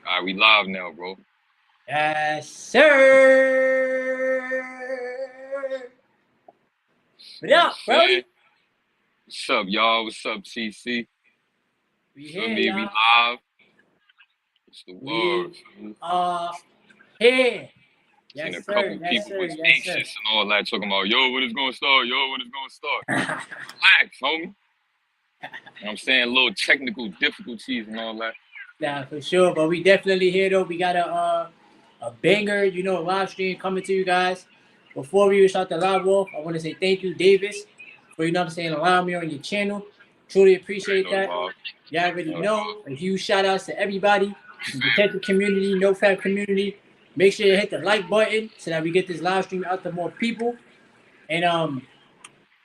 All right, we live now, bro. Yes, sir. What up, Brody? What's up, y'all? What's up, TC? We Feel here, me? We y'all. live. It's the word. We here. Seen Yes, a sir. couple Yes, people sir. was Yes, sir. anxious and all that, talking about, yo, when it's gonna start? Yo, when it's gonna start? Relax, homie. You know what I'm saying? Little technical difficulties and all that. Nah, for sure. But we definitely here though. We got a banger, live stream coming to you guys. Before we start the live wolf, I want to say thank you, Davis, for allowing me on your channel. Truly appreciate No that. dog. Y'all already No know. dog. A huge shout outs to everybody, the detective community, NoFap community. Make sure you hit the like button so that we get this live stream out to more people. And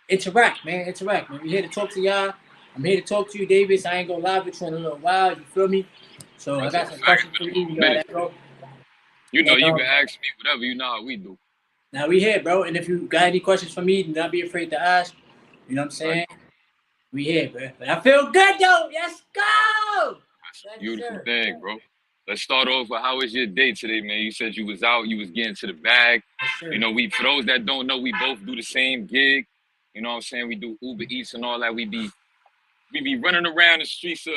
interact, man. Interact, man. We here to talk to y'all. I'm here to talk to you, Davis. I ain't gonna live with you in a little while. You feel me? So I That's a got some fact. questions It's for been a you. little You know how minute. that go. You know, And you can ask me whatever. You know how we do. now we here, bro. And if you got any questions for me, do not be afraid to ask. You know what I'm saying? Like, We here, bro. But I feel good though. Let's go. that's a Yes, beautiful sir. thing, bro. Let's start off with how was your day today, man? You said you was out, you was getting to the bag. Yes, sir. You know, for those that don't know, we both do the same gig. You know what I'm saying? We do Uber Eats and all that. We be running around the streets of,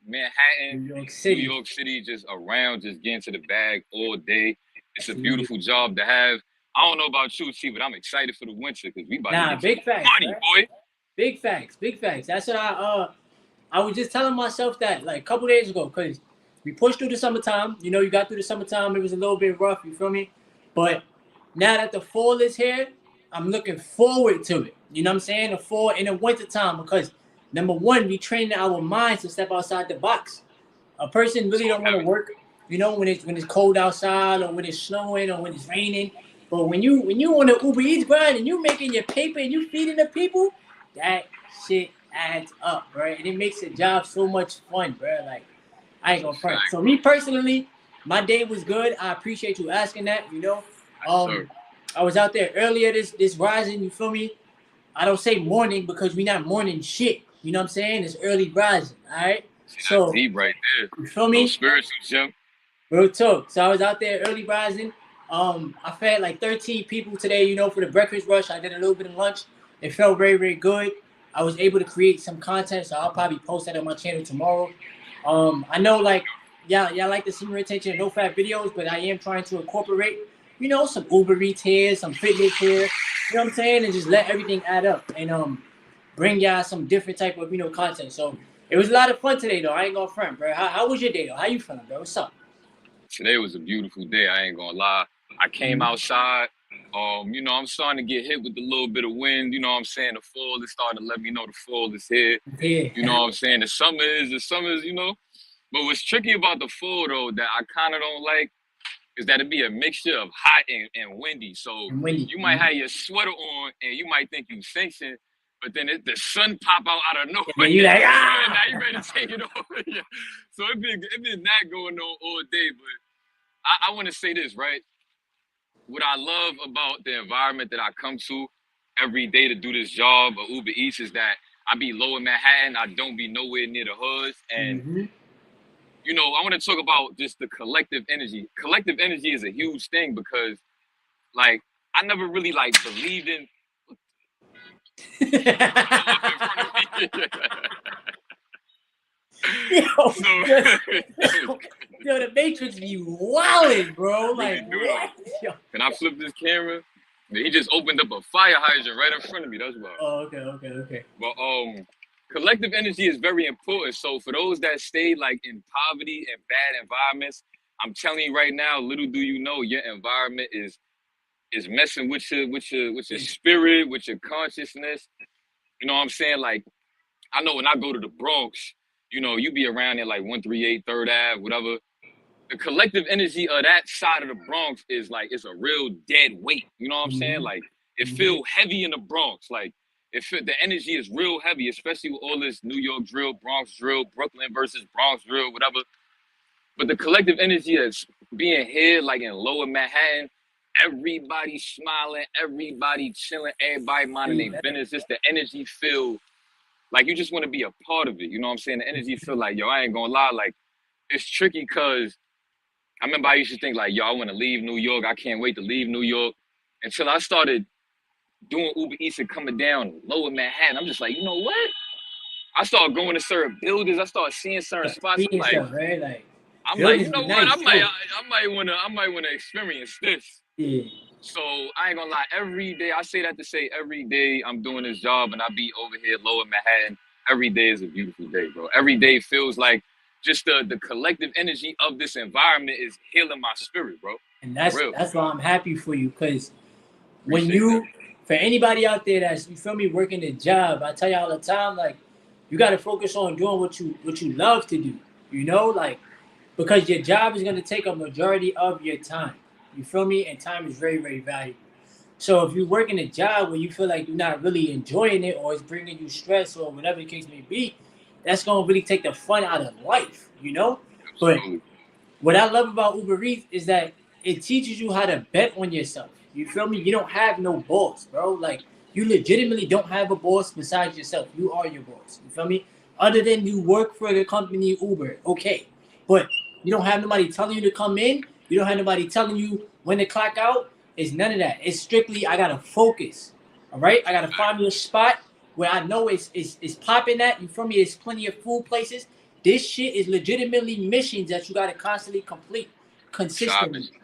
Manhattan, New York New City. York City, just around, just getting to the bag all day. It's a Absolutely. beautiful job to have. I don't know about you, T, but I'm excited for the winter because we about to get Big some facts, money, right? boy. Big facts. Big facts. That's what I was just telling myself that like a couple days ago, because we pushed through the summertime. You got through the summertime. It was a little bit rough. You feel me? But now that the fall is here, I'm looking forward to it. You know what I'm saying? The fall in the wintertime, because number one, we train our minds to step outside the box. A person really don't want to work, when it's cold outside or when it's snowing or when it's raining. But when you on the Uber Eats grind and you making your paper and you feeding the people, that shit adds up, bro. And it makes the job so much fun, bro. Like, I ain't That's a gonna front. fact, So bro. me personally, my day was good. I appreciate you asking that. Yes, sir. I was out there earlier this rising. You feel me? I don't say morning because we not morning shit. You know what I'm saying? It's early rising. All right. See, that's So deep right there. you feel No me? spiritual, Jim. Real talk. So I was out there early rising. I fed like 13 people today, for the breakfast rush. I did a little bit of lunch. It felt very, very good. I was able to create some content, so I'll probably post that on my channel tomorrow. I know like y'all like to see me retention no fat videos, but I am trying to incorporate, some Uber Eats here, some fitness here, you know what I'm saying, and just let everything add up and bring y'all some different type of content. So it was a lot of fun today though. I ain't gonna front, bro. How was your day though? How you feeling, bro? What's up? Today was a beautiful day. I ain't gonna lie. I came outside. I'm starting to get hit with a little bit of wind. You know what I'm saying? The fall is starting to let me know the fall is here. Yeah. You know what I'm saying? The summer is, But what's tricky about the fall though that I kind of don't like is that it be a mixture of hot and windy. So And windy. you might have your sweater on and you might think you sanctioned, but then the sun pop out of nowhere. And then you like, Now you ready to take it off. Yeah. So it been that going on all day. But I want to say this, right? What I love about the environment that I come to every day to do this job of Uber Eats is that I be low in Manhattan. I don't be nowhere near the hoods. And I want to talk about just the collective energy. Collective energy is a huge thing because, like, I never really believed in. Yo, the Matrix be wildin', bro. Like, what? Can I flip this camera? He just opened up a fire hydrant right in front of me. That's why. Oh, okay. But collective energy is very important. So for those that stay in poverty and bad environments, I'm telling you right now, little do you know, your environment is messing with your spirit, with your consciousness. You know what I'm saying? Like, I know when I go to the Bronx, you be around there like 138 3rd Ave, whatever. The collective energy of that side of the Bronx is it's a real dead weight. You know what I'm saying? Like, it feel heavy in the Bronx. Like, the energy is real heavy, especially with all this New York drill, Bronx drill, Brooklyn versus Bronx drill, whatever. But the collective energy is being here, in lower Manhattan, everybody smiling, everybody chilling, everybody minding their business. Just the energy feel like you just want to be a part of it. You know what I'm saying? The energy feel like, yo, I ain't gonna lie, it's tricky because I remember I used to think like, yo, I want to leave New York. I can't wait to leave New York. Until I started doing Uber Eats and coming down lower Manhattan. I'm just like, you know what? I started going to certain buildings. I started seeing certain spots. Seeing stuff, right? Like I'm like, you buildings know be what? nice too. I might wanna experience this. Yeah. So I ain't gonna lie. Every day, I say that to say every day I'm doing this job and I be over here lower Manhattan. Every day is a beautiful day, bro. Every day feels like just the collective energy of this environment is healing my spirit, bro. And For real. that's why I'm happy for you, because when Appreciate you, that. for anybody out there that's, you feel me, working a job, I tell you all the time, like, you got to focus on doing what you love to do, you know, like, because your job is going to take a majority of your time, you feel me, and time is very, very valuable. So if you work in a job where you feel like you're not really enjoying it, or it's bringing you stress, or whatever the case may be, that's going to really take the fun out of life, you know. But Absolutely. what I love about Uber Eats is that it teaches you how to bet on yourself. You feel me? You don't have no boss, bro. Like, you legitimately don't have a boss besides yourself. You are your boss. You feel me? Other than you work for the company Uber, okay. But you don't have nobody telling you to come in. You don't have nobody telling you when to clock out. It's none of that. It's strictly, I gotta focus. All right? I gotta find me a spot where I know it's popping at. You feel me? There's plenty of food places. This shit is legitimately missions that you gotta constantly complete consistently. Shopping.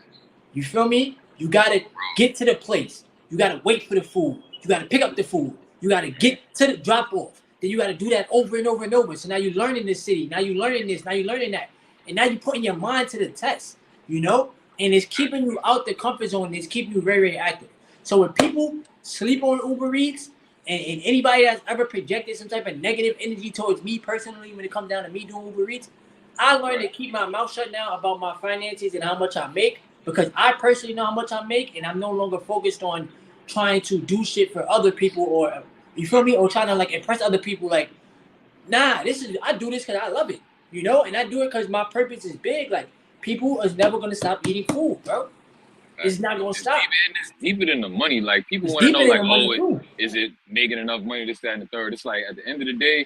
You feel me? You gotta get to the place. You gotta wait for the food. You gotta pick up the food. You gotta get to the drop off. Then you gotta do that over and over and over. So now you're learning this city. Now you're learning this. Now you're learning that. And now you're putting your mind to the test, you know? And it's keeping you out the comfort zone. It's keeping you very, very active. So when people sleep on Uber Eats, and anybody that's ever projected some type of negative energy towards me personally when it comes down to me doing Uber Eats, I learned to keep my mouth shut now about my finances and how much I make, because I personally know how much I make, and I'm no longer focused on trying to do shit for other people, or you feel me, or trying to like impress other people. Like, nah, I do this because I love it, you know, and I do it because my purpose is big. Like, people is never gonna stop eating food, bro. It's not gonna stop. It's deeper than the money. Like, people It's want to know, deeper than like, the money oh, too. is it making enough money? This, that, and the third. It's like at the end of the day,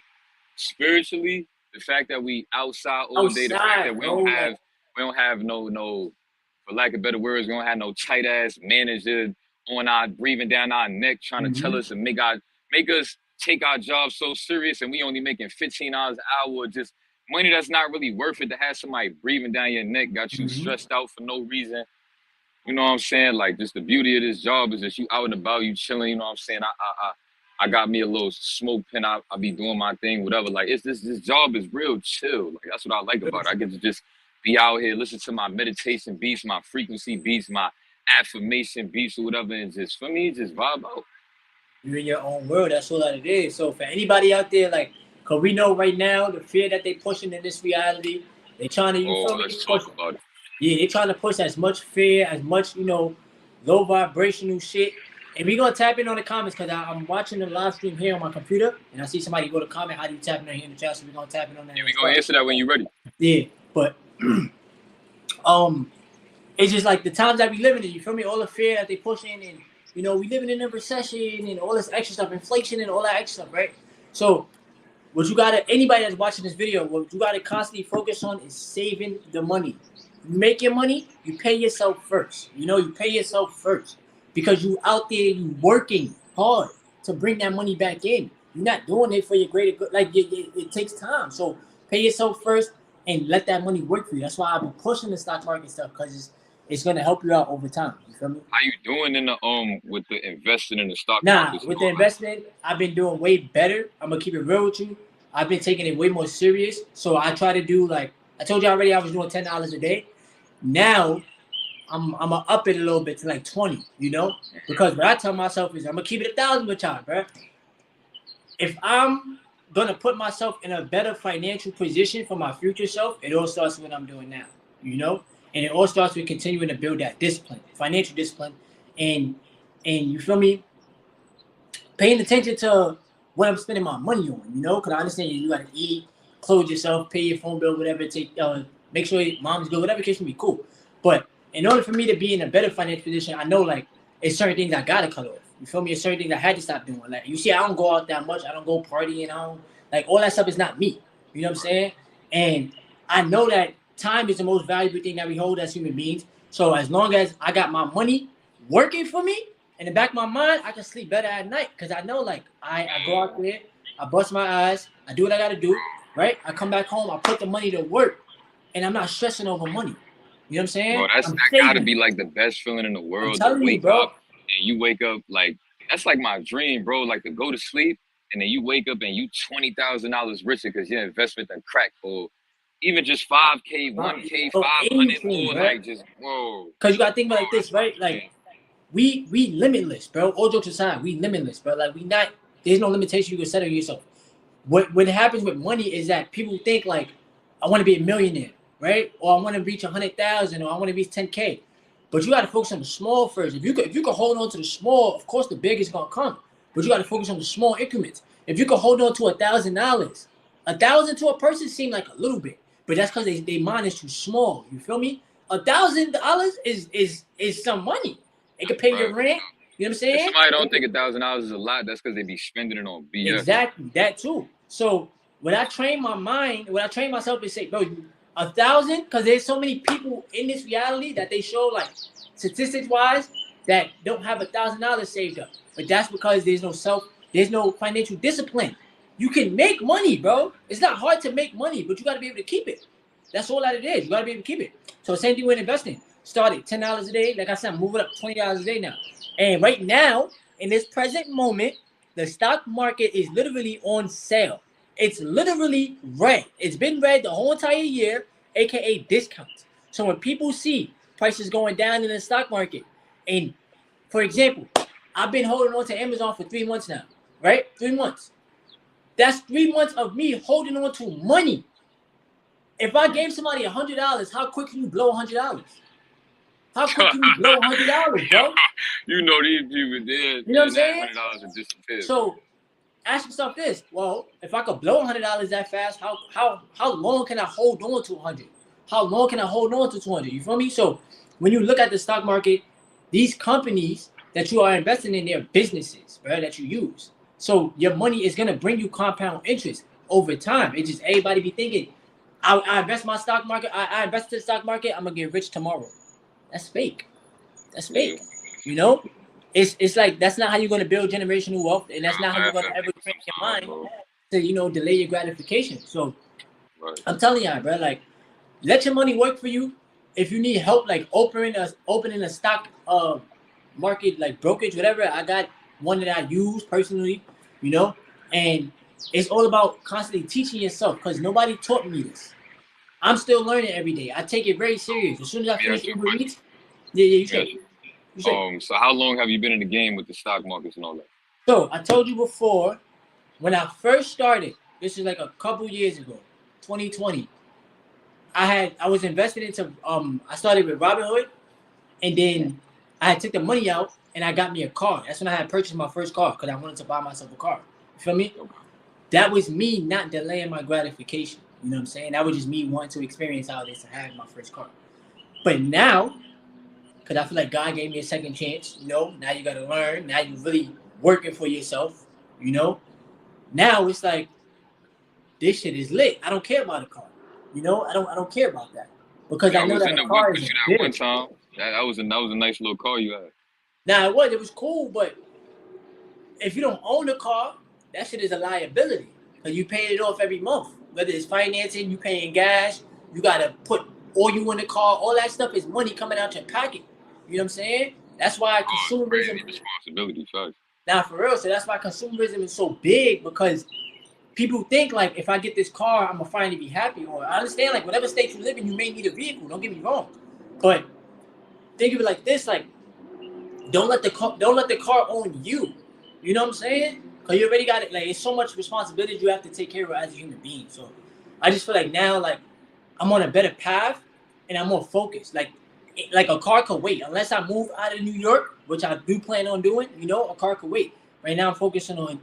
spiritually, the fact that we outside all day, the fact that Outside, bro. Like, we don't have no, for lack of better words, we don't have no tight ass manager on our breathing down our neck trying to tell us and make us take our job so serious, and we only making $15 an hour, just money that's not really worth it, to have somebody breathing down your neck, got you stressed out for no reason. You know what I'm saying? Like, just the beauty of this job is that you out and about, you chilling. You know what I'm saying? I got me a little smoke pen. I be doing my thing, whatever. Like, it's this job is real chill. Like, that's what I like about it. I get to just be out here, listen to my meditation beats, my frequency beats, my affirmation beats, or whatever, and just, for me, just vibe out. you're in your own world. That's all that it is. So for anybody out there, like, cause we know right now the fear that they pushing in this reality, they trying to, you feel me? Let's talk about it. Yeah, they trying to push as much fear, as much, you know, low vibrational shit. And we gonna tap in on the comments, because I'm watching the live stream here on my computer, and I see somebody go to comment, how do you tap in here in the chat? So we're gonna tap in on that. Yeah, we gonna answer that when you're ready. Yeah, but it's just like the times that we living in, you feel me? All the fear that they pushing, and you know, we living in a recession and all this extra stuff, inflation and all that extra stuff, right? So what you gotta, anybody that's watching this video, what you gotta constantly focus on is saving the money. You make your money, you pay yourself first. You know, you pay yourself first, because you out there, you working hard to bring that money back in. You're not doing it for your greater good. Like, it takes time. So pay yourself first and let that money work for you. That's why I've been pushing the stock market stuff, because it's gonna help you out over time. You feel me? How you doing in the with the investing in the stock Nah, market? with the investment, I've been doing way better. I'm gonna keep it real with you. I've been taking it way more serious. So I try to do, like I told you already, I was doing $10 a day. Now I'm gonna up it a little bit to like 20, you know? Because what I tell myself is I'm gonna keep it 1,000 with y'all, bro. If I'm gonna put myself in a better financial position for my future self, it all starts with what I'm doing now, you know? And it all starts with continuing to build that discipline, financial discipline, and you feel me? Paying attention to what I'm spending my money on, you know? Because I understand you gotta eat, clothe yourself, pay your phone bill, whatever, make sure your mom's good, whatever case can be cool. But in order for me to be in a better financial position, I know, like, it's certain things I gotta cut off. You feel me? It's certain things I had to stop doing. Like, you see, I don't go out that much. I don't go partying. I don't, like, all that stuff is not me. You know what I'm saying? And I know that time is the most valuable thing that we hold as human beings. So as long as I got my money working for me, in the back of my mind, I can sleep better at night because I know, like, I go out there, I bust my eyes, I do what I got to do, right? I come back home, I put the money to work, and I'm not stressing over money. You know what I'm saying? Bro, that I'm gotta saving. be like the best feeling in the I'm world to telling you, wake bro. up and you wake up like that's like my dream, bro. Like to go to sleep and then you wake up and you $20,000 richer because your investment done cracked, or even just 5K, 1K, Bro, 500 anything, more, bro. like just whoa. Because you gotta think about it like That's this, my right? Like dream. we limitless, bro. All jokes aside, we limitless, bro. Like we not. There's no limitation you can set on yourself. What happens with money is that people think like, I want to be a millionaire, right? Or I want to reach 100,000, or I want to reach 10K. But you got to focus on the small first. If you could hold on to the small, of course the big is gonna come. But you got to focus on the small increments. If you could hold on to $1,000, 1,000 to a person seem like a little bit, but that's because they mind is too small. You feel me? $1,000 is some money. It could pay your Right. rent. You know what I'm If saying? somebody don't think $1,000 is a lot, that's because they be spending it on BS. Exactly, that too. So when I train my mind, when I train myself to say, bro, 1,000, because there's so many people in this reality that they show, like, statistics wise, that don't have $1,000 saved up. But that's because there's no financial discipline. You can make money, bro. It's not hard to make money, but you got to be able to keep it. That's all that it is. You got to be able to keep it. So same thing with investing. Started $10 a day. Like I said, I'm moving up $20 a day now. And right now, in this present moment, the stock market is literally on sale. It's literally red. It's been red the whole entire year, aka discounts. So when people see prices going down in the stock market, and for example, I've been holding on to Amazon for 3 months now, right? 3 months. That's 3 months of me holding on to money. If I gave somebody $100, how quick can you blow $100? How quick can you blow $100, bro? You know these people did. You know what I'm And that saying? $100 would disappear. So ask yourself this: well, if I could blow $100 that fast, how long can I hold on to 100? How long can I hold on to 200? You feel me? So when you look at the stock market, these companies that you are investing in, their businesses, right, that you use. So your money is gonna bring you compound interest over time. It's just everybody be thinking, I invest my stock market, I invest in the stock market, I'm gonna get rich tomorrow. That's fake. That's Yeah. fake. You know, it's like that's not how you're gonna build generational wealth, and that's I not how you're laugh gonna at ever people train your sometimes, mind bro. to delay your gratification. So Right. I'm telling y'all, bro, like let your money work for you. If you need help, like opening a stock market, like brokerage, whatever, I got one that I use personally, and it's all about constantly teaching yourself because nobody taught me this. I'm still learning every day. I take it very serious. As soon as I Let me finish ask you a Uber question. Eats, yeah, you Let me say, ask you. you say. So how long have you been in the game with the stock markets and all that? So I told you before, when I first started, this is like a couple years ago, 2020. I was invested into I started with Robinhood, and then I had took the money out and I got me a car. That's when I had purchased my first car because I wanted to buy myself a car. You feel me? Okay. That was me not delaying my gratification. You know what I'm saying? That was just me wanting to experience how it is to have my first car. But now, because I feel like God gave me a second chance, now you gotta learn. Now you really working for yourself, you know. Now it's like this shit is lit. I don't care about a car. I don't care about that. Because Yeah, I I know was that in a the whip car with is a you that one bill. time. That was a nice little car you had. Now it was cool, but if you don't own the car, that shit is a liability. Because you pay it off every month. Whether it's financing, you paying gas, you gotta put oil in the car, all that stuff is money coming out your pocket. You know what I'm saying? That's why Oh, it's consumerism. crazy responsibility, first. Now for real, so that's why consumerism is so big because people think like if I get this car, I'm gonna finally be happy. Or I understand like whatever state you live in, you may need a vehicle. Don't get me wrong, but think of it like this: like don't let the car own you. You know what I'm saying? Because you already got it. Like it's so much responsibility you have to take care of as a human being. So I just feel like now like I'm on a better path and I'm more focused. Like a car could wait unless I move out of New York, which I do plan on doing. A car could wait. Right now I'm focusing on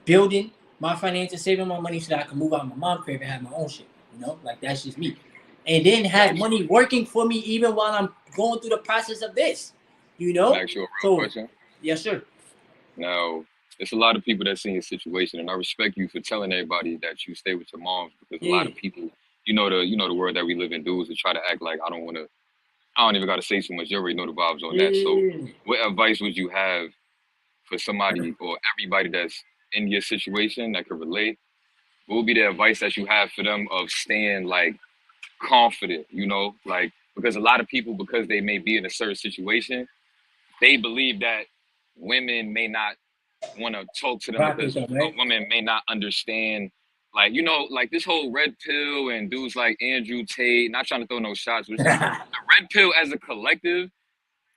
building my finances, saving my money so that I can move out of my mom's crib and have my own shit. Like that's just me. And then have money working for me even while I'm going through the process of this. Can I ask you a real So question? yes, sir. Now, there's a lot of people that see your situation, and I respect you for telling everybody that you stay with your moms because a lot Yeah. of people the world that we live in, dudes to try to act like I don't even gotta say too much. You already know the vibes on that. So what advice would you have for somebody or everybody that's in your situation that could relate? What would be the advice that you have for them of staying like confident, like, because a lot of people, because they may be in a certain situation, they believe that women may not want to talk to them because a woman may not understand, like, like this whole red pill and dudes like Andrew Tate, not trying to throw no shots, but it's just, the red pill as a collective,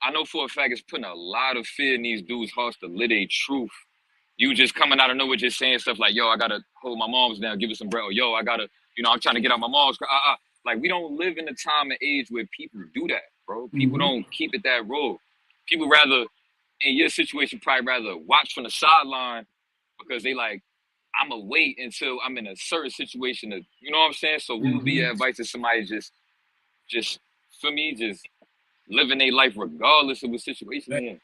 I know for a fact it's putting a lot of fear in these dudes' hearts to live a truth. You just coming out of nowhere just saying stuff like, yo, I gotta hold my mom's down, give it some bread, or yo, I gotta, I'm trying to get out my mom's. Like, we don't live in a time and age where people do that, bro. People don't keep it that raw. People rather, in your situation, probably rather watch from the sideline because they like, I'ma wait until I'm in a certain situation to, you know what I'm saying? So what would be your advice to somebody just for me, just living their life regardless of what situation they're in?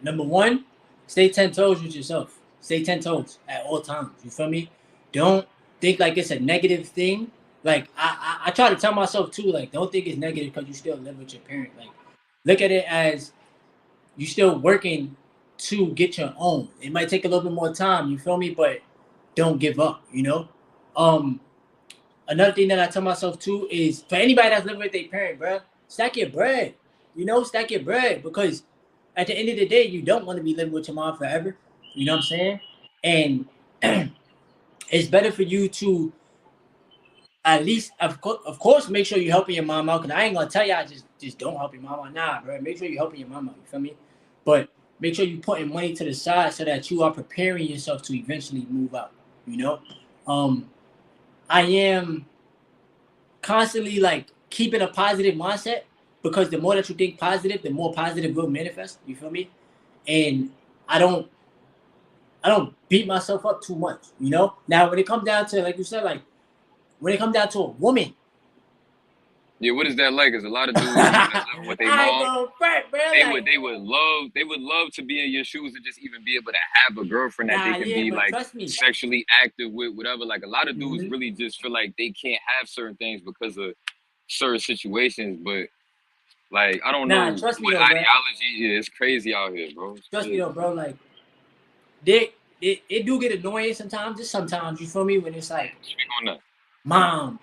Number one, stay 10 toes with yourself. Stay 10 toes at all times. You feel me? Don't think like it's a negative thing. Like, I try to tell myself too, like, don't think it's negative because you still live with your parent. Like, look at it as you still working to get your own. It might take a little bit more time, you feel me? But don't give up, Another thing that I tell myself too is, for anybody that's living with their parent, bro, stack your bread. Stack your bread, because at the end of the day, you don't want to be living with your mom forever. You know what I'm saying? And it's better for you to at least, of course, make sure you're helping your mom out. Because I ain't going to tell y'all just don't help your mom out. Nah, bro. Make sure you're helping your mom out. You feel me? But make sure you're putting money to the side so that you are preparing yourself to eventually move out. I am constantly like keeping a positive mindset, because the more that you think positive, the more positive will manifest. You feel me? And I don't beat myself up too much, Now, when it comes down to, like you said, like when it comes down to a woman. Yeah, what is that like? Because a lot of dudes with their mom, they would love to be in your shoes and just even be able to have a girlfriend that they can be like sexually active with, whatever. Like, a lot of dudes really just feel like they can't have certain things because of certain situations. But like, I don't know what ideology is. It's crazy out here, bro. Trust me though, bro. Like, it do get annoying sometimes. Just sometimes, you feel me? When it's like, Mom,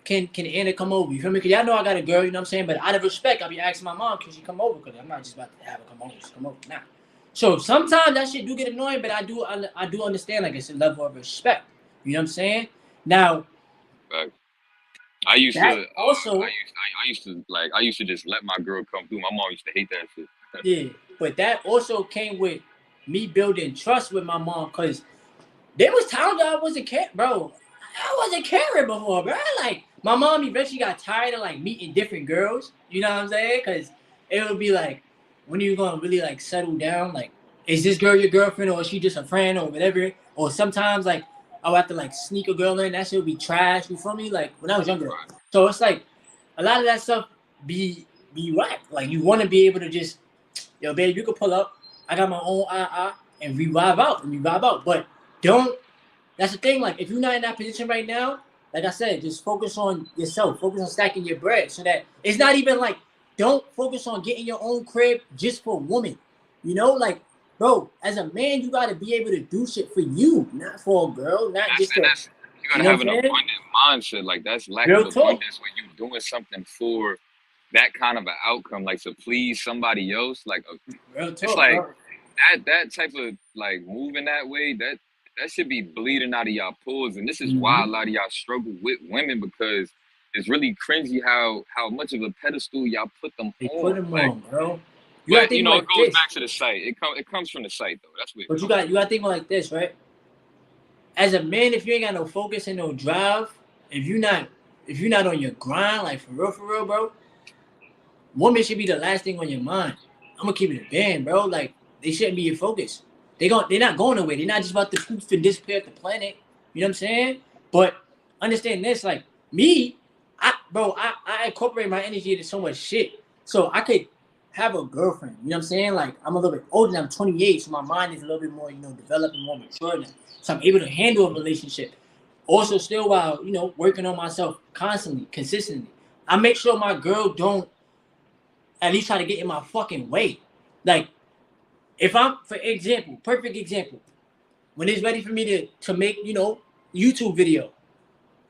can Anna come over? You feel me? Because y'all know I got a girl, you know what I'm saying? But out of respect, I'll be asking my mom, can she come over? Because I'm not just about to have her come over. Just come over now. So sometimes that shit do get annoying, but I do understand, like, it's a level of respect. You know what I'm saying? Now, I used to just let my girl come through. My mom used to hate that shit. Yeah, but that also came with me building trust with my mom, because there was times I wasn't caring, bro. I wasn't caring before, bro. Like, my mom eventually got tired of like meeting different girls. You know what I'm saying? Because it would be like, when are you gonna really like settle down? Like, is this girl your girlfriend, or is she just a friend, or whatever? Or sometimes like I'll have to like sneak a girl in. That shit would be trash. You feel me? Like, when I was younger. So it's like a lot of that stuff be right. Like, you want to be able to just, yo, babe, you can pull up. I got my own and we vibe out. But don't. That's the thing. Like, if you're not in that position right now, like I said, just focus on yourself. Focus on stacking your bread, so that it's not even like, don't focus on getting your own crib just for women. Like, bro, as a man, you got to be able to do shit for you, not for a girl, not just. You got to have an abundant mindset. Like, that's lack of abundance when you're doing something for that kind of an outcome, like to please somebody else. Like, it's like that type of like moving that way, that should be bleeding out of y'all pores. And this is why a lot of y'all struggle with women, because it's really cringy how much of a pedestal y'all put them on. Put them on, bro. But it goes back to the site. It comes from the site though. That's what. But you got to think like this, right? As a man, if you ain't got no focus and no drive, if you're not on your grind, like for real, bro, women should be the last thing on your mind. I'm gonna keep it a band, bro. Like, they shouldn't be your focus. They're not going away. They're not just about to poof and disappear off the planet. You know what I'm saying? But understand this, like, me, I incorporate my energy into so much shit. So I could have a girlfriend. You know what I'm saying? Like, I'm a little bit older. I'm 28, so my mind is a little bit more, developed and more mature now. So I'm able to handle a relationship. Also, still while working on myself constantly, consistently, I make sure my girl don't at least try to get in my fucking way. Like, if I'm, for example, perfect example, when it's ready for me to make YouTube video,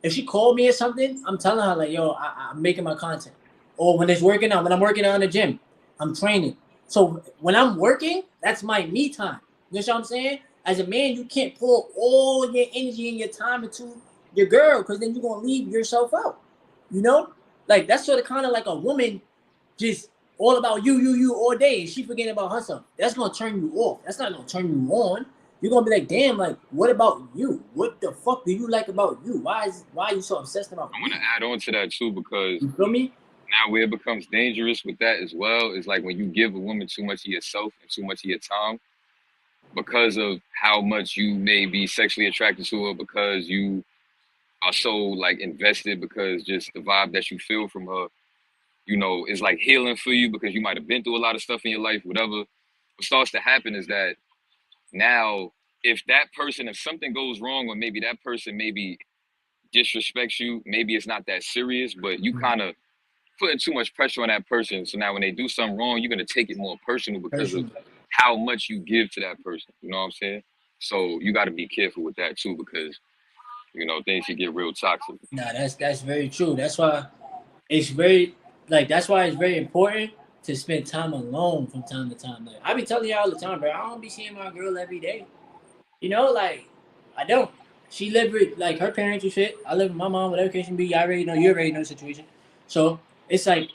if she called me or something, I'm telling her like, yo, I'm making my content. Or when when I'm working out in the gym, I'm training. So when I'm working, that's my me time. You know what I'm saying? As a man, you can't pour all your energy and your time into your girl because then you're gonna leave yourself out. You know, like that's sort of kind of like a woman just all about you all day, and she forgetting about herself. That's gonna turn you off. That's not gonna turn you on. You're gonna be like, damn, like, what about you? What the fuck do you like about you? Why are you so obsessed about I me? want to add on to that too, because You feel me? now where it becomes dangerous with that as well is like when you give a woman too much of yourself and too much of your time because of how much you may be sexually attracted to her, because you are so like invested, because just the vibe that you feel from her, is like healing for you because you might have been through a lot of stuff in your life, whatever. What starts to happen is that now, if something goes wrong, or maybe that person maybe disrespects you, maybe it's not that serious, but you kind of putting too much pressure on that person. So now when they do something wrong, you're gonna take it more personal because of Personally. how much you give to that person. You know what I'm saying? So you got to be careful with that too, because things can get real toxic. Nah, that's very true. It's very that's why it's very important to spend time alone from time to time. Like I be telling you all the time, bro. I don't be seeing my girl every day. Like I don't. She live with like her parents and shit. I live with my mom, whatever case may be. You already know the situation. So it's like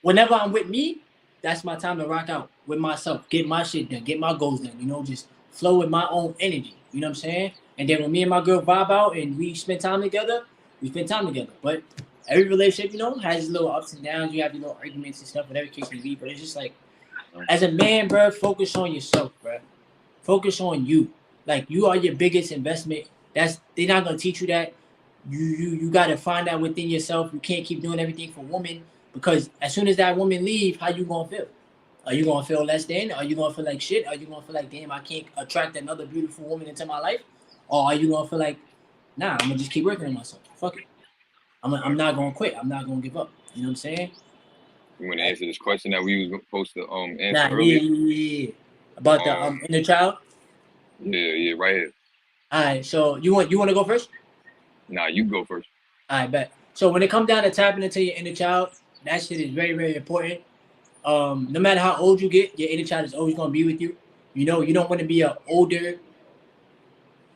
whenever I'm with me, that's my time to rock out with myself, get my shit done, get my goals done. Just flow with my own energy. You know what I'm saying? And then when me and my girl vibe out and we spend time together, we spend time together. But every relationship, has little ups and downs. You have your little arguments and stuff, whatever case may be. But it's just like, as a man, bro, focus on yourself, bro. Focus on you. Like you are your biggest investment. They're not gonna teach you that. You gotta find out within yourself. You can't keep doing everything for women because as soon as that woman leave, how you gonna feel? Are you gonna feel less than? Are you gonna feel like shit? Are you gonna feel like damn I can't attract another beautiful woman into my life? Or are you gonna feel like nah I'm gonna just keep working on myself? Fuck it. I'm not gonna quit. I'm not gonna give up. You know what I'm saying? You want to answer this question that we was supposed to answer Nah, earlier? yeah. About the inner child. Yeah, right here. All right, so you want to go first? Nah, you go first. I bet. So when it comes down to tapping into your inner child, that shit is very, very important. No matter how old you get, your inner child is always gonna be with you. You don't want to be an older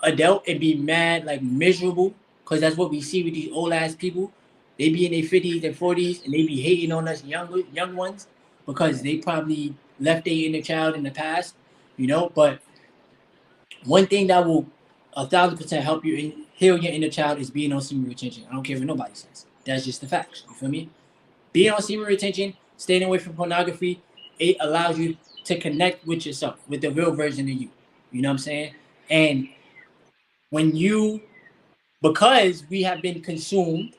adult and be mad, like miserable, because that's what we see with these old ass people. They be in their 50s and 40s and they be hating on us young ones because they probably left their inner child in the past. But one thing that will 1,000% help you heal your inner child is being on semen retention. I don't care what nobody says. That's just the facts. You feel me? Being on semen retention, staying away from pornography, it allows you to connect with yourself, with the real version of you. You know what I'm saying? And because we have been consumed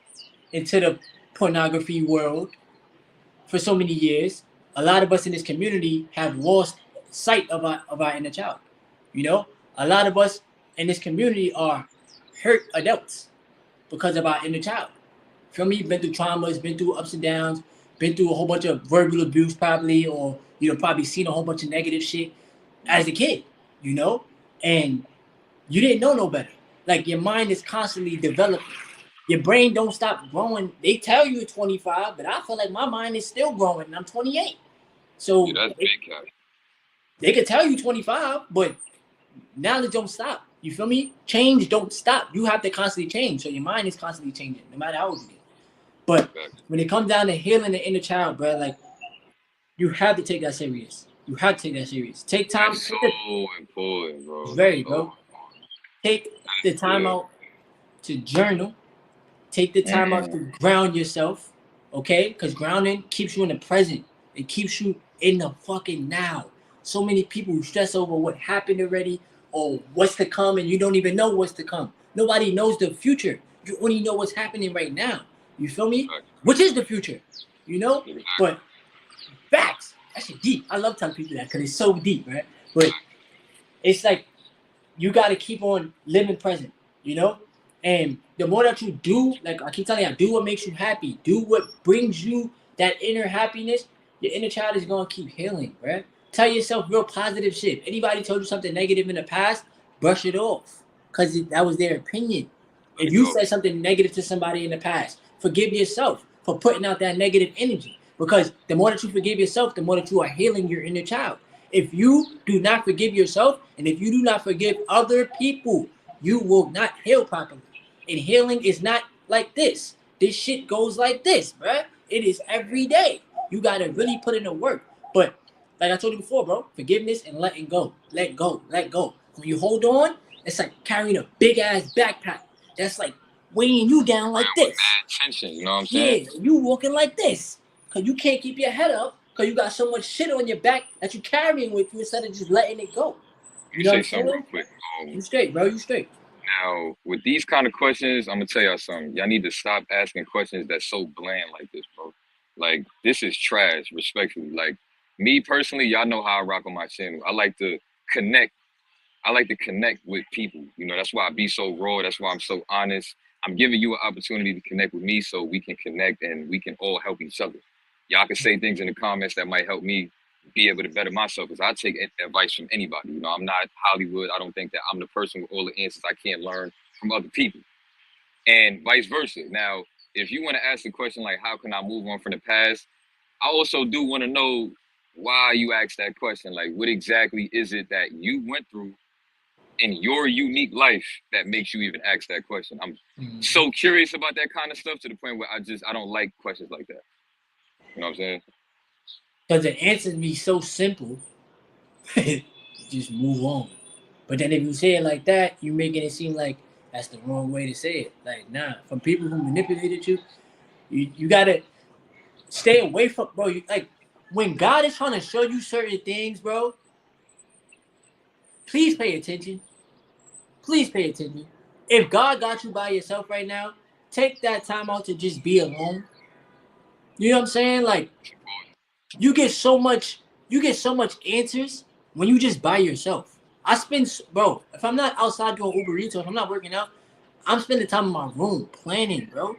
into the pornography world for so many years, a lot of us in this community have lost sight of our inner child. A lot of us in this community are hurt adults because of our inner child. Feel me? Been through traumas, been through ups and downs, been through a whole bunch of verbal abuse probably, or probably seen a whole bunch of negative shit as a kid, and you didn't know no better. Like your mind is constantly developing. Your brain don't stop growing. They tell you 25, but I feel like my mind is still growing and I'm 28. So That's big cat. they could tell you 25, but knowledge don't stop. You feel me? Change don't stop. You have to constantly change. So your mind is constantly changing, no matter how old you get. But when it comes down to healing the inner child, bro, like you have to take that serious. You have to take that serious. Take time. That's so important, bro. Very, bro. Take the time out to journal. Take the time out to ground yourself, okay? Because grounding keeps you in the present. It keeps you in the fucking now. So many people who stress over what happened already or what's to come, and you don't even know what's to come. Nobody knows the future. You only know what's happening right now. You feel me? Which is the future, But facts. That shit deep. I love telling people that because it's so deep, right? But it's like you got to keep on living present. you know. And the more that you do, like I keep telling you, do what makes you happy, do what brings you that inner happiness. Your inner child is gonna keep healing, right? Tell yourself real positive shit. Anybody told you something negative in the past, brush it off, cause that was their opinion. If you said something negative to somebody in the past, forgive yourself for putting out that negative energy. Because the more that you forgive yourself, the more that you are healing your inner child. If you do not forgive yourself, and if you do not forgive other people, you will not heal properly. And healing is not like this. This shit goes like this, bruh. It is every day. You gotta really put in the work. But like I told you before, bro, forgiveness and letting go. Let go. Let go. When you hold on, it's like carrying a big ass backpack. That's like weighing you down like this. Mad tension, you know what I'm saying? Yeah, you walking like this. Cause you can't keep your head up because you got so much shit on your back that you carrying with you instead of just letting it go. Let You me know what say I'm something real saying? quick. You straight, bro. You straight. Now, with these kind of questions, I'm gonna tell y'all something. Y'all need to stop asking questions that's so bland like this, bro. Like, this is trash, respectfully. Like, me personally, y'all know how I rock on my channel. I like to connect. I like to connect with people. You know, that's why I be so raw. That's why I'm so honest. I'm giving you an opportunity to connect with me so we can connect and we can all help each other. Y'all can say things in the comments that might help me be able to better myself, because I take advice from anybody. You know, I'm not Hollywood. I don't think that I'm the person with all the answers. I can't learn from other people, and vice versa. Now, if you want to ask the question like, how can I move on from the past? I also do want to know why you asked that question. Like, what exactly is it that you went through in your unique life that makes you even ask that question? I'm so curious about that kind of stuff, to the point where I don't like questions like that. You know what I'm saying? Because the answer be so simple, just move on. But then if you say it like that, you're making it seem like that's the wrong way to say it. Like, nah, from people who manipulated you, you gotta stay away from, bro. You, like, when God is trying to show you certain things, bro, please pay attention. Please pay attention. If God got you by yourself right now, take that time out to just be alone. You know what I'm saying? Like, you get so much, you get so much answers when you just by yourself. I spend, bro, if I'm not outside doing Uber Eats or if I'm not working out, I'm spending time in my room planning, bro.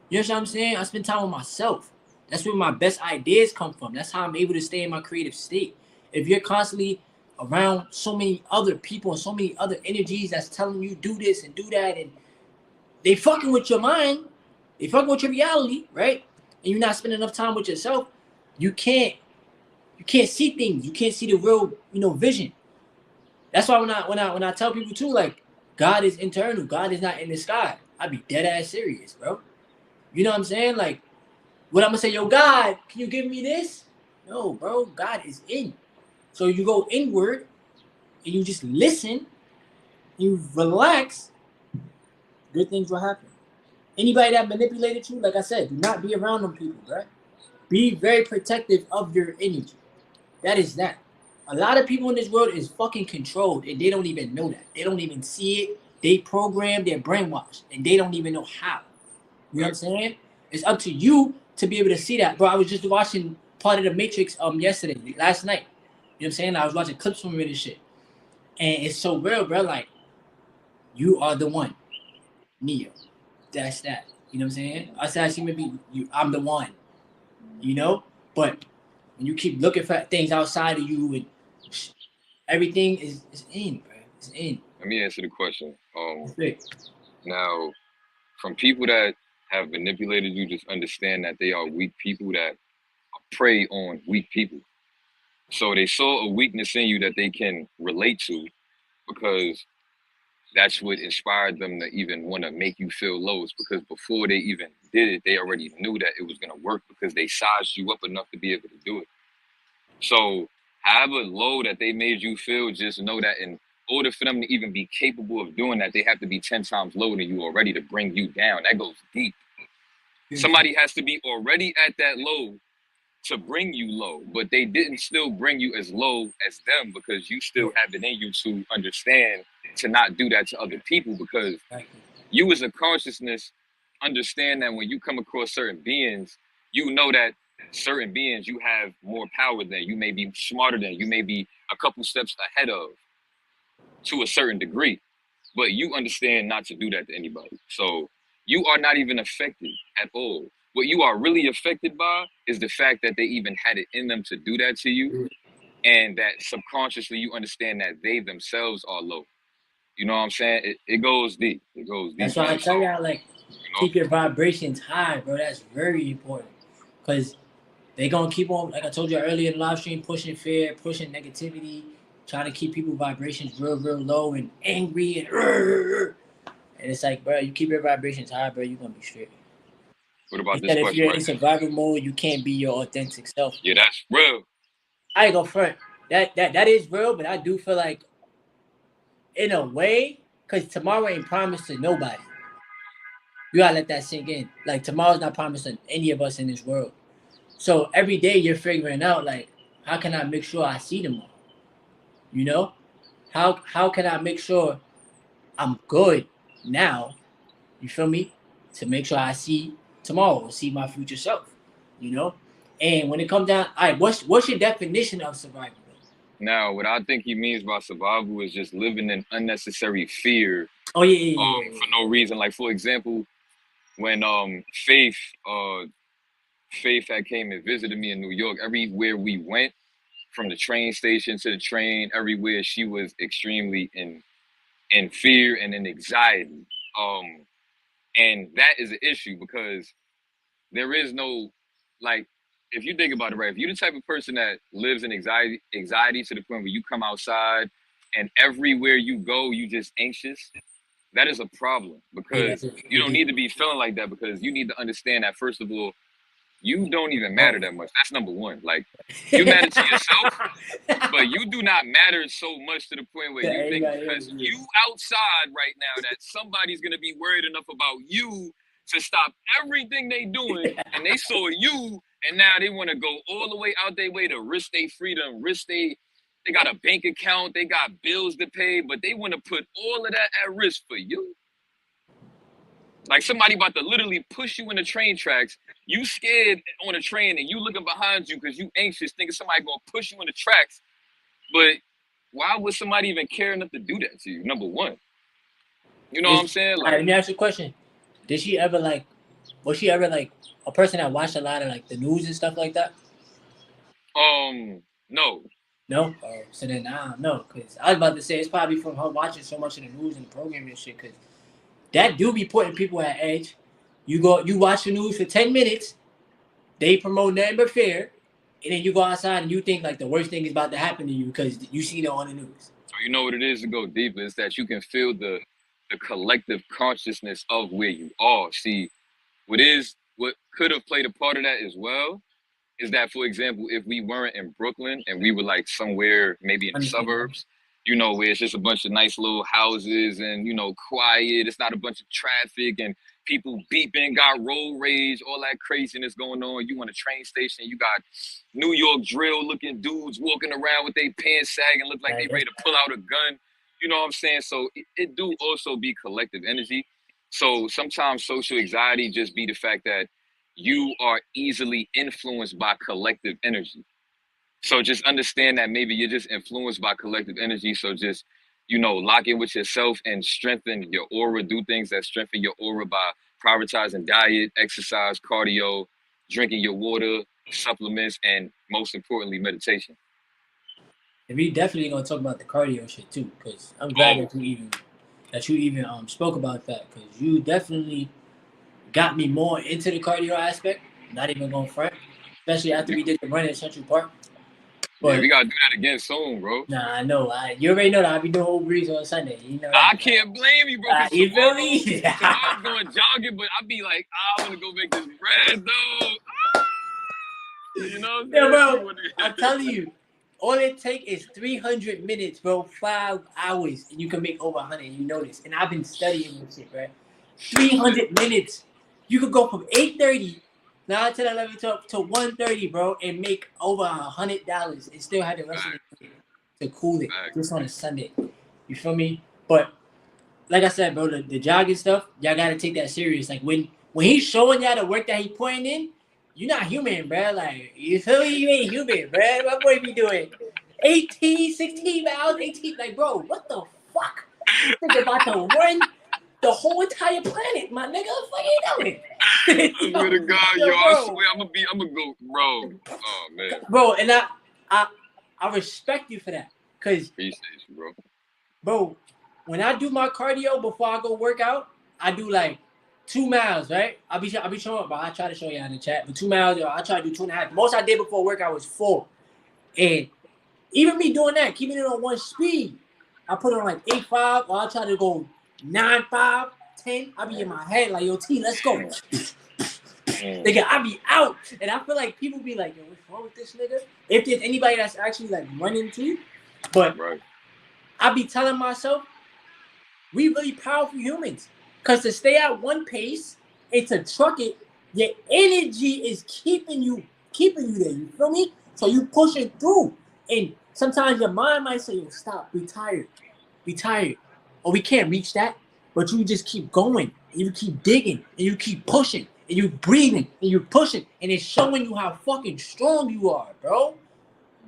You know what I'm saying? I spend time with myself. That's where my best ideas come from. That's how I'm able to stay in my creative state. If you're constantly around so many other people and so many other energies that's telling you do this and do that, and they fucking with your mind, they fucking with your reality, right? And you're not spending enough time with yourself, you can't see things. You can't see the real, vision. That's why when I tell people too, like, God is internal. God is not in the sky. I be dead ass serious, bro. You know what I'm saying? Like, what I'm gonna say, yo, God, can you give me this? No, bro, God is in. So you go inward and you just listen, you relax, good things will happen. Anybody that manipulated you, like I said, do not be around them people, bro. Be very protective of your energy. That is that. A lot of people in this world is fucking controlled and they don't even know that. They don't even see it. They program, they're brainwashed, and they don't even know how. You know what I'm saying? It's up to you to be able to see that. Bro, I was just watching part of the Matrix yesterday, last night. You know what I'm saying? I was watching clips from it and shit. And it's so real, bro. Like, you are the one. Neo. That's that. You know what I'm saying? I said I see maybe I'm the one. You know? But when you keep looking for things outside of you and everything is in, bro. It's in. Let me answer the question. Now, from people that have manipulated you, just understand that they are weak people that prey on weak people. So they saw a weakness in you that they can relate to, because that's what inspired them to even want to make you feel low. It's because before they even did it, they already knew that it was going to work, because they sized you up enough to be able to do it. So however low that they made you feel, just know that in order for them to even be capable of doing that, they have to be 10 times lower than you already to bring you down. That goes deep. Somebody has to be already at that low to bring you low, but they didn't still bring you as low as them, because you still have it in you to understand to not do that to other people, because you as a consciousness understand that when you come across certain beings, you know that certain beings you have more power than, you may be smarter than, you may be a couple steps ahead of, to a certain degree. but you understand not to do that to anybody. So you are not even affected at all. What you are really affected by is the fact that they even had it in them to do that to you, and that subconsciously you understand that they themselves are low. You know what I'm saying? It goes deep. It goes deep, That's why I man. So, tell y'all, like, you know, keep your vibrations high, bro. That's very important. Because they going to keep on, like I told you earlier in the live stream, pushing fear, pushing negativity, trying to keep people vibrations real, real low and angry. And it's like, bro, you keep your vibrations high, bro, you're going to be straight. what about He this said if question you're right in here? survival mode, you can't be your authentic self. Yeah, that's real. I ain't go front. That is real, but I do feel like, in a way, because tomorrow ain't promised to nobody. You gotta let that sink in. Like, tomorrow's not promised to any of us in this world. So every day you're figuring out, like, how can I make sure I see tomorrow? You know? How can I make sure I'm good now? You feel me? To make sure I see tomorrow, see my future self. You know? And when it comes down, all right, what's your definition of survival? Now, what I think he means by survival is just living in unnecessary fear Oh yeah. for no reason. Like, for example, when Faith had came and visited me in New York, everywhere we went, from the train station to the train, everywhere she was extremely in fear and in anxiety. And that is an issue because there is no, like, if you think about it, right, if you're the type of person that lives in anxiety to the point where you come outside and everywhere you go you just anxious, that is a problem, Yeah, because you don't need to be feeling like that, because you need to understand that, first of all, you don't even matter that much. That's number one. Like, you matter to yourself, but you do not matter so much to the point where you think because you outside right now that somebody's gonna be worried enough about you to stop everything they doing, and they saw you, and now they want to go all the way out their way to risk their freedom, they got a bank account, they got bills to pay, but they want to put all of that at risk for you. Like, somebody about to literally push you in the train tracks. You scared on a train and you looking behind you because you anxious, thinking somebody gonna push you in the tracks. But why would somebody even care enough to do that to you? Number one. You know what I'm saying? All right, let me ask you a question. Did she ever, like, was she ever, like, a person that watched a lot of, like, the news and stuff like that? No. No? Oh, so then I don't know. Because I was about to say it's probably from her watching so much of the news and the program and shit. Because that do be putting people at edge. You watch the news for 10 minutes. They promote nothing but fear. And then you go outside and you think, like, the worst thing is about to happen to you because you see it on the news. So you know what it is to go deeper? Is that you can feel the collective consciousness of where you are. See, what could have played a part of that as well is that, for example, if we weren't in Brooklyn and we were like somewhere maybe in the suburbs, you know, where it's just a bunch of nice little houses and, you know, quiet, it's not a bunch of traffic and people beeping, got road rage, all that craziness going on. You on a train station, you got New York drill looking dudes walking around with their pants sagging, look like they ready to pull out a gun. You know what I'm saying? So it do also be collective energy. So sometimes social anxiety just be the fact that you are easily influenced by collective energy. So just understand that maybe you're just influenced by collective energy. So just, you know, lock in with yourself and strengthen your aura. Do things that strengthen your aura by prioritizing diet, exercise, cardio, drinking your water, supplements, and most importantly, meditation. And we definitely gonna talk about the cardio shit too, because I'm glad that you even spoke about that, because you definitely got me more into the cardio aspect. Not even going front, especially after we did the run in Central Park. But yeah, we gotta do that again soon, bro. Nah, I know. You already know that I'll be doing whole breeze on Sunday. You know I that. can't blame you, bro. You feel me? Tomorrow's going jogging, but I be like, I want to go make this bread, though. You know what I'm saying? Yeah, bro. I'm telling you, all it takes is 300 minutes, bro. 5 hours, and you can make over 100. You know this, and I've been studying this shit, right? 300 minutes. You could go from 8:30, 9 to 11 to 1:30, bro, and make over $100 and still have the rest of the day to cool it just on a Sunday. You feel me? But like I said, bro, the jogging stuff, y'all gotta take that serious. Like when he's showing y'all the work that he putting in, you're not human, bro. Like, you feel me? You ain't human, bro. My boy be doing 18, 16 miles, 18. Like, bro, what the fuck? Nigga about to run the whole entire planet, my nigga. What you doing? I swear to God, yo, I swear I'm gonna go, bro. Oh man, bro, and I respect you for that, cause appreciate you, bro. Bro, when I do my cardio before I go work out, I do like 2 miles, right? I'll be showing up, but I try to show you in the chat. But 2 miles, yo, I try to do 2.5. Most I did before workout was 4, and even me doing that, keeping it on one speed, I put it on like 8.5, or I try to go 9.5, 10. I be in my head like, yo, T, let's go. Nigga, I be out, and I feel like people be like, yo, what's wrong with this nigga? If there's anybody that's actually like running to you, but right. I be telling myself, we really powerful humans. Because to stay at one pace and to truck it, your energy is keeping you there. You feel me? So you pushing through. And sometimes your mind might say, yo, stop, be tired. Or we can't reach that. But you just keep going. And you keep digging. And you keep pushing. And you breathing. And you pushing. And it's showing you how fucking strong you are, bro.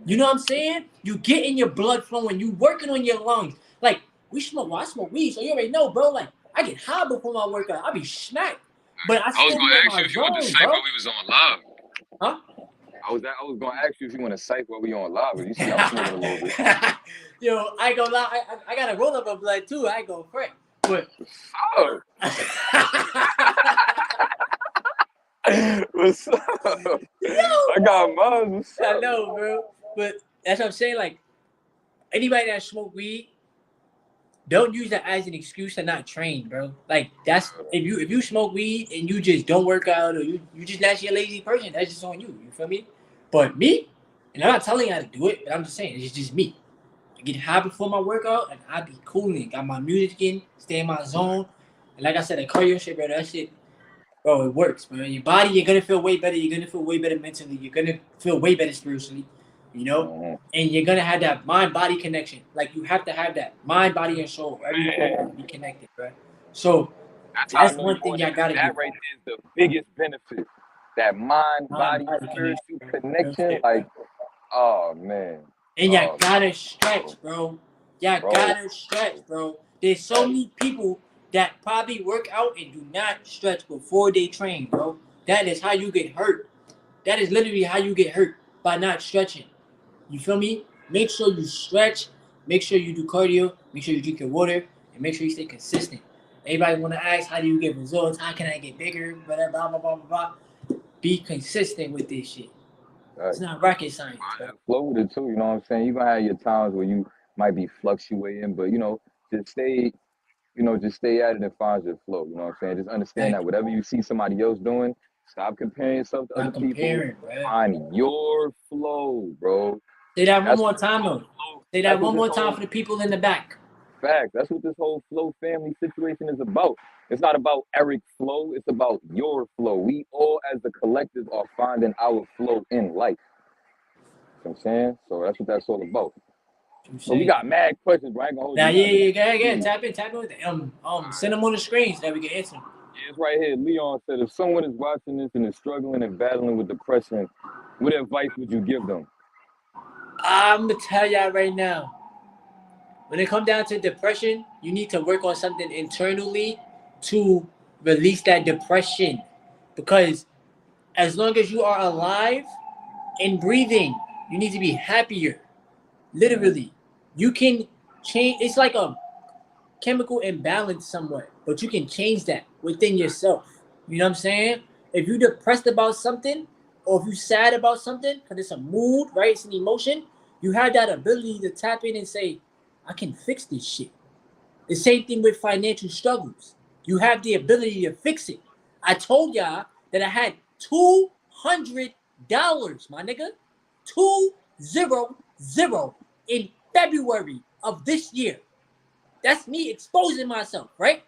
You know what I'm saying? You getting your blood flowing. You working on your lungs. Like, I smoke weed, so you already know, bro. Like, I get high before my workout. I be smacked. But I was still gonna be in ask you my if you want to zone, psych bro. while we was on live. Huh? I was gonna ask you if you want to psych while we on live, but you see I'm smoking a little bit. Yo, I ain't gonna lie. I got to roll up a blood, too. I ain't gonna fret. But... What's up? I got mine. What's up? I know, bro. But that's what I'm saying. Like, anybody that smoke weed, don't use that as an excuse to not train, bro. Like, that's if you smoke weed and you just don't work out, or you just naturally a lazy person, that's just on you. You feel me? But me, and I'm not telling you how to do it, but I'm just saying it's just me. I get high before my workout and I be cooling. Got my music in, stay in my zone. And like I said, that cardio shit, bro, that shit, bro, it works, bro. Your body, you're gonna feel way better. You're gonna feel way better mentally. You're gonna feel way better spiritually, you know. And you're gonna have that mind-body connection. Like, you have to have that mind, body, and soul. Everything has to be connected, bro. So that's one thing y'all gotta do. That right there is the biggest benefit. That mind, body, spiritual connection. Like, oh man. And y'all gotta stretch, bro. Y'all gotta stretch, bro. There's so many people that probably work out and do not stretch before they train, bro. That is how you get hurt. That is literally how you get hurt, by not stretching. You feel me? Make sure you stretch. Make sure you do cardio. Make sure you drink your water. And make sure you stay consistent. Everybody want to ask, how do you get results? How can I get bigger? Blah, blah, blah, blah, blah. Be consistent with this shit. It's not rocket science. Flow with it too, you know what I'm saying? You're gonna have your times where you might be fluctuating, but just stay at it and find your flow. You know what I'm saying? Just understand that whatever you see somebody else doing, stop comparing yourself to other people. Find your flow, bro. Say that one more time, though. Say that one more time for the people in the back. Fact. That's what this whole flow family situation is about. It's not about Eric's flow. It's about your flow. We all, as a collective, are finding our flow in life. You know what I'm saying? So that's what that's all about. So we got mad questions, right? Now, yeah. Tap in with them. Send them on the screen so that we can answer them. Yeah, it's right here. Leon said, if someone is watching this and is struggling and battling with depression, what advice would you give them? I'm gonna tell y'all right now. When it comes down to depression, you need to work on something internally to release that depression. Because as long as you are alive and breathing, you need to be happier. Literally. You can change. It's like a chemical imbalance somewhat, but you can change that within yourself. You know what I'm saying? If you're depressed about something, or if you're sad about something, because it's a mood, right? It's an emotion, you have that ability to tap in and say, I can fix this shit. The same thing with financial struggles. You have the ability to fix it. I told y'all that I had $200, my nigga. 200 in February of this year. That's me exposing myself, right?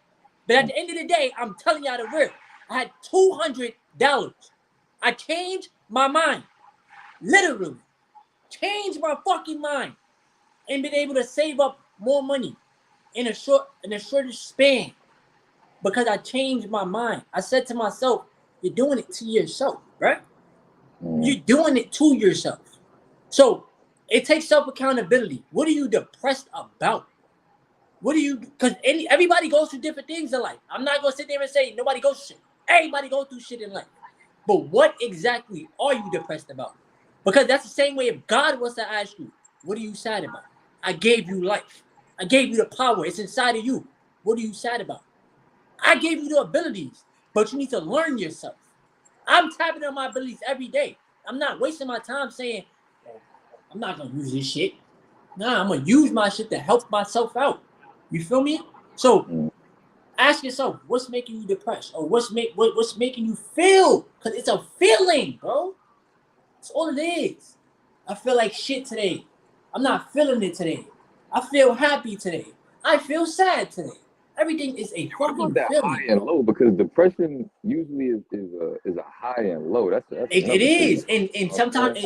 But at the end of the day, I'm telling y'all the real. I had $200. I changed my mind. Literally. Changed my fucking mind. And been able to save up more money in a shorter span. Because I changed my mind. I said to myself, you're doing it to yourself, right? You're doing it to yourself. So it takes self-accountability. What are you depressed about? What do you? Because everybody goes through different things in life. I'm not gonna sit there and say nobody goes through shit. Everybody goes through shit in life. But what exactly are you depressed about? Because that's the same way if God was to ask you, what are you sad about? I gave you life. I gave you the power. It's inside of you. What are you sad about? I gave you the abilities, but you need to learn yourself. I'm tapping on my abilities every day. I'm not wasting my time saying, oh, I'm not going to use this shit. Nah, I'm going to use my shit to help myself out. You feel me? So ask yourself, what's making you depressed? Or what's making you feel? Because it's a feeling, bro. That's all it is. I feel like shit today. I'm not feeling it today. I feel happy today. I feel sad today. Everything is a What about fucking that feeling. high and low? Because depression usually is a high and low. That's It is, thing. and sometimes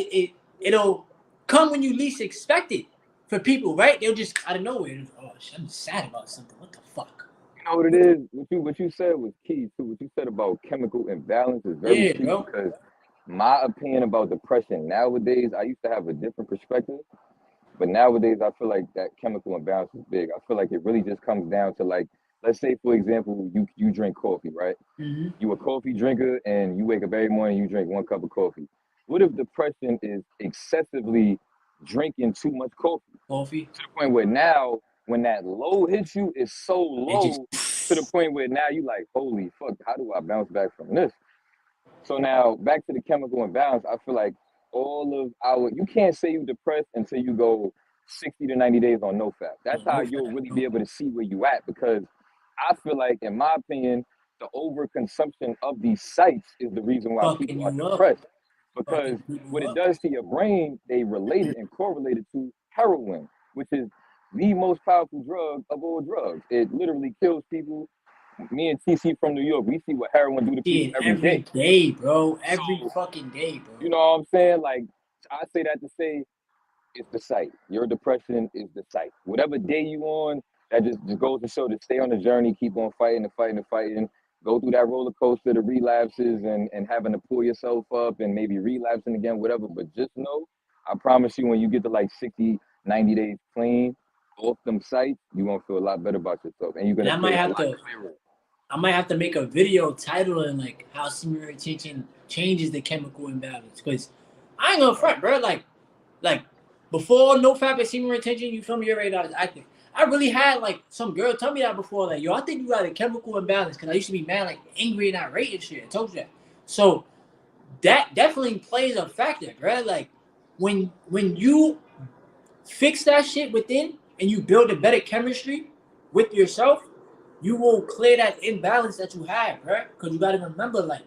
it'll come when you least expect it. For people, right? They'll just out of nowhere. Oh, I'm sad about something. What the fuck? You know what it is? What you said was key too. What you said about chemical imbalance is very Yeah, key bro. because my opinion about depression nowadays, I used to have a different perspective, but nowadays I feel like that chemical imbalance is big. I feel like it really just comes down to like, let's say for example, you drink coffee, right? Mm-hmm. You a coffee drinker and you wake up every morning, you drink one cup of coffee. What if depression is excessively drinking too much coffee Coffee. to the point where now when that low hits you, it's so It just. low to the point where now you like, holy fuck, how do I bounce back from this? So now back to the chemical imbalance, I feel like all of you can't say you depressed until you go 60 to 90 days on NoFap. That's how No you'll fat. really No be able to see where you at because I feel like, in my opinion, the overconsumption of these sites is the reason why fucking people are you up. depressed. Because Fucking people what it up. does to your brain, they relate it and correlate it to heroin, which is the most powerful drug of all drugs. It literally kills people. Me and TC from New York, we see what heroin do to people Shit, every every day. day, bro. Every So fucking day, bro. you know what I'm saying? Like, I say that to say it's the site. Your depression is the site. Whatever day you on, that just goes to show to stay on the journey, keep on fighting and fighting and fighting. Go through that roller coaster, the relapses and having to pull yourself up and maybe relapsing again, whatever. But just know, I promise you, when you get to like 60, 90 days clean off them sites, you're gonna feel a lot better about yourself. And you're And gonna I feel might a have lot to clearer. I might have to make a video titling like how semen retention changes the chemical imbalance. Cause I ain't gonna front, bro. Like before NoFap and semen retention, you feel me? You're right. I was active. I really had like some girl tell me that before. Like, yo, I think you got a chemical imbalance. Cause I used to be mad, like angry and irate and shit. I told you that. So that definitely plays a factor, bro. Like when you fix that shit within and you build a better chemistry with yourself, you will clear that imbalance that you have, bro. Because you got to remember, like,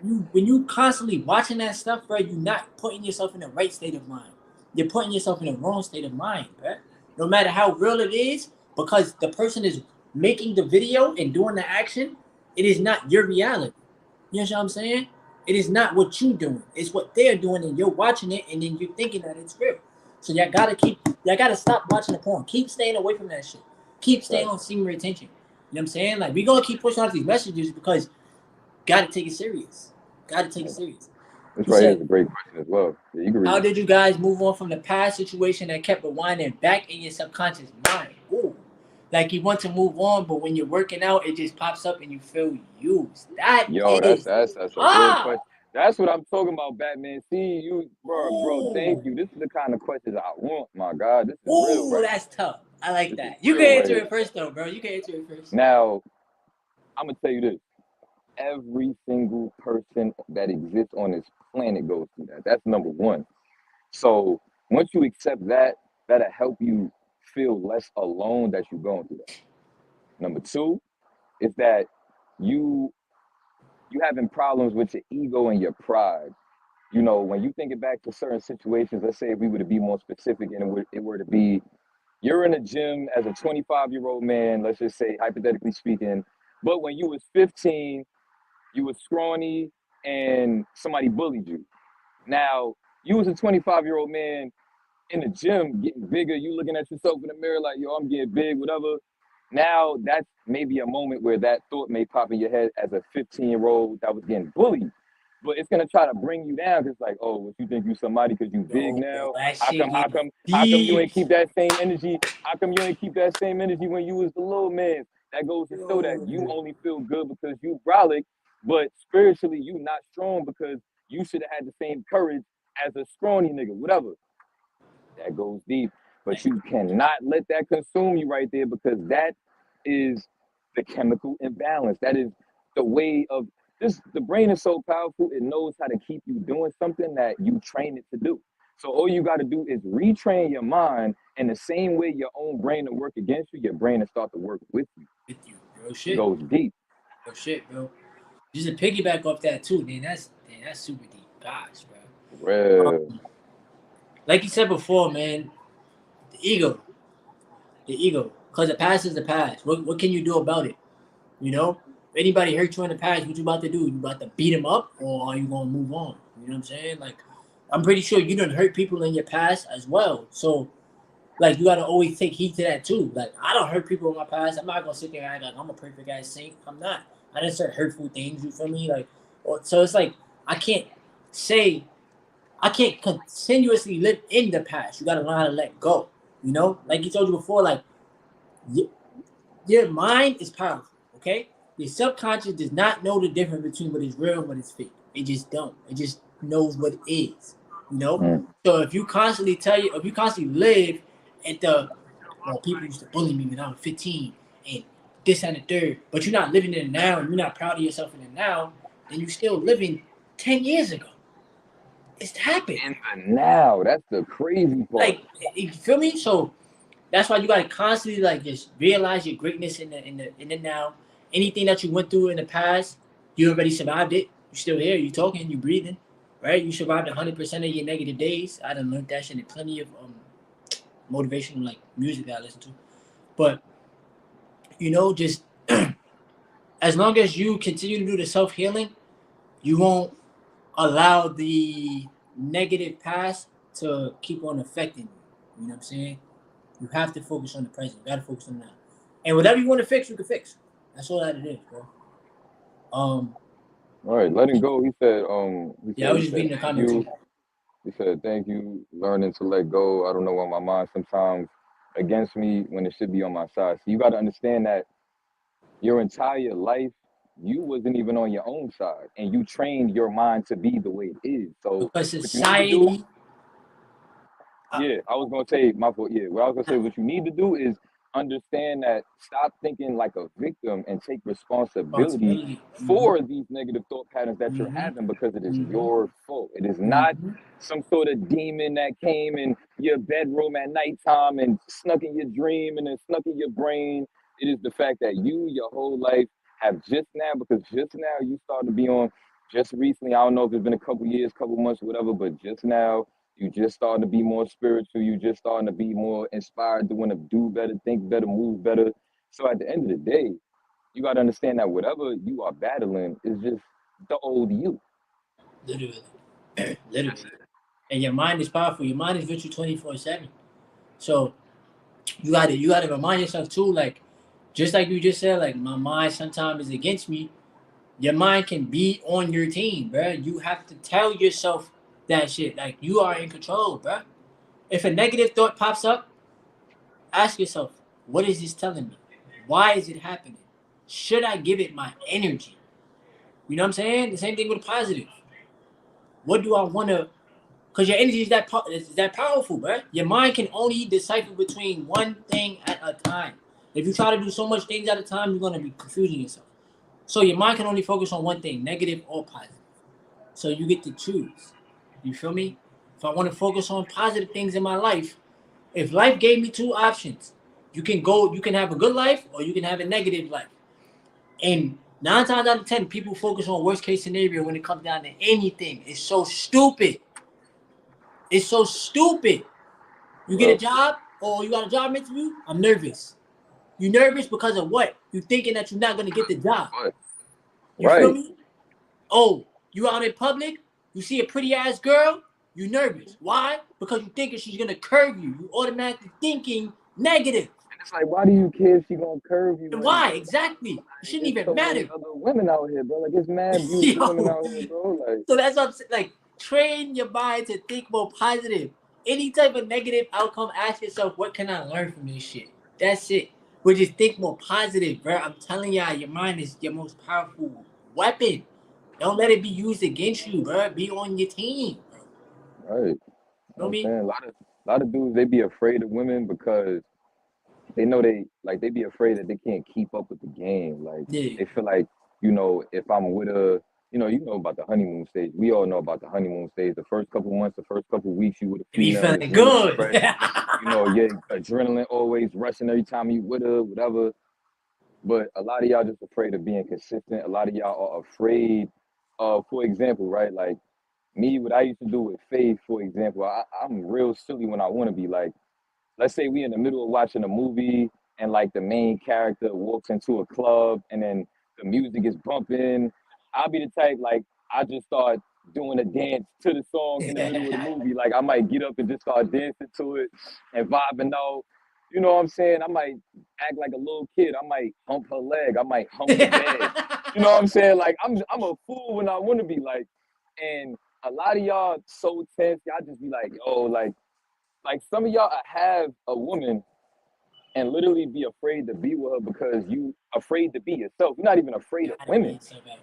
when you constantly watching that stuff, bro, you're not putting yourself in the right state of mind. You're putting yourself in the wrong state of mind, bro. No matter how real it is, because the person is making the video and doing the action, it is not your reality. You know what I'm saying? It is not what you doing. It's what they're doing, and you're watching it, and then you're thinking that it's real. So y'all gotta stop watching the porn. Keep staying away from that shit. Keep staying Right. on semen retention. You know what I'm saying? Like we gonna keep pushing out these messages because gotta take it serious. Gotta take it serious. This He right here is said, a great question as well. Yeah, you can read how it. did you guys move on from the past situation that kept rewinding back in your subconscious mind? Ooh. Like you want to move on, but when you're working out, it just pops up and you feel used. That Yo, is that's a good ah. question. That's what I'm talking about, Batman. See you, bro. Thank Ooh. you. This is the kind of questions I want. My God, this is real, Ooh, right? that's tough. I like This is that. You can real right answer here. it first though, bro. You can answer it first. Now, I'm gonna tell you this: every single person that exists on this planet goes through that. That's number one. So once you accept that, that'll help you feel less alone that you're going through that. Number two is that you you having problems with your ego and your pride. You know, when you think it back to certain situations, let's say if we were to be more specific and it were to be, you're in a gym as a 25-year-old man, let's just say, hypothetically speaking, but when you was 15, you was scrawny and somebody bullied you. Now, you was a 25-year-old man in the gym getting bigger, you looking at yourself in the mirror like, yo, I'm getting big, whatever. Now, that's maybe a moment where that thought may pop in your head as a 15-year-old that was getting bullied. but it's gonna try to bring you down. Cause like, oh, what you think you somebody because you big Yo, bro, now? that How shit come? How get come? How come you deep. ain't keep that same energy? How come you ain't keep that same energy when you was the little man? That goes to show that you Yo. only feel good because you brolic, but spiritually you not strong because you should have had the same courage as a scrawny nigga, whatever. That goes deep. But you cannot let that consume you right there because that is the chemical imbalance. That is the way of this. The brain is so powerful, it knows how to keep you doing something that you train it to do. So all you got to do is retrain your mind in the same way your own brain will work against you, your brain will start to work with you. With you, bro. It Shit. goes deep. Bro, shit, bro. Just to piggyback off that too, man. That's super deep. Gosh, bro. Real. Like you said before, man, the ego. The ego. Because the past is the past. What can you do about it? You know? If anybody hurt you in the past, what you about to do? You about to beat them up or are you going to move on? You know what I'm saying? Like, I'm pretty sure you done hurt people in your past as well. So, like, you got to always take heed to that too. Like, I don't hurt people in my past. I'm not going to sit there and act like I'm a perfect ass saint. I'm not. I didn't say hurtful things, you feel me? Like, so it's like, I can't say, I can't continuously live in the past. You got to learn how to let go. You know? Like you told you before, like, your mind is powerful, okay? Your subconscious does not know the difference between what is real and what is fake. It just don't. It just knows what it is, you know? Mm. So if you constantly if you constantly live at well, people used to bully me when I was 15 and this and the third, but you're not living in the now and you're not proud of yourself in the now, then you're still living 10 years ago. It's happened. In the now, that's the crazy part. Like, you feel me? So that's why you gotta constantly like just realize your greatness in the now. Anything that you went through in the past, you already survived it. You're still here. You talking. You breathing. Right. You survived 100% of your negative days. I done learned that shit in plenty of motivational like music that I listen to. But you know, just as long as you continue to do the self healing, you won't allow the negative past to keep on affecting you. You know what I'm saying? You have to focus on the present. You gotta focus on that. And whatever you want to fix, you can fix. That's all that it is, bro. All right, letting go. Yeah, I was He just said, reading the thank comment you. too. He said, thank you, learning to let go. I don't know why my mind sometimes against me when it should be on my side. So you got to understand that your entire life, you wasn't even on your own side. And you trained your mind to be the way it is. So Because what you need to do, society, uh, yeah, I was going to say, my fault, yeah. What I was going to say, what you need to do is understand that stop thinking like a victim and take responsibility responsibility. for these negative thought patterns that you're Mm-hmm. having because it is Mm-hmm. your fault. It is not Mm-hmm. some sort of demon that came in your bedroom at nighttime and snuck in your dream and then snuck in your brain. It is the fact that you, your whole life, have just now, because just now you started to be on, just recently, I don't know if it's been a couple years, couple months, whatever, but just now you just starting to be more spiritual. You just starting to be more inspired to want to do better, think better, move better. So at the end of the day, you got to understand that whatever you are battling is just the old you. Literally, literally. And your mind is powerful. Your mind is with you 24/7. So you gotta remind yourself too, like just like you just said, like my mind sometimes is against me. Your mind can be on your team, bro. You have to tell yourself that shit. Like you are in control, bro. If a negative thought pops up, ask yourself, what is this telling me? Why is it happening? Should I give it my energy? You know what I'm saying? The same thing with a positive. What do I want to? Because your energy is that powerful, bro. Your mind can only decipher between one thing at a time. If you try to do so much things at a time, you're gonna be confusing yourself. So your mind can only focus on one thing, negative or positive. So you get to choose. You feel me? If I want to focus on positive things in my life, if life gave me two options, you can have a good life or you can have a negative life. And 9 times out of 10, people focus on worst case scenario when it comes down to anything. It's so stupid. It's so stupid. You get a Well, job or you got a job interview, I'm nervous. You nervous because of what? You thinking that you're not gonna get the job. but You feel right, me? Oh, you out in public, you see a pretty ass girl, you nervous. Why? Because you thinking she's gonna curve you. You automatically thinking negative. It's like, why do you care if she gonna curve you? Why exactly? It Like, shouldn't it's even so many matter. other women out here, bro. Like, it's mad beautiful women out here, bro. Like, so that's what I'm saying. Like, train your mind to think more positive. Any type of negative outcome, ask yourself, what can I learn from this shit? That's it. But just think more positive, bro. I'm telling y'all, your mind is your most powerful weapon. Don't let it be used against you, bro. Be on your team, bro. right. You know what I I'm mean? saying a lot of dudes, they be afraid of women because they know they be afraid that they can't keep up with the game. Like, Yeah. they feel like, if I'm with a, you know about the honeymoon stage. We all know about the honeymoon stage. The first couple months, the first couple weeks, you with a You be female, your feeling hormones good. fresh. Your adrenaline always rushing every time you with her, whatever. But a lot of y'all just afraid of being consistent. A lot of y'all are afraid of, for example, right? Like me, what I used to do with Faith, for example, I'm real silly when I want to be like, let's say we in the middle of watching a movie and like the main character walks into a club and then the music is bumping. I'll be the type like I just start doing a dance to the song in the middle of the movie. Like I might get up and just start dancing to it and vibing out. You know what I'm saying? I might act like a little kid. I might hump her leg. I might hump the bed. You know what I'm saying? Like I'm a fool when I want to be like, and a lot of y'all so tense. Y'all just be like, oh, like some of y'all have a woman and literally be afraid to be with her because you afraid to be yourself. You're not even afraid of women.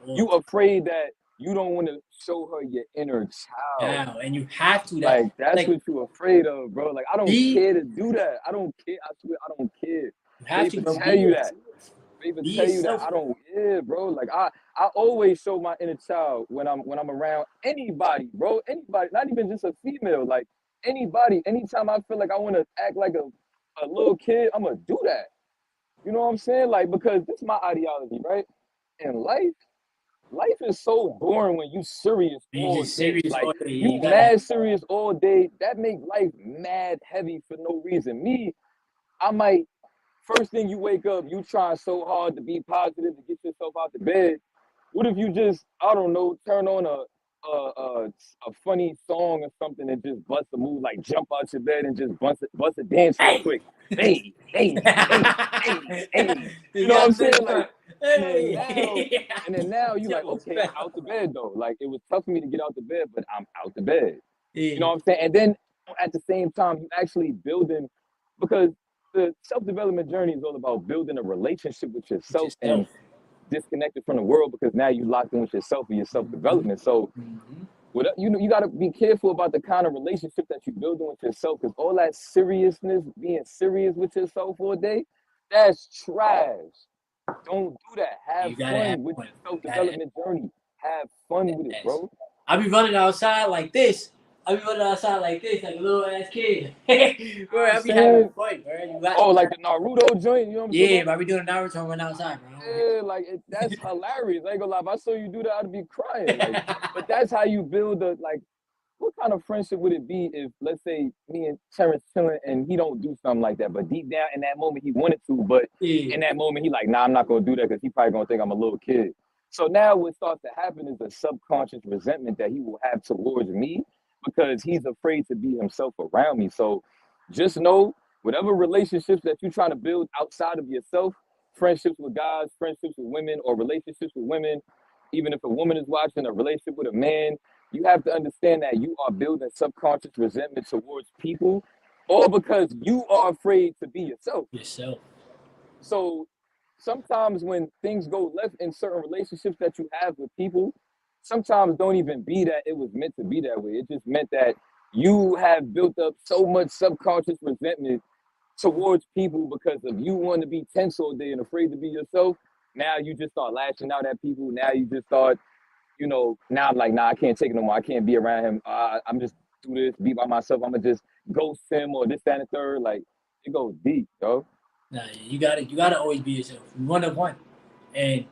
You afraid that you don't want to show her your inner child. Wow, and you have to. Like that's like what you're afraid of, bro. Like I don't care to do that. I don't care. I swear I don't care. You have They to, bro. tell you that. They Be tell you that yourself. I don't. Yeah, bro. Like I always show my inner child when I'm around anybody, bro. Anybody, not even just a female. Like anybody. Anytime I feel like I want to act like a little kid, I'm gonna do that. You know what I'm saying? Like because this is my ideology, right? In life is so boring when you serious You all just day. serious Like all day. you You gotta. mad serious all day. That make life mad heavy for no reason. Me, I might first thing you wake up, you trying so hard to be positive to get yourself out the bed. What if you just, I don't know, turn on a funny song or something and just bust a move, like jump out your bed and just bust a dance real Hey. quick. Hey, hey, hey, hey, hey. You You know what I'm got saying? this Like, part. and then Hey. now you like, Yo, okay, I'm out the bed though. Like it was tough for me to get out the bed, but I'm out the bed. You know yeah. what I'm saying? And then at the same time, you actually building because the self-development journey is all about building a relationship with yourself Just and self. disconnected from the world because now you locked in with yourself and your self-development. So Mm-hmm. you got to be careful about the kind of relationship that you're building with yourself because all that seriousness, being serious with yourself all day, that's trash. Don't do that. Have You gotta have fun with fun. your Gotta have self-development journey. Have fun with it, ass. bro. I be running outside like this. I be running outside like this, like a little ass kid. Bro, I'm I be having saying, fun, bro. You got oh, like the Naruto joint, you know what I'm talking yeah, about? but I be doing Naruto run outside, bro. Yeah, like that's hilarious. I ain't gonna lie. If I saw you do that, I'd be crying. Like, but that's how you build a like. What kind of friendship would it be if, let's say, me and Terrence chilling and he don't do something like that, but deep down in that moment he wanted to, but yeah. in that moment he like, nah, I'm not gonna do that because he probably gonna think I'm a little kid. So now what starts to happen is a subconscious resentment that he will have towards me because he's afraid to be himself around me. So just know whatever relationships that you're trying to build outside of yourself, friendships with guys, friendships with women, or relationships with women, even if a woman is watching a relationship with a man, you have to understand that you are building subconscious resentment towards people, all because you are afraid to be yourself. Yourself. So sometimes when things go left in certain relationships that you have with people, sometimes don't even be that it was meant to be that way. It just meant that you have built up so much subconscious resentment towards people because of you wanting to be tense all day and afraid to be yourself. Now you just start lashing out at people. Now you just start, now I'm like, nah, I can't take it no more. I can't be around him. I'm just do this, be by myself. I'm gonna just ghost him or this, that, and the third. Like it goes deep, yo. Nah, you gotta always be yourself. One of one. And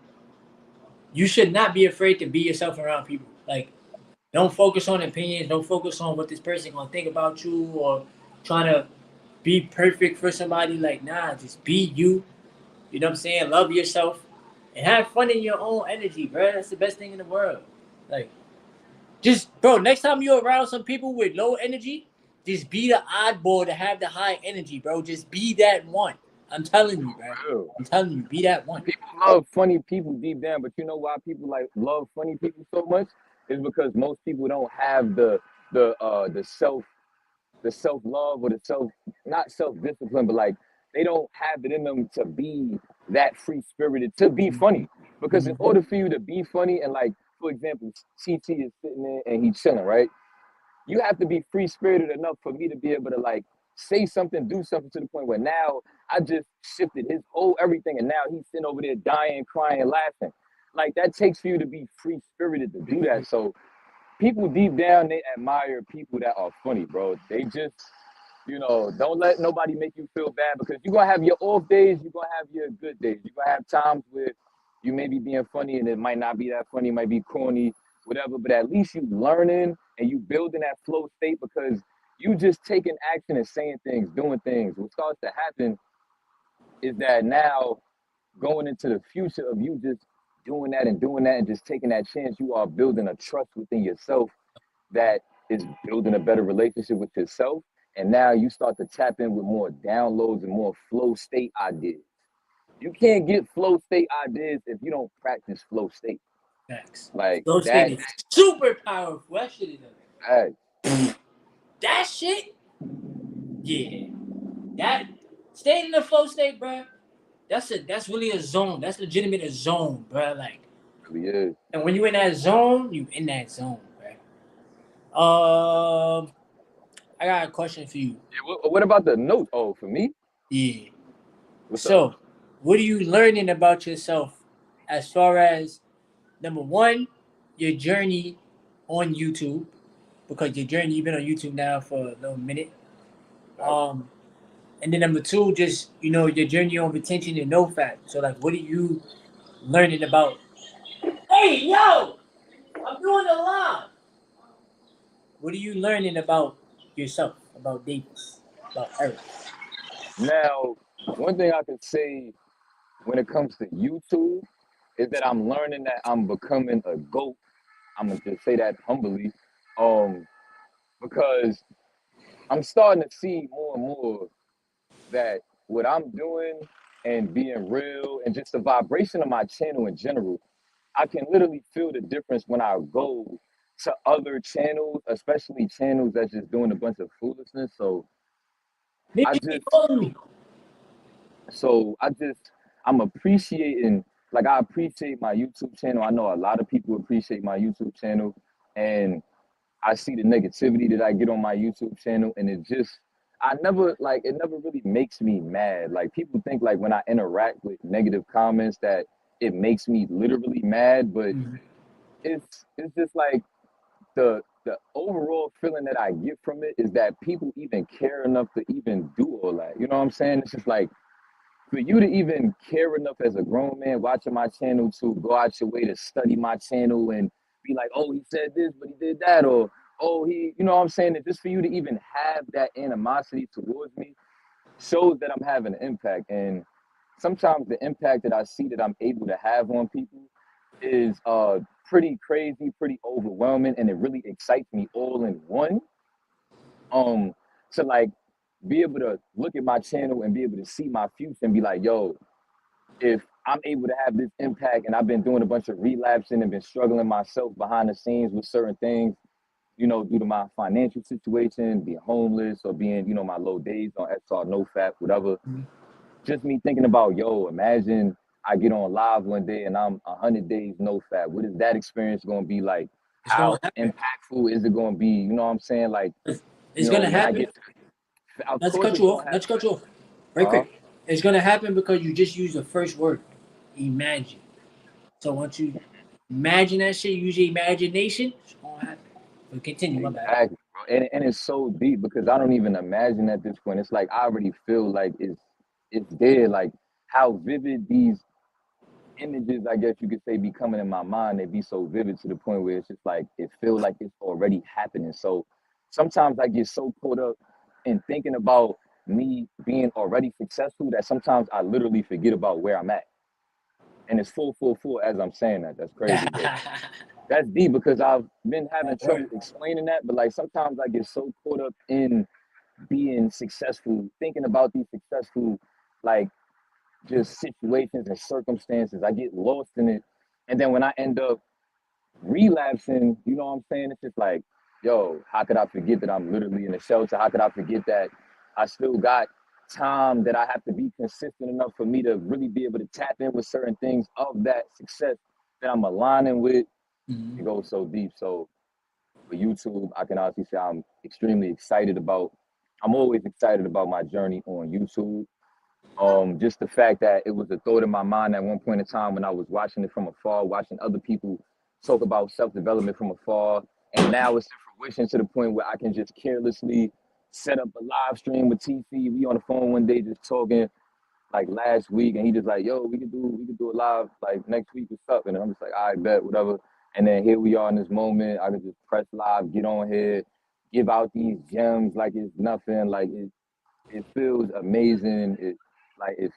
you should not be afraid to be yourself around people. Like, don't focus on opinions, don't focus on what this person gonna think about you or trying to be perfect for somebody. Like, nah, just be you. You know what I'm saying? Love yourself and have fun in your own energy, bro. That's the best thing in the world. Like, just, bro, next time you're around some people with low energy, just be the oddball to have the high energy, bro. Just be that one. I'm telling you, bro. Real. I'm telling you, be that one. People love funny people deep down, but you know why people like love funny people so much? Is because most people don't have the self love or the self, not self discipline, but like they don't have it in them to be that free spirited to be funny. Because in Mhm. order for you to be funny, and like for example, CT is sitting there and he's chilling, right? You have to be free spirited enough for me to be able to like say something, do something to the point where now I just shifted his whole everything, and now he's sitting over there dying, crying, laughing. Like that takes for you to be free spirited to do that. So people deep down they admire people that are funny, bro. They just don't let nobody make you feel bad because you're gonna have your off days, you're gonna have your good days. You're gonna have times where you may be being funny and it might not be that funny, it might be corny, whatever, but at least you learning and you building that flow state because you just taking action and saying things, doing things. What starts to happen is that now going into the future of you just doing that and just taking that chance, you are building a trust within yourself that is building a better relationship with yourself. And now you start to tap in with more downloads and more flow state ideas. You can't get flow state ideas if you don't practice flow state. Facts. Like Flow state that, is super powerful. That shit is that that shit. Yeah. That staying in the flow state, bro. That's really a zone. That's legitimate a zone, bro. Like, really is. and when you in that zone, you in that zone, bro. I got a question for you. Yeah, what about the notes? Oh, for me, Yeah. what's up? So, what are you learning about yourself as far as number one, your journey on YouTube? Because your journey, you've been on YouTube now for a little minute. Like, Um, and then number two, just your journey on retention and NoFap. So, like, what are you learning about? Hey, yo, I'm doing a live. What are you learning about yourself, about Davis, about Eric? now, one thing I could say when it comes to YouTube is that I'm learning that I'm becoming a goat. I'm gonna just say that humbly, um, because I'm starting to see more and more that what I'm doing and being real and just the vibration of my channel in general, I can literally feel the difference when I go to other channels, especially channels that's just doing a bunch of foolishness. I Maybe just calling me. I just I'm appreciating, like I appreciate my YouTube channel. I know a lot of people appreciate my YouTube channel, and I see the negativity that I get on my YouTube channel, and I never like it never really makes me mad. Like people think like when I interact with negative comments that it makes me literally mad, but Mhm. it's just like the overall feeling that I get from it is that people even care enough to even do all that. You know what I'm saying? It's just like for you to even care enough as a grown man watching my channel to go out your way to study my channel and be like, oh, he said this, but he did that, or oh, you know what I'm saying? That just for you to even have that animosity towards me shows that I'm having an impact. And sometimes the impact that I see that I'm able to have on people is pretty crazy, pretty overwhelming, and it really excites me all in one. Um, to like be able to look at my channel and be able to see my future and be like, yo, if I'm able to have this impact and I've been doing a bunch of relapsing and been struggling myself behind the scenes with certain things, due to my financial situation, being homeless or being, my low days on XR, NoFap, whatever. Just me thinking about, yo, imagine I get on live one day and I'm 100 days NoFap. What is that experience going to be like? It's gonna How happen. impactful is it going to be? You know what I'm saying? Like, It's gonna when I happen. get, of Let's course cut it's you off. going to Let's cut you off. happen. Right quick. It's gonna happen because you just used the first word. Imagine. So once you imagine that shit, use your imagination, it's gonna happen. But continue, my bad. Exactly, bro. And it's so deep because I don't even imagine at this point. It's like I already feel like it's there. Like how vivid these images, I guess you could say, be coming in my mind. They be so vivid to the point where it's just like it feels like it's already happening. So sometimes I get so caught up in thinking about me being already successful that sometimes I literally forget about where I'm at. And it's full as I'm saying that. That's crazy, but that's deep because I've been having That trouble word. explaining that. But like sometimes I get so caught up in being successful, thinking about these successful like just situations and circumstances. I get lost in it. And then when I end up relapsing, you know what I'm saying? It's just like, yo, how could I forget that I'm literally in a shelter? How could I forget that I still got time, that I have to be consistent enough for me to really be able to tap in with certain things of that success that I'm aligning with? It goes so deep. So for YouTube, I can honestly say I'm extremely excited about, I'm always excited about my journey on YouTube. Just the fact that it was a thought in my mind at one point in time when I was watching it from afar, watching other people talk about self-development from afar, and now it's in fruition to the point where I can just carelessly set up a live stream with TC. We on the phone one day just talking like last week, and he just like, yo, we could do a live like next week, what's up? And I'm just like, I bet, whatever. And then here we are in this moment. I could just press live, get on here, give out these gems like it's nothing. Like it feels amazing. It's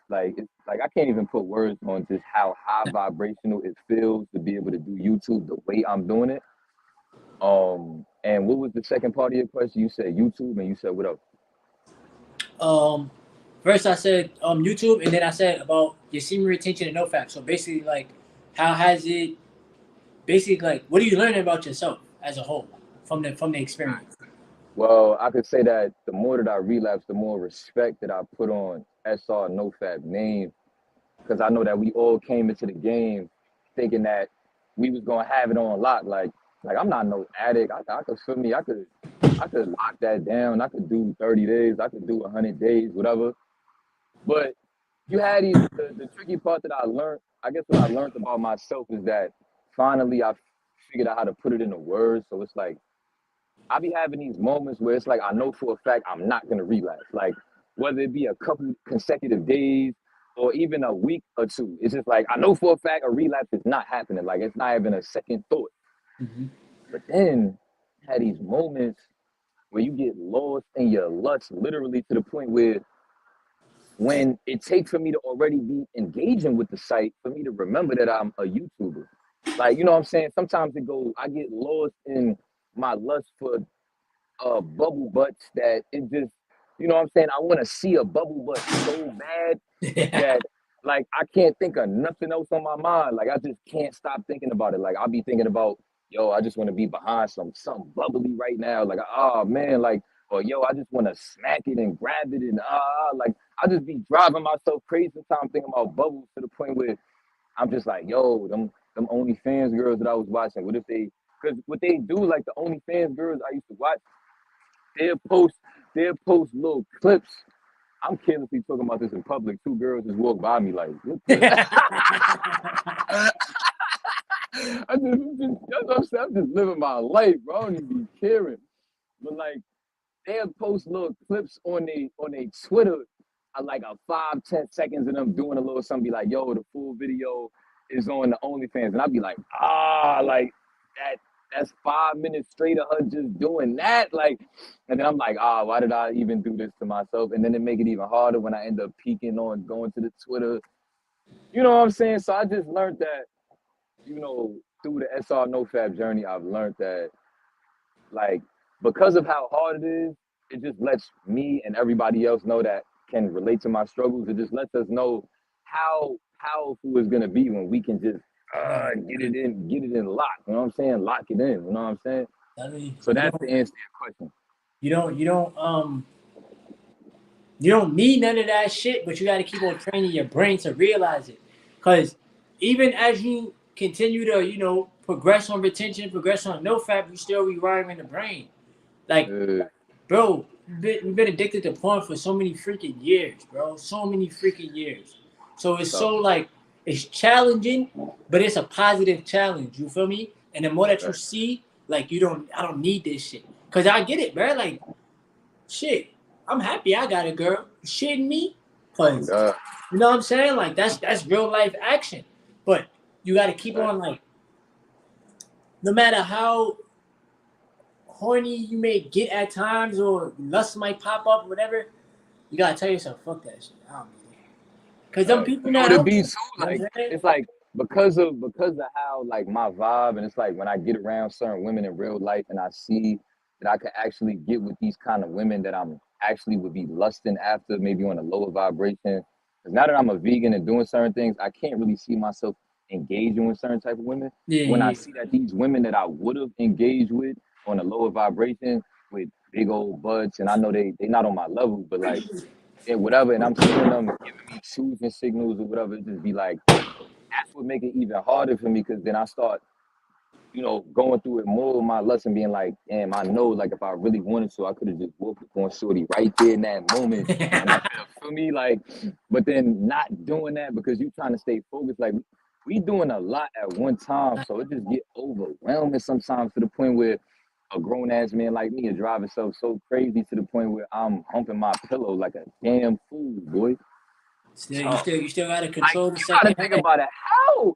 like I can't even put words on just how high vibrational it feels to be able to do YouTube the way I'm doing it. And what was the second part of your question? You said YouTube, and you said what else? First I said YouTube, and then I said about your semen retention and NoFap. So basically, like, how has it? Basically, like, what are you learning about yourself as a whole from the experience? Well, I could say that the more that I relapse, the more respect that I put on SR NoFap name, because I know that we all came into the game thinking that we was gonna have it on lock. Like I'm not no addict. I could feel me. I could lock that down. I could do 30 days. I could do 100 days, whatever. But you had the tricky part that I learned. I guess what I learned about myself is that finally I figured out how to put it into words. So it's like I be having these moments where it's like I know for a fact I'm not gonna relapse. Like whether it be a couple consecutive days or even a week or two, it's just like I know for a fact a relapse is not happening. Like it's not even a second thought. Mm-hmm. But then I had these moments where you get lost in your lust, literally to the point where when it takes for me to already be engaging with the site for me to remember that I'm a YouTuber. Like, you know what I'm saying? Sometimes it goes, I get lost in my lust for bubble butts that it just, you know what I'm saying? I want to see a bubble butt so bad that like I can't think of nothing else on my mind. Like I just can't stop thinking about it. Like I'll be thinking about, yo, I just want to be behind something bubbly right now. Like, oh man, like, or yo, I just want to smack it and grab it and like I just be driving myself crazy sometimes thinking about bubbles to the point where I'm just like, yo, them OnlyFans girls that I was watching, what if they, because what they do, like the OnlyFans girls I used to watch, they'll post they'll post little clips. I'm carelessly talking about this in public. Two girls just walk by me like, what the? That's what I'm saying. I'm just living my life, bro. I don't even be caring. But like, they'll post little clips on their Twitter, like a 5-10 seconds of them doing a little something. Be like, yo, the full video is on the OnlyFans, and I'd be like, like that. That's 5 minutes straight of her just doing that, like, and then I'm like, why did I even do this to myself? And then it make it even harder when I end up peeking on going to the Twitter. You know what I'm saying? So I just learned that, through the SR NoFap journey, I've learned that like because of how hard it is, it just lets me and everybody else know that can relate to my struggles. It just lets us know how powerful it's gonna be when we can just get it in lock. You know what I'm saying? Lock it in. You know what I'm saying? I mean, So that's the answer to your question. you don't you don't you don't need none of that shit, but you got to keep on training your brain to realize it. Because even as you continue to, progress on retention, progress on NoFap, you still rewiring the brain. Like, bro, we've been addicted to porn for so many freaking years, bro. So many freaking years. So it's so like, it's challenging, but it's a positive challenge. You feel me? And the more that you see, like, I don't need this shit. Because I get it, bro. Like, shit, I'm happy I got a girl. You shitting me? Cause you know what I'm saying? Like that's real life action. But you gotta keep on like no matter how horny you may get at times or lust might pop up, whatever, you gotta tell yourself, fuck that shit. I don't need it. Cause them people not to out be there. too, like it's like because of how like my vibe, and it's like when I get around certain women in real life and I see that I could actually get with these kind of women that I'm actually would be lusting after, maybe on a lower vibration. Because now that I'm a vegan and doing certain things, I can't really see myself engaging with certain type of women. Yeah, When I yeah. see that these women that I would have engaged with on a lower vibration with big old butts, and I know they not on my level, but like, yeah, whatever, and I'm seeing them giving me choosing signals or whatever, it just be like, that's what make it even harder for me, because then I start, going through it more with my lust and being like, damn, I know, like, if I really wanted to, I could have just whooped up on Shorty right there in that moment. And I feel me, like, but then not doing that because you trying to stay focused. Like, we doing a lot at one time, so it just get overwhelming sometimes to the point where a grown ass man like me is driving himself so crazy to the point where I'm humping my pillow like a damn fool, boy. You still gotta Like, control the you gotta second think hand. about it. How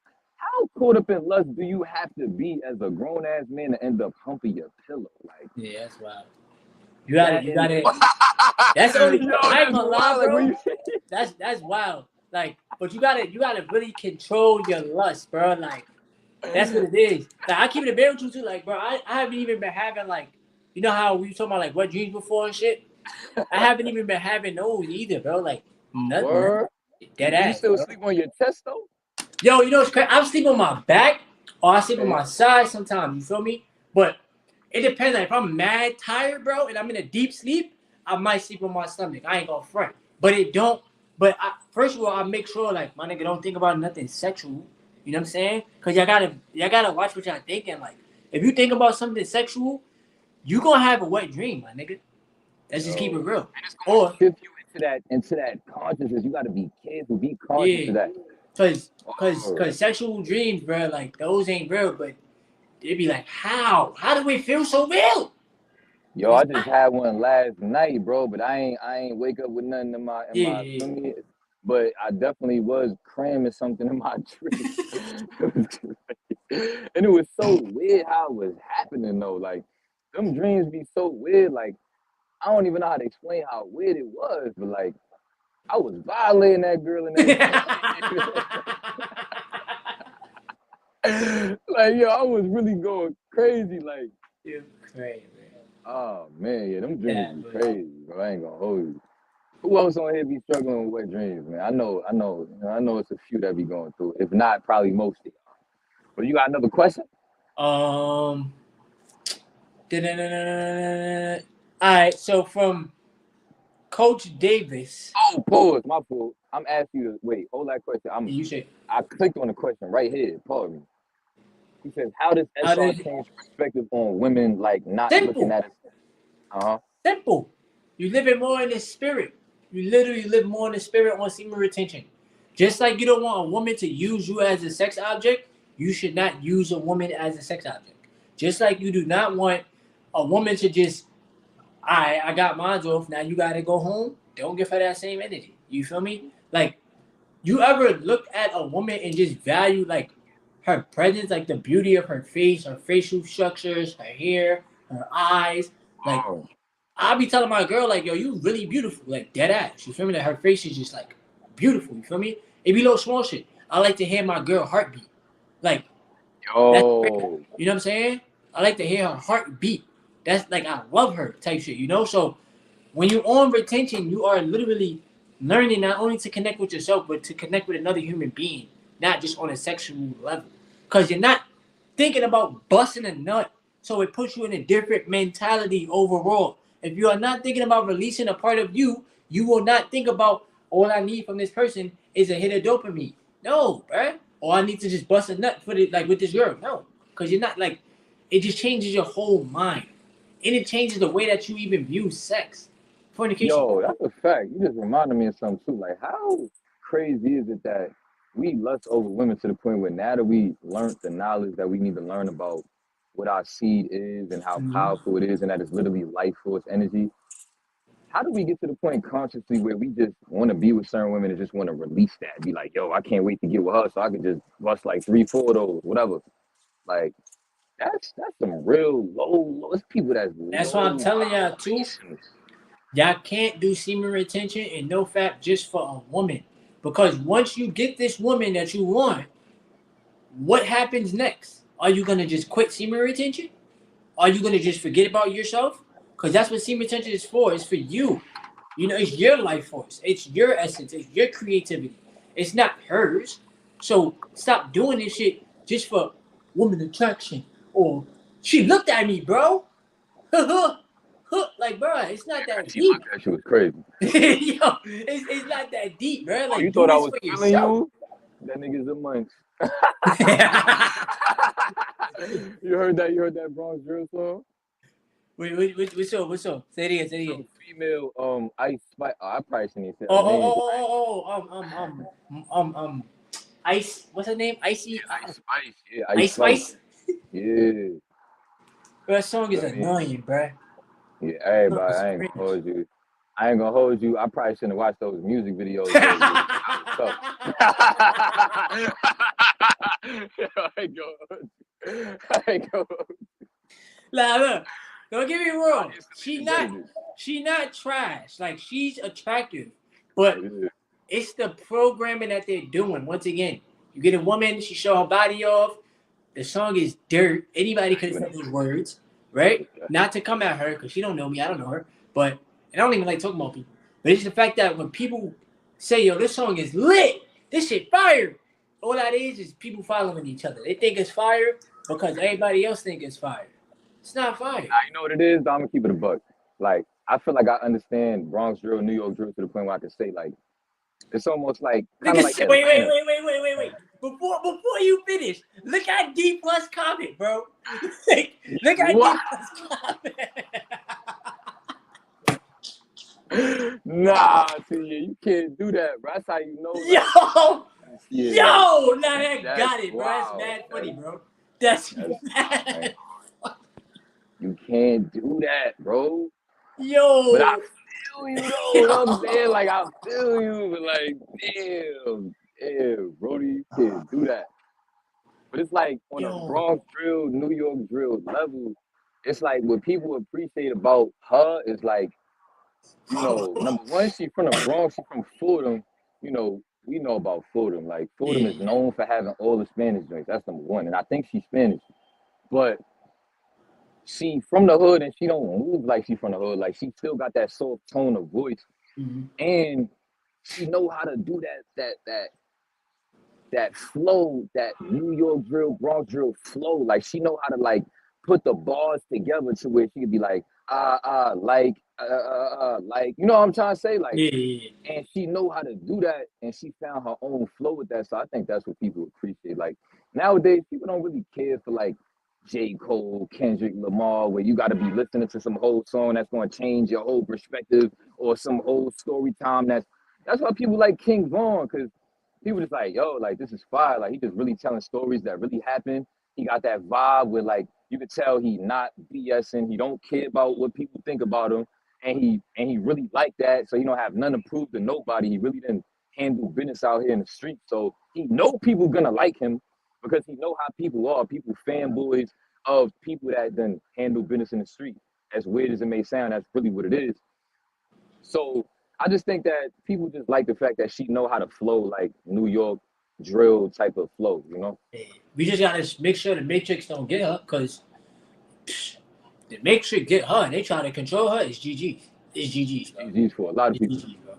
caught up in lust do you have to be as a grown ass man to end up humping your pillow? Like Yeah, that's wild. that You is gotta. That's only. yo, I ain't that's gonna lie, wild. Like when bro. you That's wild. Like, but you gotta really control your lust, bro. Like, that's what it is. Like, I keep it a bear with you too. Like, bro, I haven't even been having like, you know how we were talking about like wet dreams before and shit. I haven't even been having those either, bro. Like, nothing. were Dead do you ass, still bro. sleep on your chest though? Yo, you know what's crazy? I sleep on my back or I sleep on Okay. my side sometimes. You feel me? But it depends. Like, if I'm mad tired, bro, and I'm in a deep sleep, I might sleep on my stomach. I ain't gonna front. But it don't. But first of all, I make sure like my nigga don't think about nothing sexual. You know what I'm saying? Cause y'all gotta watch what y'all thinking. Like, if you think about something sexual, you gonna have a wet dream, my nigga. Let's just keep it Yo. real. And it's gonna Or shift you into that consciousness. You gotta be careful, be conscious yeah, of that. cause sexual dreams, bro, like those ain't real, but they'd be like, how? How do we feel so real? Yo, It's I just not. had one last night, bro, but I ain't wake up with nothing in my Yeah, feel me? But I definitely was cramming something in my dream. And it was so weird how it was happening though. Like them dreams be so weird. Like I don't even know how to explain how weird it was, but like I was violating that girl in that dream. Like yo, I was really going crazy. Like, You're crazy, man. oh man, yeah, them dreams Yeah, be but crazy, bro. I ain't gonna hold you. Who else on here be struggling with wet dreams, man? I know it's a few that be going through it. If not, probably most of y'all. But you got another question? um, all right. So from Coach Davis, Oh, pause. My fault. I'm asking you to wait. Hold that question. you say, I clicked on the question right here. Pause me. He says, "How does how SR does change perspective on women like not looking simple, at us?" Uh huh. simple. You live it more in the spirit. You literally live more in the spirit on semen retention. Just like you don't want a woman to use you as a sex object, you should not use a woman as a sex object. Just like you do not want a woman to just, I got mine off. Now you gotta go home. Don't give her that same energy. You feel me? Like, you ever look at a woman and just value like her presence, like the beauty of her face, her facial structures, her hair, her eyes? Like, Oh, I'll be telling my girl, like, yo, you really beautiful, like dead ass. You feel me? Like her face is just like beautiful. You feel me? It be little small shit. I like to hear my girl heartbeat. Like, that's rare. yo, You know what I'm saying? I like to hear her heartbeat. That's like I love her type shit, you know? So when you're on retention, you are literally learning not only to connect with yourself, but to connect with another human being, not just on a sexual level. Because you're not thinking about busting a nut. So it puts you in a different mentality overall. If you are not thinking about releasing a part of you, you will not think about all I need from this person is a hit of dopamine. No, bruh. Or I need to just bust a nut for it, like with this girl. No. Because you're not like, it just changes your whole mind. And it changes the way that you even view sex. Fornication. yo, that's a fact. You just reminded me of something too. Like, how crazy is it that we lust over women to the point where now that we learned the knowledge that we need to learn about what our seed is and how Mhm. powerful it is, and that it's literally life force energy. How do we get to the point consciously where we just want to be with certain women and just want to release that? Be like, yo, I can't wait to get with her so I can just bust like three, four of those, whatever. Like that's some real low. It's people that's That's why I'm low telling y'all too. vibrations. Y'all can't do semen retention and NoFap just for a woman. Because once you get this woman that you want, what happens next? Are you gonna just quit semen retention? Are you gonna just forget about yourself? Because that's what semen retention is for. It's for you. You know, it's your life force. It's your essence. It's your creativity. It's not hers. So stop doing this shit just for woman attraction. Or she looked at me, bro. Like, bro, it's not that She deep. looked at you was crazy. Yo, it's not that deep, bro. Like, You do thought I this was for feeling yourself. you? That nigga's a munch. You heard that? You heard that Bronx drill song? What's up? Say it again. Say it again. Some female Ice Spice. Oh, I probably shouldn't even say Oh, her name. Ice. What's her name? Icy. Ice Spice. Yeah, Ice Spice. Yeah. That song is I mean, annoying, bro. yeah, everybody. It's I ain't cringe. gonna hold you. I ain't gonna hold you. I probably shouldn't have watched those music videos. Though, I ain't gonna. Like, look, don't get me wrong. She not trash. Like, she's attractive, but it's the programming that they're doing. Once again, you get a woman, she show her body off. The song is dirt. Anybody could have said those words, right? Not to come at her because she don't know me. I don't know her, but and I don't even like talking about people. But it's the fact that when people say, "Yo, this song is lit. This shit fire," all that is people following each other. They think it's fire because everybody else think it's fire. It's not fire. Now, you know what it is? I'm gonna keep it a buck. Like, I feel like I understand Bronx drill, New York drill to the point where I can say, like, it's almost like kind of like wait. Before you finish, look at D plus comment, bro. Look at What? D plus comment. Nah, see, you can't do that, bro. That's how you know. Yo, now that got it, bro. Wow. That's mad funny, bro. That's mad. You can't do that, bro. Yo. But I feel you, though. You know what I'm saying? Like, I feel you, but like, damn, Brody, you can't do that. But it's like on a Bronx drill, New York drill level, it's like what people appreciate about her is like, you know, number one, she from the Bronx, she from Fordham. You know, we know about Fordham. Like, Fordham is known for having all the Spanish drinks. That's number one. And I think she's Spanish. But she from the hood and she don't move like she from the hood. Like, she still got that soft tone of voice. Mm-hmm. And she know how to do that flow, that New York drill, Bronx drill flow. Like, she know how to like put the bars together to where she could be like, like, you know what I'm trying to say? Like, and she know how to do that, and she found her own flow with that. So I think that's what people appreciate. Like, nowadays, people don't really care for like J. Cole, Kendrick Lamar, where you got to be listening to some whole song that's going to change your whole perspective, or some whole story time. That's why people like King Von, because people just like, yo, like, this is fire. Like, he just really telling stories that really happened. He got that vibe where, like, you could tell he not BSing. He don't care about what people think about him. And he really like that. So he don't have nothing to prove to nobody. He really didn't handle business out here in the street. So he know people gonna like him because he know how people are. People fanboys of people that then handle business in the street. As weird as it may sound, that's really what it is. So I just think that people just like the fact that she know how to flow like New York drill type of flow, you know? We just gotta make sure the Matrix don't get her, because the Matrix get her and they try to control her, it's GG. It's GG's, bro. GG's for a lot of people. GG's, bro.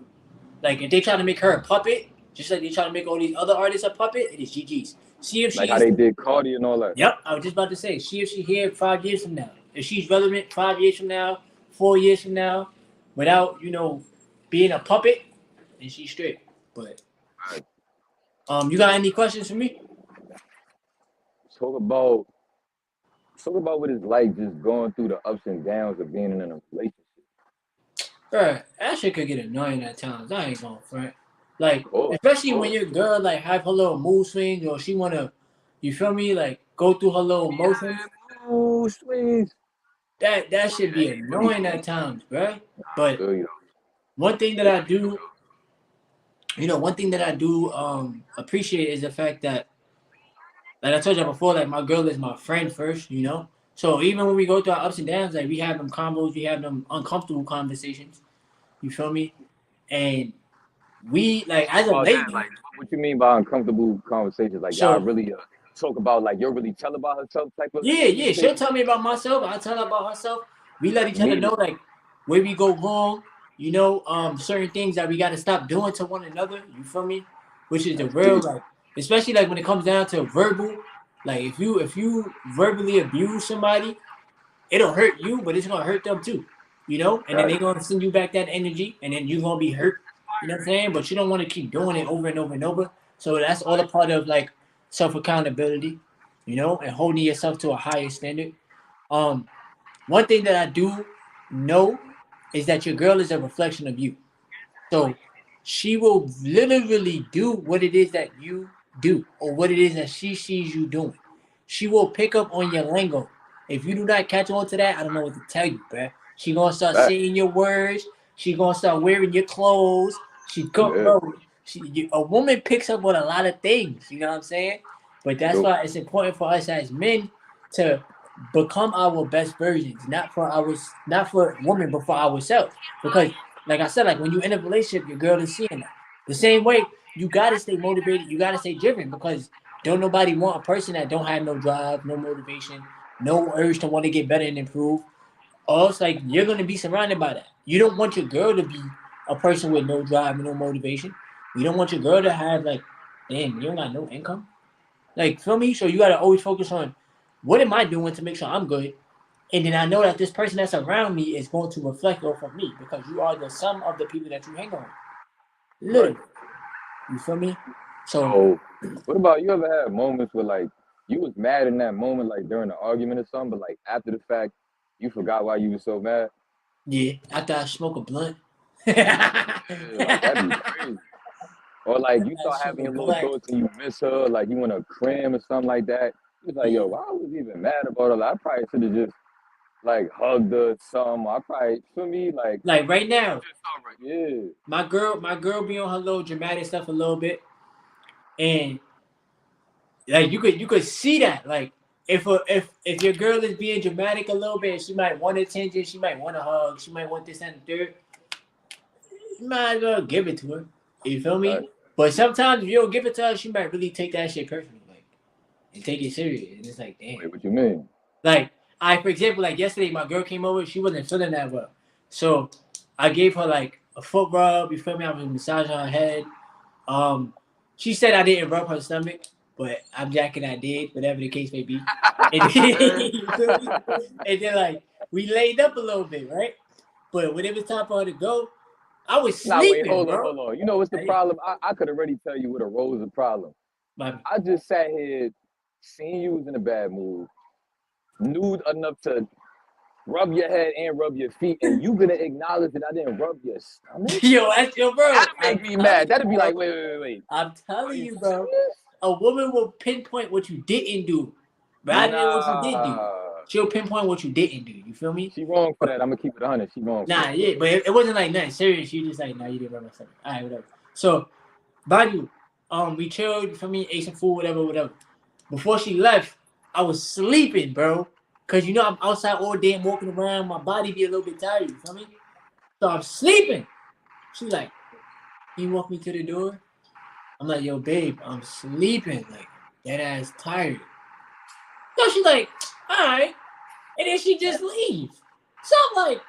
Like, if they try to make her a puppet, just like they try to make all these other artists a puppet, it is GG's. See if she like how they did Cardi and all that. Yep, I was just about to say, see if she's here 5 years from now. If she's relevant 5 years from now, 4 years from now, without, you know, being a puppet, then she's straight. But you got any questions for me? Talk about what it's like just going through the ups and downs of being in a relationship. Bro, that shit could get annoying at times. I ain't going front. Like, especially when your girl like have her little mood swings, or she wanna, you feel me, like go through her little emotions. Mood swings. That should be annoying at times, bro. But one thing that I do, appreciate is the fact that, like I told you before, like my girl is my friend first, you know. So even when we go through our ups and downs, like we have them combos, we have them uncomfortable conversations. You feel me? And we like as a lady. Like, what you mean by uncomfortable conversations? Like, y'all really talk about, like, you'll really tell about herself type of. Yeah. She'll tell me about myself. I tell her about herself. We let each other know like where we go wrong, you know, certain things that we got to stop doing to one another. You feel me? Which is the That's real, deep. like, especially like when it comes down to verbal. Like if you verbally abuse somebody, it'll hurt you, but it's gonna hurt them too. You know, and then Right. they're gonna send you back that energy, and then you're gonna be hurt. You know what I'm saying? But you don't want to keep doing it over and over and over. So that's all a part of like self accountability, you know, and holding yourself to a higher standard. Um, One thing that I do know is that your girl is a reflection of you. So she will literally do what it is that you do or what it is that she sees you doing. She will pick up on your lingo. If you do not catch on to that, I don't know what to tell you, bruh. She gonna start Fact. saying your words. She gonna start wearing your clothes. She go, Yeah. bro. A woman picks up on a lot of things. You know what I'm saying? But that's True. why it's important for us as men to become our best versions, not for women, but for ourselves. Because like I said, like when you in a relationship, your girl is seeing that. The same way, you gotta stay motivated, you gotta stay driven because don't nobody want a person that don't have no drive, no motivation, no urge to want to get better and improve. Or it's like you're gonna be surrounded by that. You don't want your girl to be a person with no drive and no motivation. You don't want your girl to have like, damn, you don't got no income. Like, feel me? So you gotta always focus on what am I doing to make sure I'm good, and then I know that this person that's around me is going to reflect off of me because you are the sum of the people that you hang on. Right. Literally. You feel me? So So, what about you ever had moments where like you was mad in that moment, like during the argument or something, but like after the fact, you forgot why you was so mad? yeah, after I smoke a blunt. Yeah, like that'd be crazy. Or like you I start smoke having a your little blunt. thoughts and you miss her, like you want to cram or something like that. You was like, yo, Yeah. why was I even mad about it? Like, I probably should have just like hugged her or something. I probably, for me, like, Like right now, just all right. Yeah. my girl be on her little dramatic stuff a little bit. And like you could see that. Like if your girl is being dramatic a little bit, she might want attention, she might want a hug, she might want this and the third. You might as well give it to her. You feel me? Right. But sometimes if you don't give it to her, she might really take that shit personally, like, and take it serious. And it's like, damn. Wait, what you mean? Like, for example, like yesterday, my girl came over. She wasn't feeling that well, so I gave her like a foot rub. You feel me? I was massaging her head. Um, she said I didn't rub her stomach, but I'm jacking I did, whatever the case may be. And then, you feel me? And then like we laid up a little bit, right? But when it was time for her to go, I was Nah, wait, sleeping, hold on, bro. hold on. You know what's the Like, problem? I could already tell you what arose the problem. my, I just sat here, seeing you was in a bad mood, knew enough to rub your head and rub your feet, and you gonna acknowledge that I didn't rub your stomach? yo, bro. That'd I'm make me telling mad. you, That'd be bro. like, wait. I'm Are telling you you, bro. serious? A woman will pinpoint what you didn't do rather than what you did do. Nah. She'll pinpoint what you didn't do. You feel me? She wrong for But, that. I'm gonna keep it 100. She wrong for nah, that. yeah, but it wasn't like nothing serious. She just like, nah, you didn't rub my stomach. All right, whatever. So, Badu, we chilled. You feel me? Ate some food, whatever. Before she left, I was sleeping, bro. Cause you know I'm outside all day and walking around. My body be a little bit tired. You feel me? So I'm sleeping. She's like, "Can you walk me to the door?" I'm like, "Yo, babe, I'm sleeping. Like that ass tired." So she's like, "All right," and then she just leaves. So I'm like,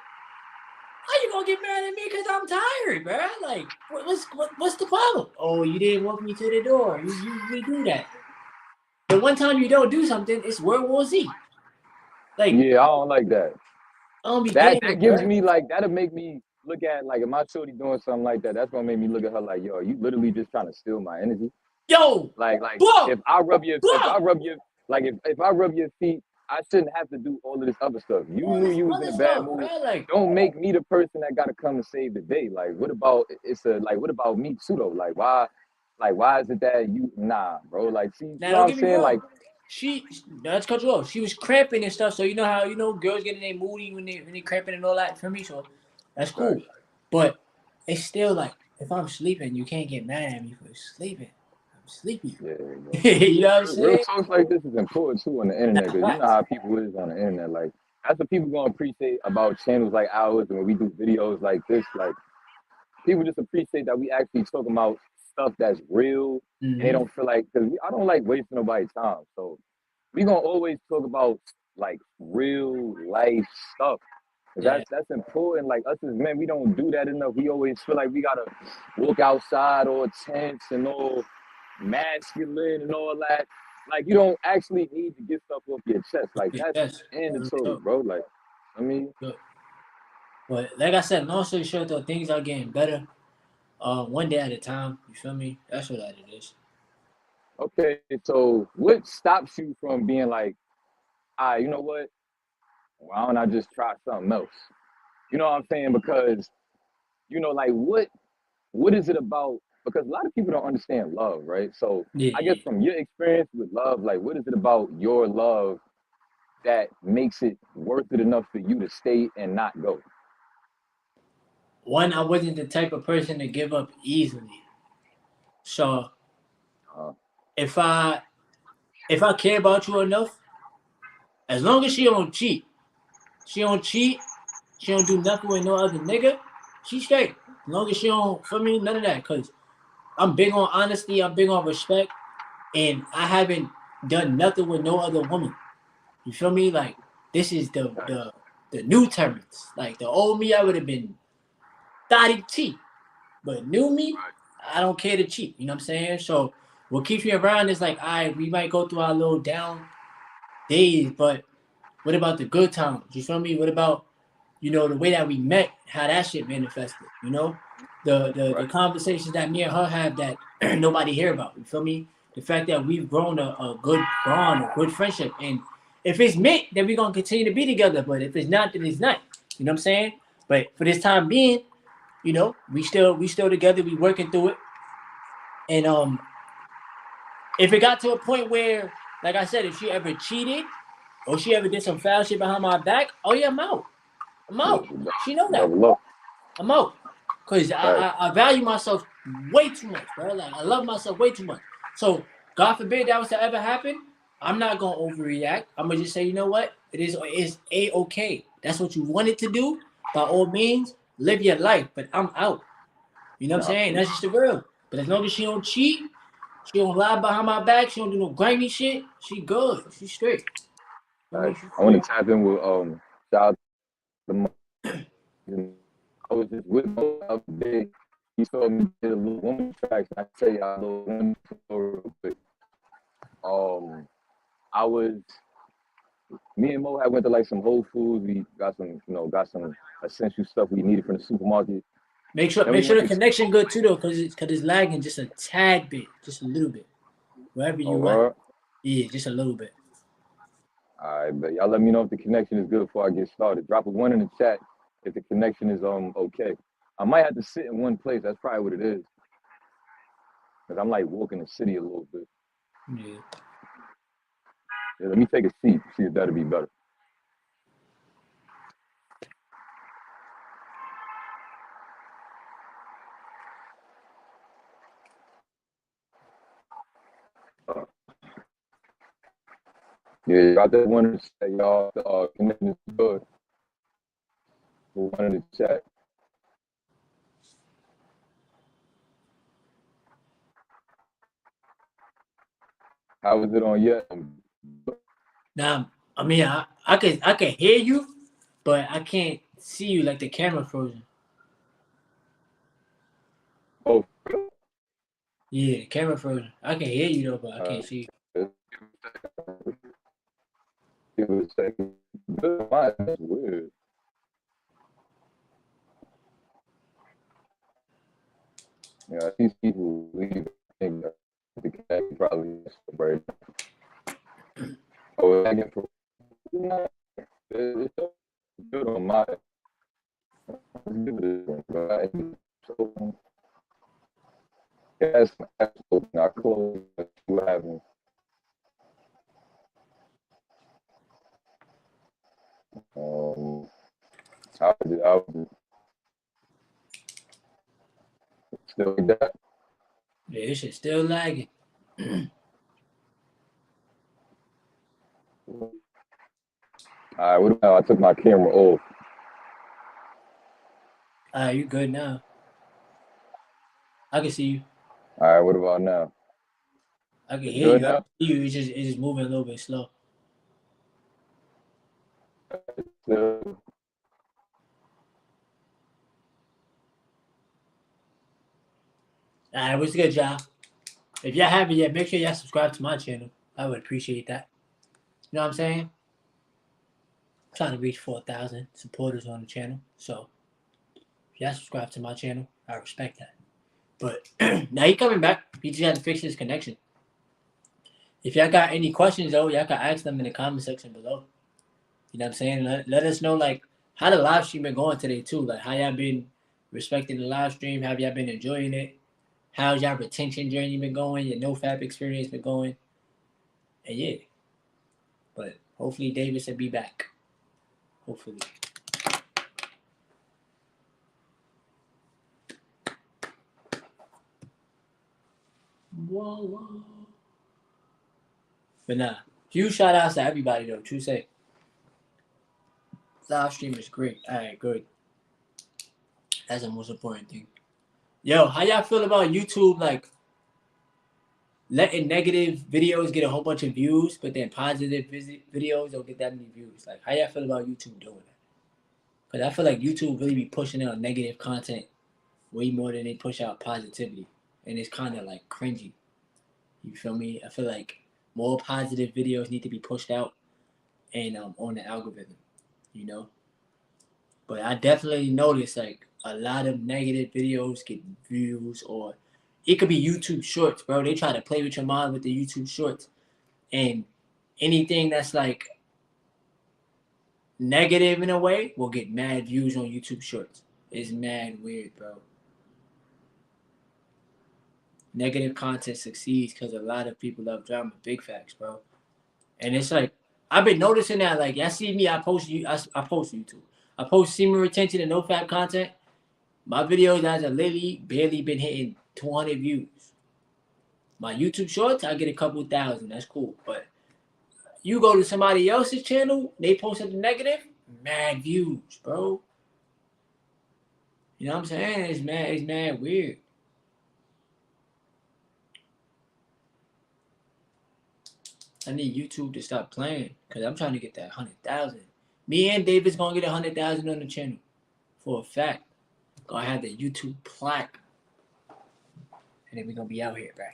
"How you gonna get mad at me? Cause I'm tired, bro? Like, what's the problem? Oh, you didn't walk me to the door. You usually do that. The one time you don't do something, it's World War Z. Like, Yeah, I don't like that. I don't be That getting that it, gives bro. me like that'll make me look at like if my shorty doing something like that. That's gonna make me look at her like, yo, you literally just trying to steal my energy. Yo, Like boom, if I boom. rub your like if I rub your feet, I shouldn't have to do all of this other stuff. You All knew this you was in other a bad stuff, mood. bro. Like, Don't make me the person that gotta come and save the day. Like what about what about me too though? Like why is it that you nah, bro? Like see, you now know what don't I'm get me saying? Like wrong. Let's cut you off. She was cramping and stuff. So you know how girls get in their moody when they cramping and all that for me. So that's right. cool. But it's still like if I'm sleeping, you can't get mad at me for sleeping. I'm sleepy. Yeah, bro. You know what I'm Real saying? talks like this is important too on the Nah, internet because you know facts. how people is on the internet. Like that's what people gonna appreciate about channels like ours and when we do videos like this. Like people just appreciate that we actually talking about stuff that's real and they Mm-hmm. don't feel like because I don't like wasting nobody's time. So we gonna always talk about like real life stuff. Yeah. That's important. Like us as men, we don't do that enough. We always feel like we gotta walk outside all tense and all masculine and all that. Like you don't actually need to get stuff off your chest. Like that's Yes. mandatory, bro. Like, I mean, Good. But like I said, long story short, though, things are getting better. One day at a time. You feel me? That's what that it is. okay. So what stops you from being like, you know what? Why don't I just try something else? You know what I'm saying? Because like what is it about? Because a lot of people don't understand love, right? So Yeah, I guess yeah. from your experience with love, like what is it about your love that makes it worth it enough for you to stay and not go? One, I wasn't the type of person to give up easily. So Uh, if I care about you enough, as long as she don't cheat, she don't do nothing with no other nigga, she straight. As long as she don't, for me, none of that. Cause I'm big on honesty, I'm big on respect, and I haven't done nothing with no other woman. You feel me? Like this is the new Terrence. Like the old me, I would have been thotty T. But new me, I don't care to cheat. You know what I'm saying? So what keeps me around is like, we might go through our little down days, but what about the good times? You feel me? What about, the way that we met, how that shit manifested, the right. conversations that me and her have that nobody hear about. You feel me? The fact that we've grown a good bond, a good friendship. And if it's meant, then we're gonna continue to be together. But if it's not, then it's not. You know what I'm saying? But for this time being, we still together, we working through it. And if it got to a point where, like I said, if she ever cheated or she ever did some foul shit behind my back, oh yeah, I'm out. I'm out. She know that. Double up. I'm out. Cause Right. I value myself way too much, bro. Like I love myself way too much. So God forbid that was to ever happen, I'm not gonna overreact. I'm gonna just say, you know what? It's a-okay. That's what you wanted to do. By all means, live your life. But I'm out. You know what I'm Nah, saying? That's just the real. But as long as she don't cheat, she don't lie behind my back, she don't do no grimy shit, she good. She straight. I mean, right. she I want straight. to tap in with shout out to I was just with Mo the other day. He saw me did a little woman tracks. I tell y'all a little woman story real quick. I was me and Mo had went to like some Whole Foods. We got some essential stuff we needed from the supermarket. Make sure Then make we sure went the to connection good too though, cause it's lagging just a tad bit, just a little bit. Wherever you at. word. Yeah, just a little bit. All right, but y'all let me know if the connection is good before I get started. Drop a one in the chat if the connection is okay. I might have to sit in one place. That's probably what it is. Cause I'm like walking the city a little bit. Yeah. Yeah, let me take a seat. See if that'll be better. Yeah, got that one in the chat, y'all. The connection is good. The one in the chat. How is it on yet? Now, I mean, I can hear you, but I can't see you like the camera frozen. Oh, Yeah, the camera frozen. I can hear you though, but I can't see you. it was second. That's weird. Yeah, these people leave. I think the connection probably is right. Oh, I get for it's good on my. Let's give it a try. So, yes, absolutely. I close what happened. How is it? How is it? Still like that? Yeah, this shit still lagging. All right, what about I took my camera off? You good now? I can see you. All right, what about now? I can It's hear good you. I can now? see you. It's just moving a little bit slow. Still, Alright, what's good, y'all? If y'all haven't yet, make sure y'all subscribe to my channel. I would appreciate that. You know what I'm saying? I'm trying to reach 4,000 supporters on the channel. So if y'all subscribe to my channel, I respect that. But now he coming back. He just had to fix his connection. If y'all got any questions though, y'all can ask them in the comment section below. You know what I'm saying? Let us know like how the live stream been going today too. Like how y'all been respecting the live stream? Have y'all been enjoying it? How's y'all retention journey been going? Your NoFap experience been going? And yeah. But hopefully Davis will be back. Hopefully. Whoa, whoa. But nah. Huge shout outs to everybody though. True say. Live stream is great. Alright, good. That's the most important thing. Yo, how y'all feel about YouTube like letting negative videos get a whole bunch of views, but then positive videos don't get that many views? Like, how y'all feel about YouTube doing that? Because I feel like YouTube really be pushing out negative content way more than they push out positivity. And it's kind of like cringy. You feel me? I feel like more positive videos need to be pushed out and on the algorithm, you know? But I definitely noticed like a lot of negative videos get views, or it could be YouTube shorts, bro. They try to play with your mind with the YouTube shorts. And anything that's like negative in a way will get mad views on YouTube shorts. It's mad weird, bro. Negative content succeeds because a lot of people love drama. Big facts, bro. And it's like I've been noticing that. Like y'all see me, I post YouTube. I post semen retention and NoFap content. My videos as a literally barely been hitting 200 views. My YouTube shorts, I get a couple thousand. That's cool. But you go to somebody else's channel, they post something negative, mad views, bro. You know what I'm saying? It's mad weird. I need YouTube to stop playing because I'm trying to get that 100,000. Me and David's gonna get 100,000 on the channel for a fact. Gonna have the YouTube plaque, and then we're gonna be out here, bro.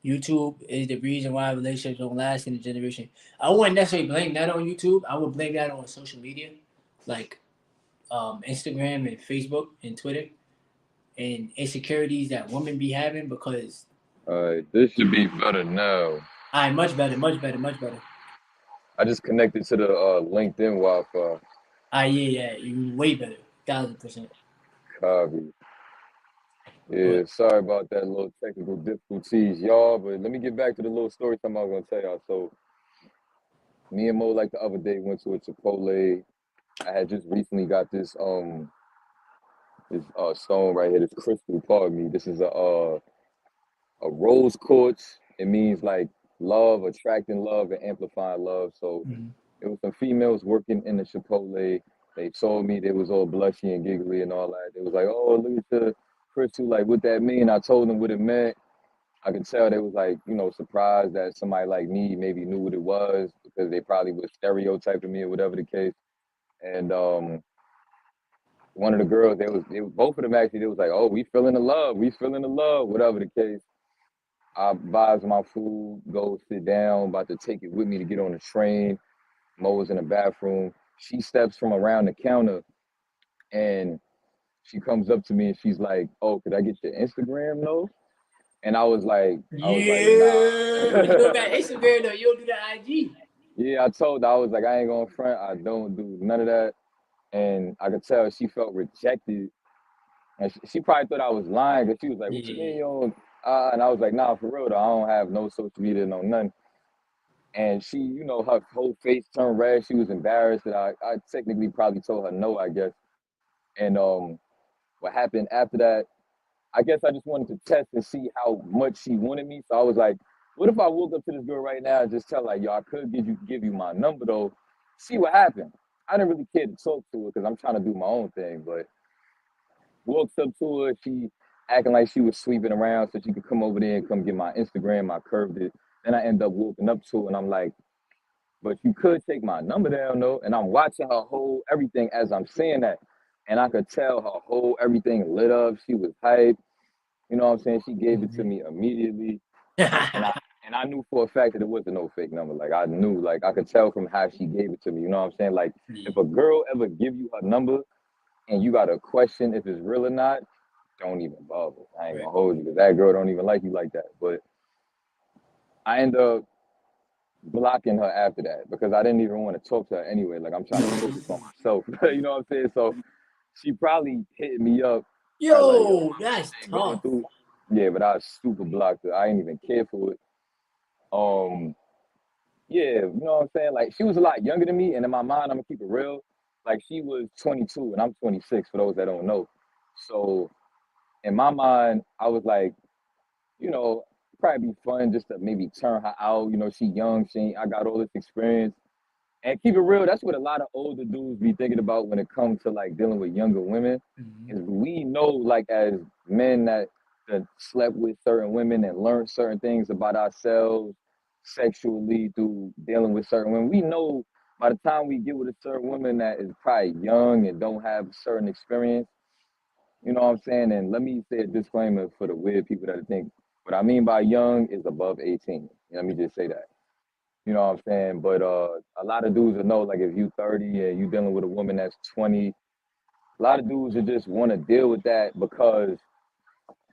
YouTube is the reason why relationships don't last in the generation. I wouldn't necessarily blame that on YouTube. I would blame that on social media, like Instagram and Facebook and Twitter, and insecurities that women be having because. This should be better now. Alright, much better, much better, much better. I just connected to the LinkedIn Wi-Fi. Yeah, you way better, 1,000%. Copy. Yeah, sorry about that little technical difficulties, y'all. But let me get back to the little story time I was gonna tell y'all. So, me and Mo, like the other day, went to a Chipotle. I had just recently got this stone right here, this crystal. Pardon me. This is a rose quartz. It means like love, attracting love, and amplifying love. So it was some females working in the Chipotle. They told me they was all blushy and giggly and all that. They was like, "Oh, look at the crystal, like what that mean?" I told them what it meant. I could tell they was like, surprised that somebody like me maybe knew what it was because they probably was stereotyping me or whatever the case. And one of the girls, both of them actually, they was like, "Oh, we feeling the love, whatever the case." I buys my food, go sit down, about to take it with me to get on the train. Mo was in the bathroom. She steps from around the counter and she comes up to me and she's like, "Oh, could I get your Instagram though?" And I was like, Nah. You don't got Instagram though. You don't do the IG. Yeah, I told her, I was like, I ain't gonna front. I don't do none of that. And I could tell she felt rejected. And she probably thought I was lying because she was like, "What you mean you don't?" And I was like, "Nah, for real though. I don't have no social media, no nothing." And she, her whole face turned red. She was embarrassed that I technically probably told her no, I guess. And what happened after that, I guess I just wanted to test and see how much she wanted me. So I was like, what if I woke up to this girl right now and just tell her, "Yo, I could give you my number though, see what happened." I didn't really care to talk to her because I'm trying to do my own thing. But walked up to her, she acting like she was sweeping around so she could come over there and come get my Instagram. I curved it. Then I end up walking up to her and I'm like, "But you could take my number down though." And I'm watching her whole everything as I'm saying that. and I could tell her whole everything lit up. She was hyped. You know what I'm saying? She gave it to Mhm. me immediately, and I knew for a fact that it wasn't no fake number. Like I knew, like I could tell from how she gave it to me. You know what I'm saying? Like Yeah. if a girl ever give you her number and you got to question if it's real or not, don't even bother. I ain't Right. gonna hold you because that girl don't even like you like that. But I end up blocking her after that because I didn't even want to talk to her anyway. Like I'm trying to focus on myself. You know what I'm saying? So she probably hit me up, probably like, yo, Yo, my that's shit going tough. through. Yeah, but I super blocked her. I ain't even care for it. Um, yeah, you know what I'm saying? Like she was a lot younger than me, and in my mind, I'm gonna keep it real. Like she was 22 and I'm 26. For those that don't know, so in my mind, I was like, you know, probably be fun just to maybe turn her out. You know, she young, I got all this experience. And keep it real, that's what a lot of older dudes be thinking about when it comes to like dealing with younger women. Mhm. Is we know like as men that slept with certain women and learned certain things about ourselves sexually through dealing with certain women. We know by the time we get with a certain woman that is probably young and don't have certain experience, you know what I'm saying? And let me say a disclaimer for the weird people that think what I mean by young is above 18. Let me just say that. You know what I'm saying? But a lot of dudes will know, like, if you 30 and you dealing with a woman that's 20, a lot of dudes will just want to deal with that because,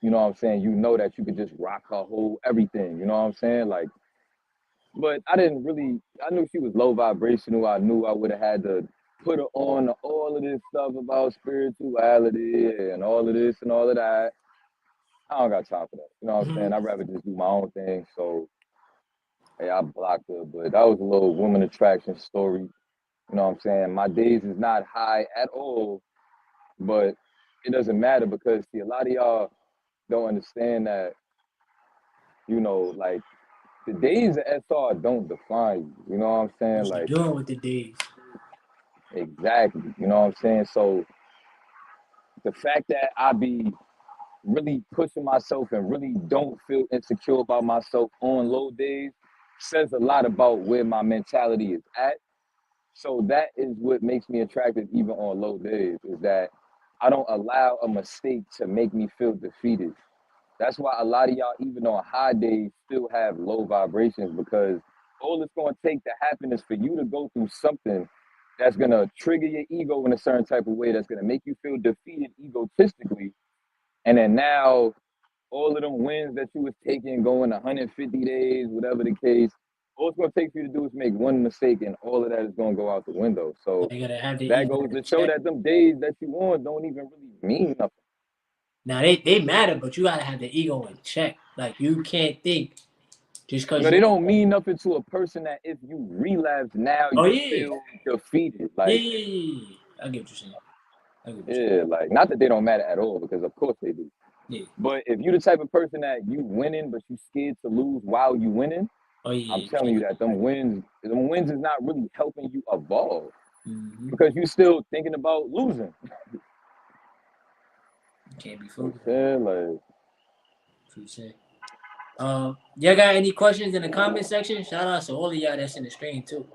you know what I'm saying, you know that you could just rock her whole everything. You know what I'm saying? Like, but I didn't really, I knew she was low vibrational. I knew I would have had to put her on all of this stuff about spirituality and all of this and all of that. I don't got time for that. You know what I'm saying? Mhm. I'd rather just do my own thing. So, hey, I blocked her. But that was a little woman attraction story. You know what I'm saying? My days is not high at all, but it doesn't matter because see, a lot of y'all don't understand that, you know, like the days of SR don't define you. You know what I'm saying? What you Like doing with the days? exactly. You know what I'm saying? So the fact that I be really pushing myself and really don't feel insecure about myself on low days says a lot about where my mentality is at. So that is what makes me attractive even on low days is that I don't allow a mistake to make me feel defeated. That's why a lot of y'all, even on high days, still have low vibrations because all it's going to take to happen is for you to go through something that's going to trigger your ego in a certain type of way that's going to make you feel defeated egotistically. And then now all of them wins that you was taking going 150 days, whatever the case, all it's gonna take for you to do is make one mistake and all of that is gonna go out the window. So Now you gotta have the that ego goes in to show check. that them days that you on don't even really mean nothing. Now they matter, but you gotta have the ego in check. Like you can't think just You because know, they you. don't mean nothing to a person that if you relapse now Oh you yeah, feel defeated. yeah, Like, yeah, yeah, yeah. I get what you're saying. I get what you're saying. yeah, like not that they don't matter at all, because of course they do. Yeah. But if you the type of person that you winning but you scared to lose while you winning, Oh I'm yeah, you telling can't you do that that. them wins is not really helping you evolve Mm-hmm. because you still thinking about losing. You can't be I'm focused. saying like, True say. Y'all got any questions in the comment section? Shout out to all of y'all that's in the stream too.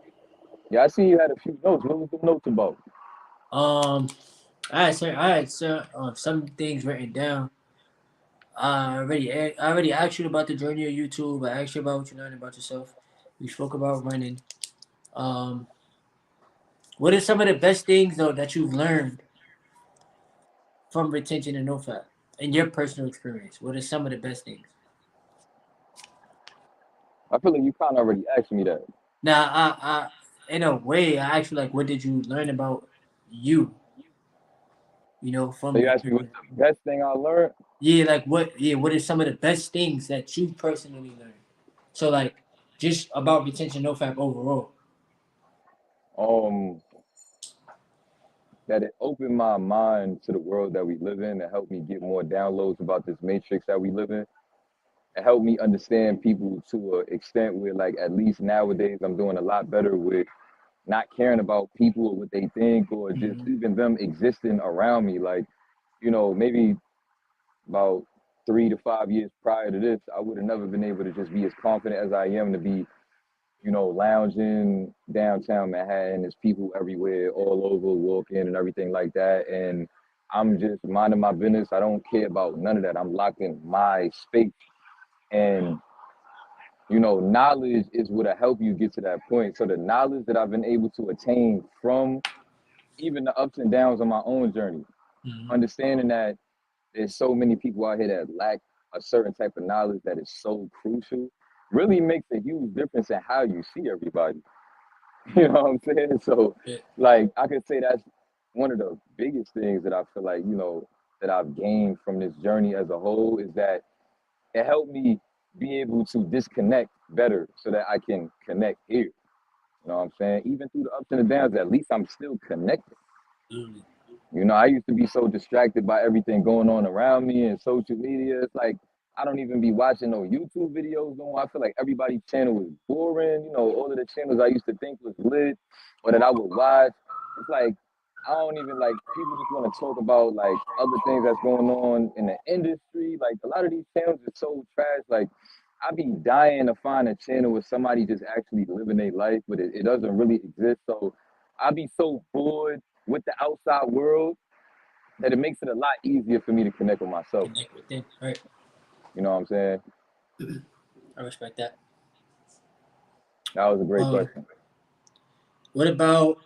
yeah, I see you had a few notes. What was the notes about? Um, I had sir, some things written down. I already asked you about the journey of YouTube. I asked you about what you learned about yourself. We spoke about running. Um, what are some of the best things though that you've learned from retention and NoFap in your personal experience? What are some of the best things? I feel like you kind of already asked me that. Now, in a way, I asked you like, what did you learn about you? You know, So from you asked me what's retention. the best thing I learned. Yeah, like what? Yeah, what are some of the best things that you personally learned? So like, just about retention, NoFap overall. Um, that it opened my mind to the world that we live in and helped me get more downloads about this matrix that we live in. It helped me understand people to an extent where, like, at least nowadays, I'm doing a lot better with not caring about people or what they think or just Mm-hmm. even them existing around me. Like, you know, maybe about 3 to 5 years prior to this, I would have never been able to just be as confident as I am to be you know, lounging downtown Manhattan. There's people everywhere, all over, walking and everything like that. And I'm just minding my business. I don't care about none of that. I'm locked in my space. And, you know, knowledge is what'll help you get to that point. So the knowledge that I've been able to attain from even the ups and downs on my own journey, Mm-hmm. understanding that there's so many people out here that lack a certain type of knowledge that is so crucial, really makes a huge difference in how you see everybody. You know what I'm saying? So, Yeah. like, I could say that's one of the biggest things that I feel like, you know, that I've gained from this journey as a whole is that it helped me be able to disconnect better so that I can connect here. You know what I'm saying? Even through the ups and the downs, at least I'm still connected. Absolutely. You know, I used to be so distracted by everything going on around me and social media. It's like I don't even be watching no YouTube videos no more. I feel like everybody's channel is boring. You know, all of the channels I used to think was lit or that I would watch. It's like I don't even like people just want to talk about like other things that's going on in the industry. Like a lot of these channels are so trash. Like I be dying to find a channel where somebody just actually living their life, but it doesn't really exist. So I be so bored with the outside world that it makes it a lot easier for me to connect with myself. Connect with them. Right. You know what I'm saying? I respect that. That was a great Um, question. what about?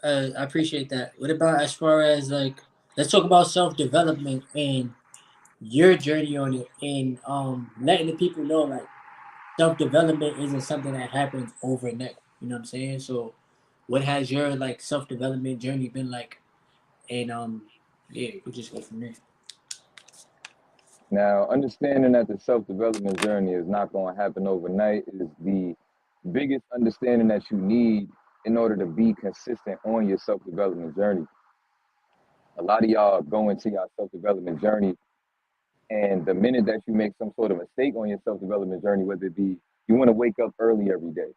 I appreciate that. What about as far as like, let's talk about self development and your journey on it, and letting the people know like self development isn't something that happens overnight. You know what I'm saying? So, what has your like self development journey been like? And yeah, we'll just go from there. Now, understanding that the self development journey is not going to happen overnight is the biggest understanding that you need in order to be consistent on your self development journey. A lot of y'all go into your self development journey, and the minute that you make some sort of mistake on your self development journey, whether it be you want to wake up early every day,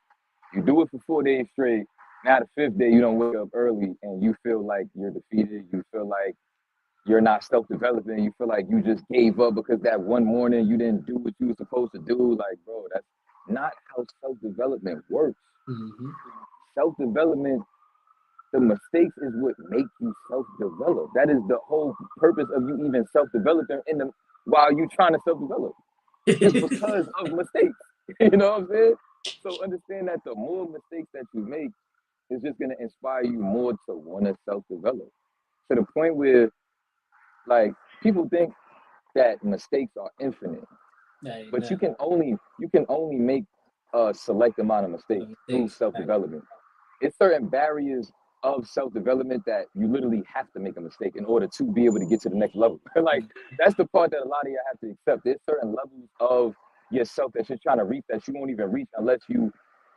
you do it for 4 days straight. Now, the fifth day, you don't wake up early and you feel like you're defeated. You feel like you're not self-developing. You feel like you just gave up because that one morning you didn't do what you were supposed to do. Like, bro, that's not how self-development works. Mm-hmm. Self-development, the mistakes is what make you self-develop. That is the whole purpose of you even self-developing in the while you trying to self-develop. It's because of mistakes. You know what I'm saying? So understand that the more mistakes that you make is just gonna inspire you more to want to self-develop. To the point where like people think that mistakes are infinite, Nah, but nah, you can only make a select amount of mistakes no through mistakes. self Right. development. It's certain barriers of self development that you literally have to make a mistake in order to be able to get to the next level. Like that's the part that a lot of you have to accept. There's certain levels of yourself that you're trying to reach that you won't even reach unless you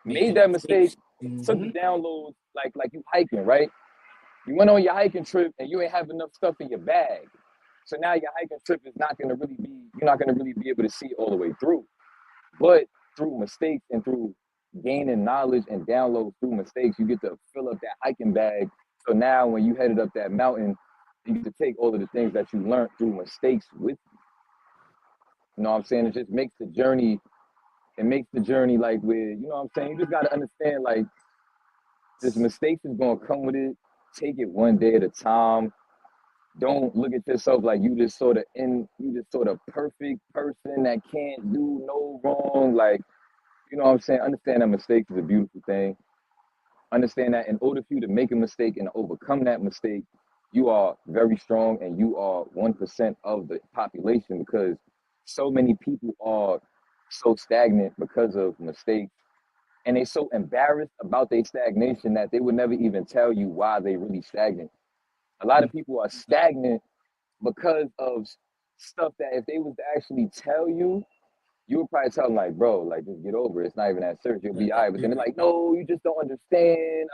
Make made the that mistake, mistakes. took Mm-hmm. the downloads, like you hiking, right? You went on your hiking trip and you ain't have enough stuff in your bag. So now your hiking trip is not going to really be, you're not going to really be able to see all the way through. But through mistakes and through gaining knowledge and downloads through mistakes, you get to fill up that hiking bag. So now when you headed up that mountain, you get to take all of the things that you learned through mistakes with you. You know what I'm saying? It just makes the journey, it makes the journey like where, you know what I'm saying? You just got to understand like this mistakes is going to come with it. Take it one day at a time. Don't look at yourself like you just sort of perfect person that can't do no wrong. Like, you know what I'm saying? Understand that mistakes is a beautiful thing. Understand that in order for you to make a mistake and overcome that mistake, you are very strong and you are 1% of the population because so many people are so stagnant because of mistakes and they're so embarrassed about their stagnation that they would never even tell you why they really stagnant. A lot of people are stagnant because of stuff that if they was to actually tell you, you would probably tell them like, bro, like just get over it. It's not even that serious. You'll be Not all that right. But then they're serious. like, no, you just don't understand.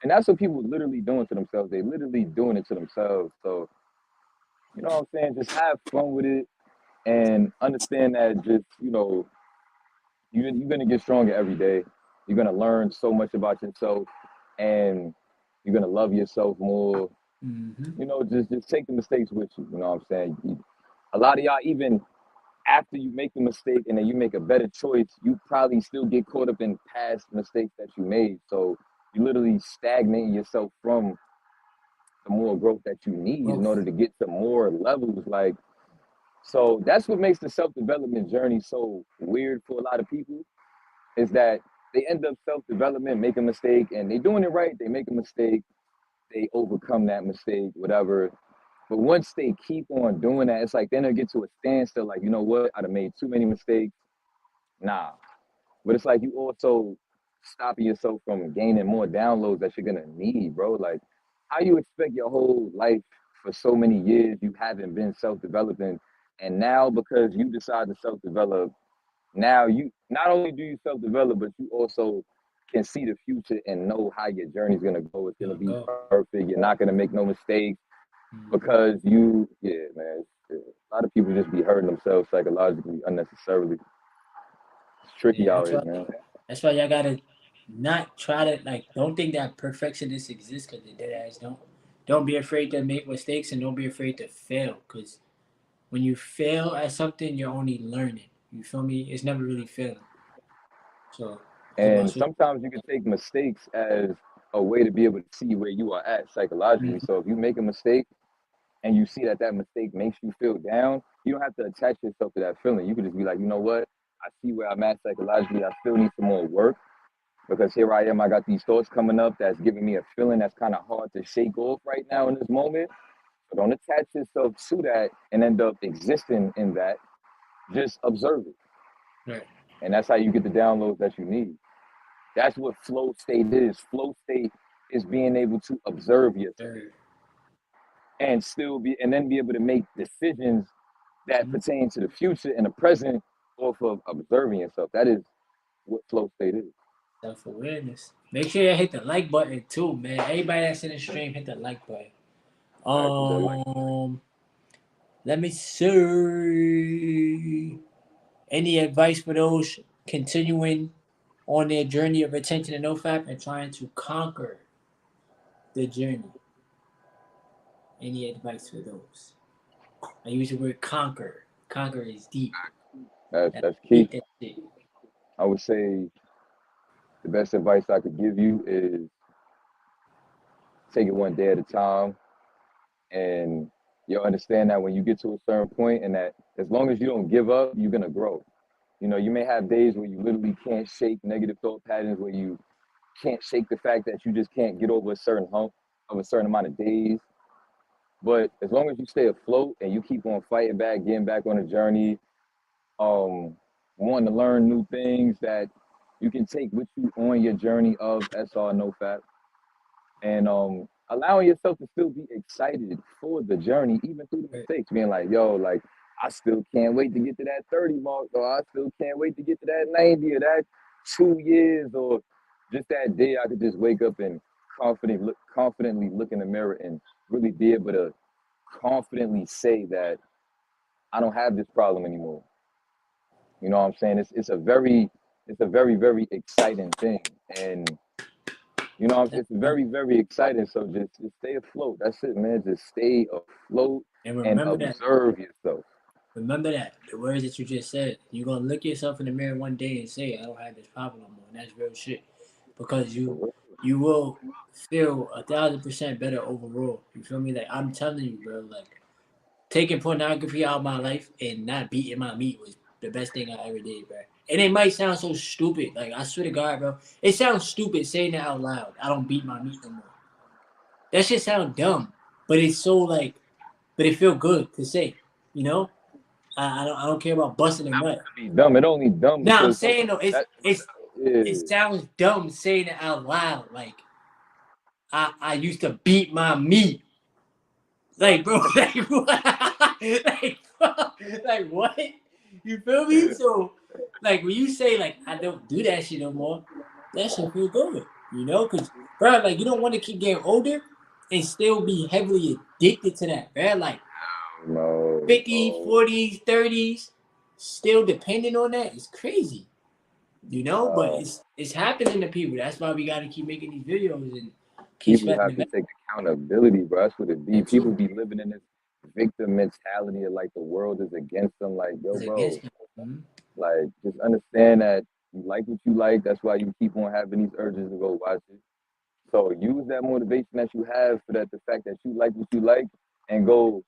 And that's what people are literally doing to themselves. They literally doing it to themselves. So you know what I'm saying? Just have fun with it and understand that just you're gonna get stronger every day. You're gonna learn so much about yourself, and you're gonna love yourself more. Mm-hmm. Just take the mistakes with you. You know what I'm saying? A lot of y'all even after you make the mistake and then you make a better choice, you probably still get caught up in past mistakes that you made. So you literally stagnating yourself from the more growth that you need in Growth. order to get to more levels. Like, so that's what makes the self-development journey so weird for a lot of people, is that they end up self-development, make a mistake, and they doing it right, they make a mistake, they overcome that mistake, whatever. But once they keep on doing that, it's like then they get to a standstill, like, you know what, I'd have made too many mistakes. Nah. But it's like you also stopping yourself from gaining more downloads that you're gonna need, bro. Like, how you expect your whole life for so many years you haven't been self-developing, and now because you decide to self-develop, now you not only do you self-develop, but you also can see the future and know how your journey's gonna go. It's gonna be Go. perfect. You're not gonna make no mistakes because you, yeah, man. A lot of people just be hurting themselves psychologically unnecessarily. It's tricky Yeah, out here, man. that's why y'all gotta not try to like. Don't think that perfectionists exist because they dead ass don't. Don't be afraid to make mistakes and don't be afraid to fail because when you fail at something, you're only learning. You feel me? It's never really failing. So it's about And switching. sometimes you can take mistakes as a way to be able to see where you are at psychologically. So if you make a mistake and you see that that mistake makes you feel down, you don't have to attach yourself to that feeling. You can just be like, you know what? I see where I'm at psychologically. I still need some more work because here I am. I got these thoughts coming up that's giving me a feeling that's kind of hard to shake off right now in this moment. So don't attach yourself to that and end up existing in that. Just observe it. Right. And that's how you get the downloads that you need. That's what flow state is. Flow state is being able to observe yourself and still be, and then be able to make decisions that pertain to the future and the present off of observing yourself. That is what flow state is. Self awareness. Make sure you hit the like button too, man. Everybody that's in the stream, hit the like button. All right, put that like. Let me see. Any advice for those continuing on their journey of attention and NoFap and trying to conquer the journey? Any advice for those? I use the word conquer. Conquer is deep. That's key. Deep that shit. I would say the best advice I could give you is take it one day at a time, and you'll understand that when you get to a certain point, and that as long as you don't give up, you're gonna grow. You know, you may have days where you literally can't shake negative thought patterns, where you can't shake the fact that you just can't get over a certain hump of a certain amount of days. But as long as you stay afloat and you keep on fighting back, getting back on a journey, wanting to learn new things that you can take with you on your journey of SR NoFap, and allowing yourself to still be excited for the journey, even through the mistakes, being like, yo, like, I still can't wait to get to that 30 mark, or I still can't wait to get to that 90 or that 2 years, or just that day I could just wake up and confidently look in the mirror and really be able to confidently say that I don't have this problem anymore. You know what I'm saying? It's a very, very exciting thing. And you know, it's very, very exciting. So just stay afloat. That's it, man. Just stay afloat And and remember that. observe yourself. Remember that. The words that you just said. You're gonna look yourself in the mirror one day and say, I don't have this problem no more. And that's real shit. Because you will feel 1,000% better overall. You feel me? Like I'm telling you, bro, like taking pornography out of my life and not beating my meat was the best thing I ever did, bro. And it might sound so stupid. Like I swear to God, bro. It sounds stupid saying that out loud. I don't beat my meat no more. That shit sound dumb. But it's so like but it feel good to say, you know? I don't care about busting a nut. Be dumb. It only dumb Now I'm because saying though, that it yeah. sounds dumb saying it out loud. Like I used to beat my meat. Like bro, like what? Like what? You feel me? So like when you say like I don't do that shit no more, that shit feel good. You know, cause bro, like you don't want to keep getting older and still be heavily addicted to that, bro. Like No, 50s, 40s, 30s, still depending on that is crazy. You know, but no. it's happening to people. That's why we gotta keep making these videos and keep People spreading have the to take accountability, bro. That's what it be. that People too. be living in this victim mentality of like the world is against them. Like, yo, It's bro, against him. Mhm. like just understand that you like what you like. That's why you keep on having these urges to go watch it. So use that motivation that you have for that, the fact that you like what you like, and go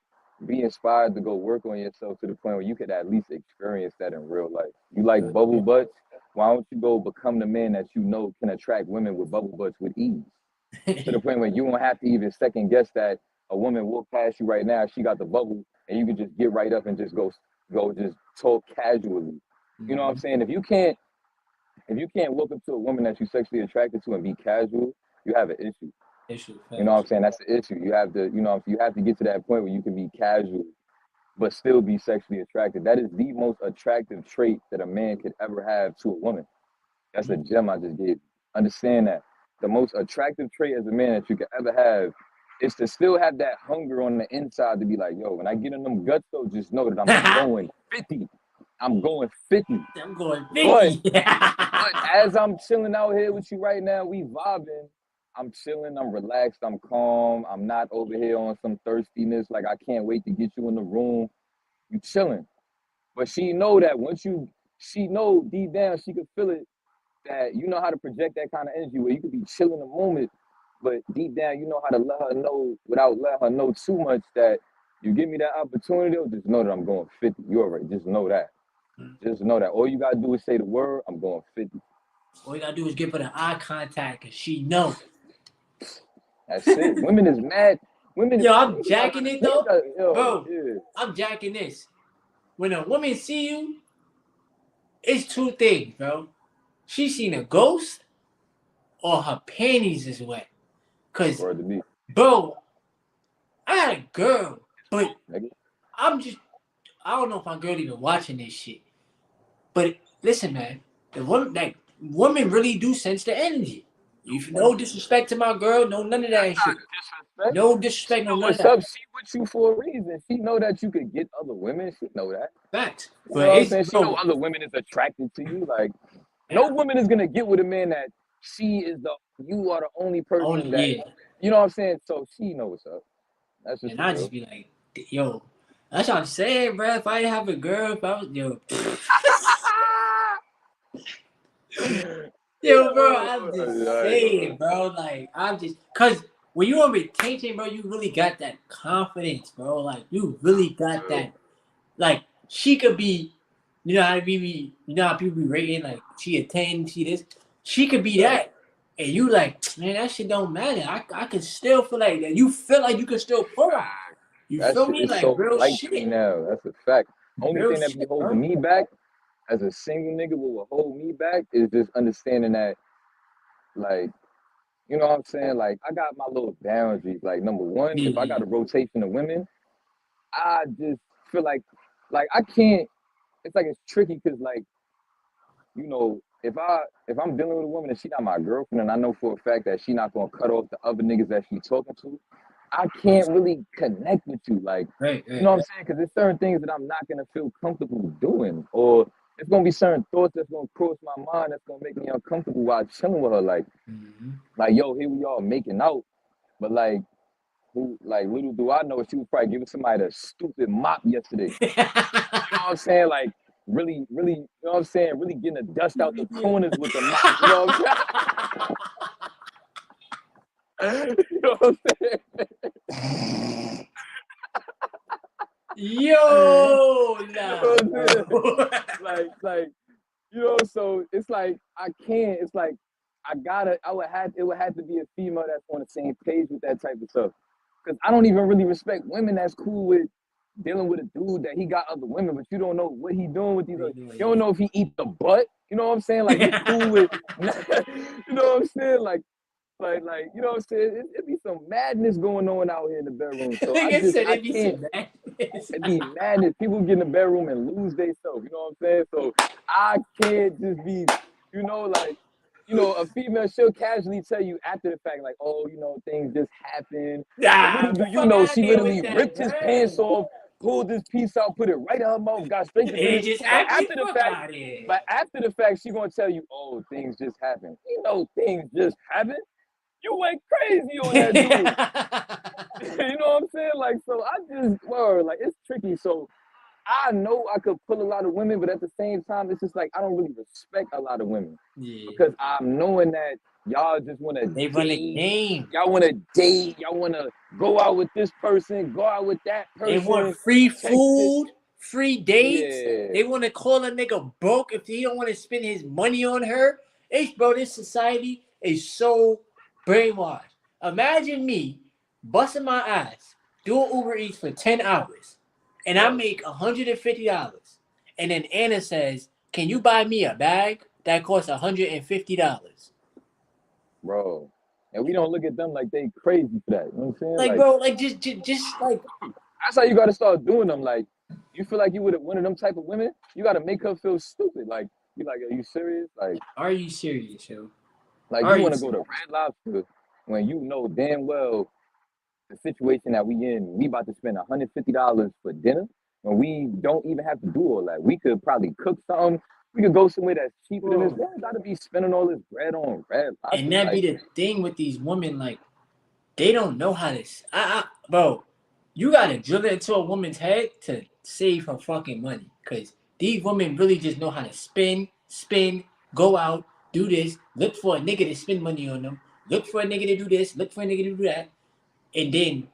be inspired to go work on yourself to the point where you could at least experience that in real life. You like bubble butts? Why don't you go become the man that you know can attract women with bubble butts with ease? To the point where you won't have to even second guess that a woman walk past you right now, she got the bubble, and you can just get right up and just go just talk casually. You know what I'm saying? If you can't walk up to a woman that you're sexually attracted to and be casual, you have an issue. You know what I'm saying? That's the issue. You have to, you have to get to that point where you can be casual, but still be sexually attracted. That is the most attractive trait that a man could ever have to a woman. That's a gem I just gave you. Understand that. The most attractive trait as a man that you could ever have is to still have that hunger on the inside to be like, yo, when I get in them guts, though, just know that I'm going 50. I'm going 50. I'm going 50. But as I'm chilling out here with you right now, we vibing. I'm chilling, I'm relaxed, I'm calm. I'm not over here on some thirstiness, like I can't wait to get you in the room. You chilling. But she know that she know deep down, she can feel it, that you know how to project that kind of energy where you could be chilling in the moment, but deep down, you know how to let her know without letting her know too much that you give me that opportunity, just know that I'm going 50. You already just know that. Just know that. All you gotta do is say the word, I'm going 50. All you gotta do is give her the eye contact and she know. That's it. Women is mad. Yo, I'm jacking it though. Bro, yeah. I'm jacking this. When a woman see you, it's two things, bro. She seen a ghost or her panties is wet. Cause, bro, I had a girl, but I don't know if my girl even watching this shit. But listen, man, women really do sense the energy. No disrespect to my girl, no none of that shit. No disrespect, no none of that. She with you for a reason. She know that you could get other women. She know that. Facts. You know what I'm saying? She know other women is attracted to you. Like, no woman is gonna get with a man that you are the only person that. Yeah. You know what I'm saying? So she knows what's up. That's just. And I just be like, yo, that's what I'm saying, bro. If I didn't have a girl, if I was yo, bro, I'm just saying, bro. Like, I'm just, cause when you on retention, bro, you really got that confidence, bro. Like, you really got that. Like, she could be, you know how people be rating, like, she a 10, she this. She could be that. And you like, man, that shit don't matter. I can still feel like that. You feel like you can still pull her. You feel me? Like, so real shit. Now. That's a fact. Only thing that be holding me back as a single nigga, what will hold me back is just understanding that, like, you know what I'm saying? Like, I got my little boundaries. Like, number one, if I got a rotation of women, I just feel like I can't. It's like it's tricky because, like, you know, if I'm dealing with a woman and she not my girlfriend, and I know for a fact that she not gonna cut off the other niggas that she talking to, I can't really connect with you. Like, you know what I'm saying? Because there's certain things that I'm not gonna feel comfortable doing, or it's gonna be certain thoughts that's gonna cross my mind that's gonna make me uncomfortable while chilling with her. Like, yo, here we are making out, but like, little do I know, she was probably giving somebody a stupid mop yesterday. You know what I'm saying? Like, really, you know what I'm saying? Really getting the dust out the corners with the mop. You know what I'm saying? You know what I'm saying? Yo, nah. You know like, you know, so it's like I can't. It's like it would have to be a female that's on the same page with that type of stuff. Because I don't even really respect women that's cool with dealing with a dude that he got other women, but you don't know what he doing with these. You don't know if he eat the butt. You know what I'm saying? Like, you cool with. You know what I'm saying? Like, you know what I'm saying? It be some madness going on out here in the bedroom. So I can't. It be madness. People get in the bedroom and lose themselves. You know what I'm saying? So I can't just be, you know, like, you know, a female, she'll casually tell you after the fact, like, oh, you know, things just happen. Little do you know, she literally ripped his pants off, pulled this piece out, put it right in her mouth, got straight to finish. But after the fact, she gonna tell you, oh, things just happen. You know, things just happen. You went crazy on that dude. You know what I'm saying? Like, so I is well, like it's tricky. So I know I could pull a lot of women, but at the same time, it's just like I don't really respect a lot of women because I'm knowing that y'all just want to They run a game. Y'all want to date. Y'all want to go out with this person, go out with that person. They want free food, free dates. Yeah. They want to call a nigga broke if he don't want to spend his money on her. Bro, this society is so brainwashed. Imagine me busting my ass, doing Uber Eats for 10 hours, and I make $150. And then Anna says, can you buy me a bag that costs $150? Bro. And we don't look at them like they crazy for that. You know what I'm saying? Like bro, like just like that's how you gotta start doing them. Like you feel like you would have one of them type of women, you gotta make her feel stupid. Like you like, are you serious? Like are you serious, yo? Like you wanna go to Red Lobster when you know damn well the situation that we in, we about to spend $150 for dinner when we don't even have to do all that. We could probably cook something. We could go somewhere that's cheaper than this. We don't gotta be spending all this bread on Red Lobster. And that be the thing with these women, like they don't know how to. Bro, you gotta drill it into a woman's head to save her fucking money, cause these women really just know how to spin, go out, do this, look for a nigga to spend money on them, look for a nigga to do this, look for a nigga to do that, and then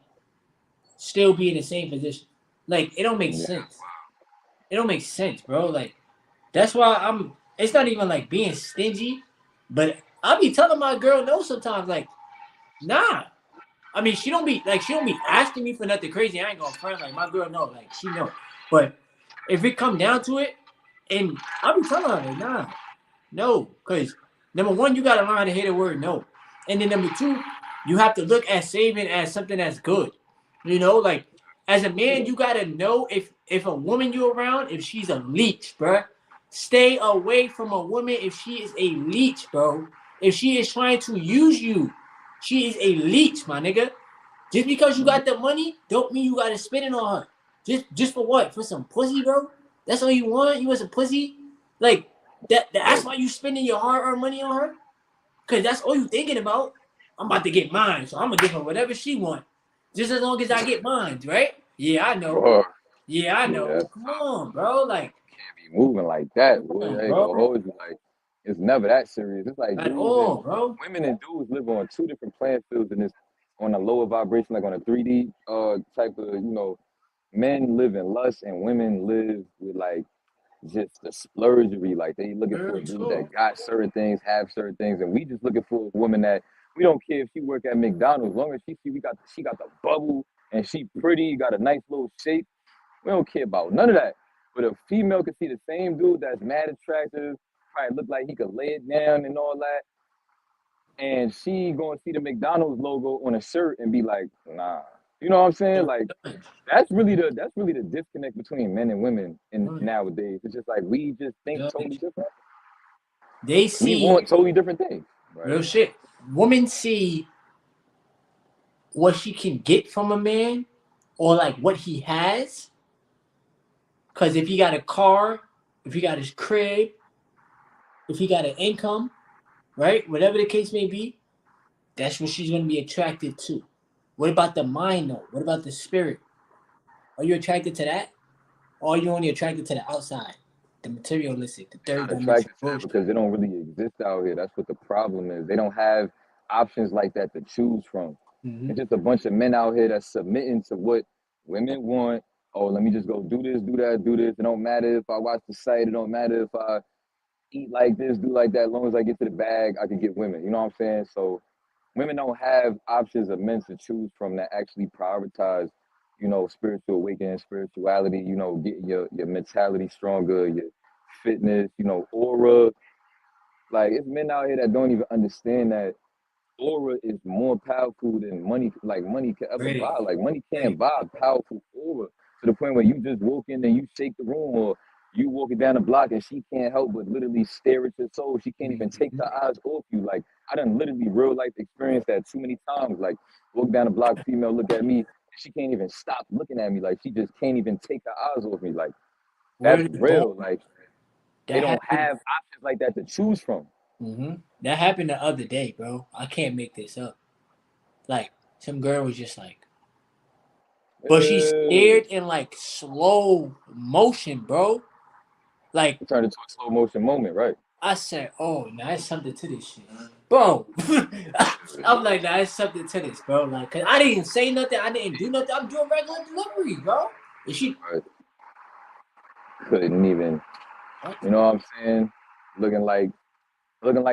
still be in the same position. Like it don't make sense. It don't make sense, bro. Like that's why it's not even like being stingy, but I'll be telling my girl no sometimes, like, nah. I mean, she don't be asking me for nothing crazy. I ain't gonna front, like my girl know, like she know. But if it come down to it, and I'll be telling her, like, nah, no, because number one, you gotta learn how to hear the word no, and then number two, you have to look at saving as something that's good. You know, like as a man, you gotta know if a woman you around, if she's a leech, bruh. Stay away from a woman if she is a leech, bro. If she is trying to use you, she is a leech, my nigga. Just because you got the money, don't mean you gotta spend it on her. Just for what? For some pussy, bro? That's all you want? You want some pussy? Like that's why you spending your hard-earned money on her? Cause that's all you thinking about. I'm about to get mine, so I'm gonna give her whatever she want. Just as long as I get mine, right? Yeah, I know. Yeah, I know. Yeah. Come on, bro. Like can't be moving like that. Boy. I ain't gonna hold you. Like it's never that serious. It's like bro. Women and dudes live on two different playing fields in this, on a lower vibration, like on a 3D type of, you know, men live in lust and women live with like just the splurgery. Like they looking for a dude that got certain things, have certain things, and we just looking for a woman that we don't care if she work at McDonald's, as long as she got the bubble and she pretty, got a nice little shape. We don't care about none of that. But a female could see the same dude that's mad attractive, probably look like he could lay it down and all that, and she gonna see the McDonald's logo on a shirt and be like, nah. You know what I'm saying? Like that's really the disconnect between men and women in nowadays. It's just like we just think totally different. We want totally different things. Right? Real shit. Women see what she can get from a man, or like what he has. Cause if he got a car, if he got his crib, if he got an income, right? Whatever the case may be, that's what she's gonna be attracted to. What about the mind though? What about the spirit? Are you attracted to that? Or are you only attracted to the outside? The materialistic, the third dimension. Because they don't really exist out here. That's what the problem is. They don't have options like that to choose from. Mm-hmm. It's just a bunch of men out here that's submitting to what women want. Oh, let me just go do this, do that, do this. It don't matter if I watch the site. It don't matter if I eat like this, do like that. As long as I get to the bag, I can get women. You know what I'm saying? So women don't have options of men to choose from that actually prioritize, you know, spiritual awakening, spirituality, you know, getting your mentality stronger, your fitness, you know, aura. Like it's men out here that don't even understand that aura is more powerful than money. Like money can ever buy. Like money can't buy a powerful aura to the point where you just walk in and you shake the room, or you walking down the block and she can't help but literally stare at your soul. She can't even take her eyes off you. Like I done literally real life experience that too many times. Like walk down the block, female look at me, she can't even stop looking at me. Like she just can't even take her eyes off me. Like that's real. Like they don't have options like that to choose from. Mm-hmm. That happened the other day, bro. I can't make this up. Like some girl was just like, but she's scared in like slow motion, bro. Like It turned into a slow motion moment, right? I said, oh, now there's something to this shit, bro. I'm like, nah, there's something to this, bro. Like, cause I didn't say nothing, I didn't do nothing. I'm doing regular delivery, bro. And she Right. Couldn't even, what? you know what I'm saying? Looking like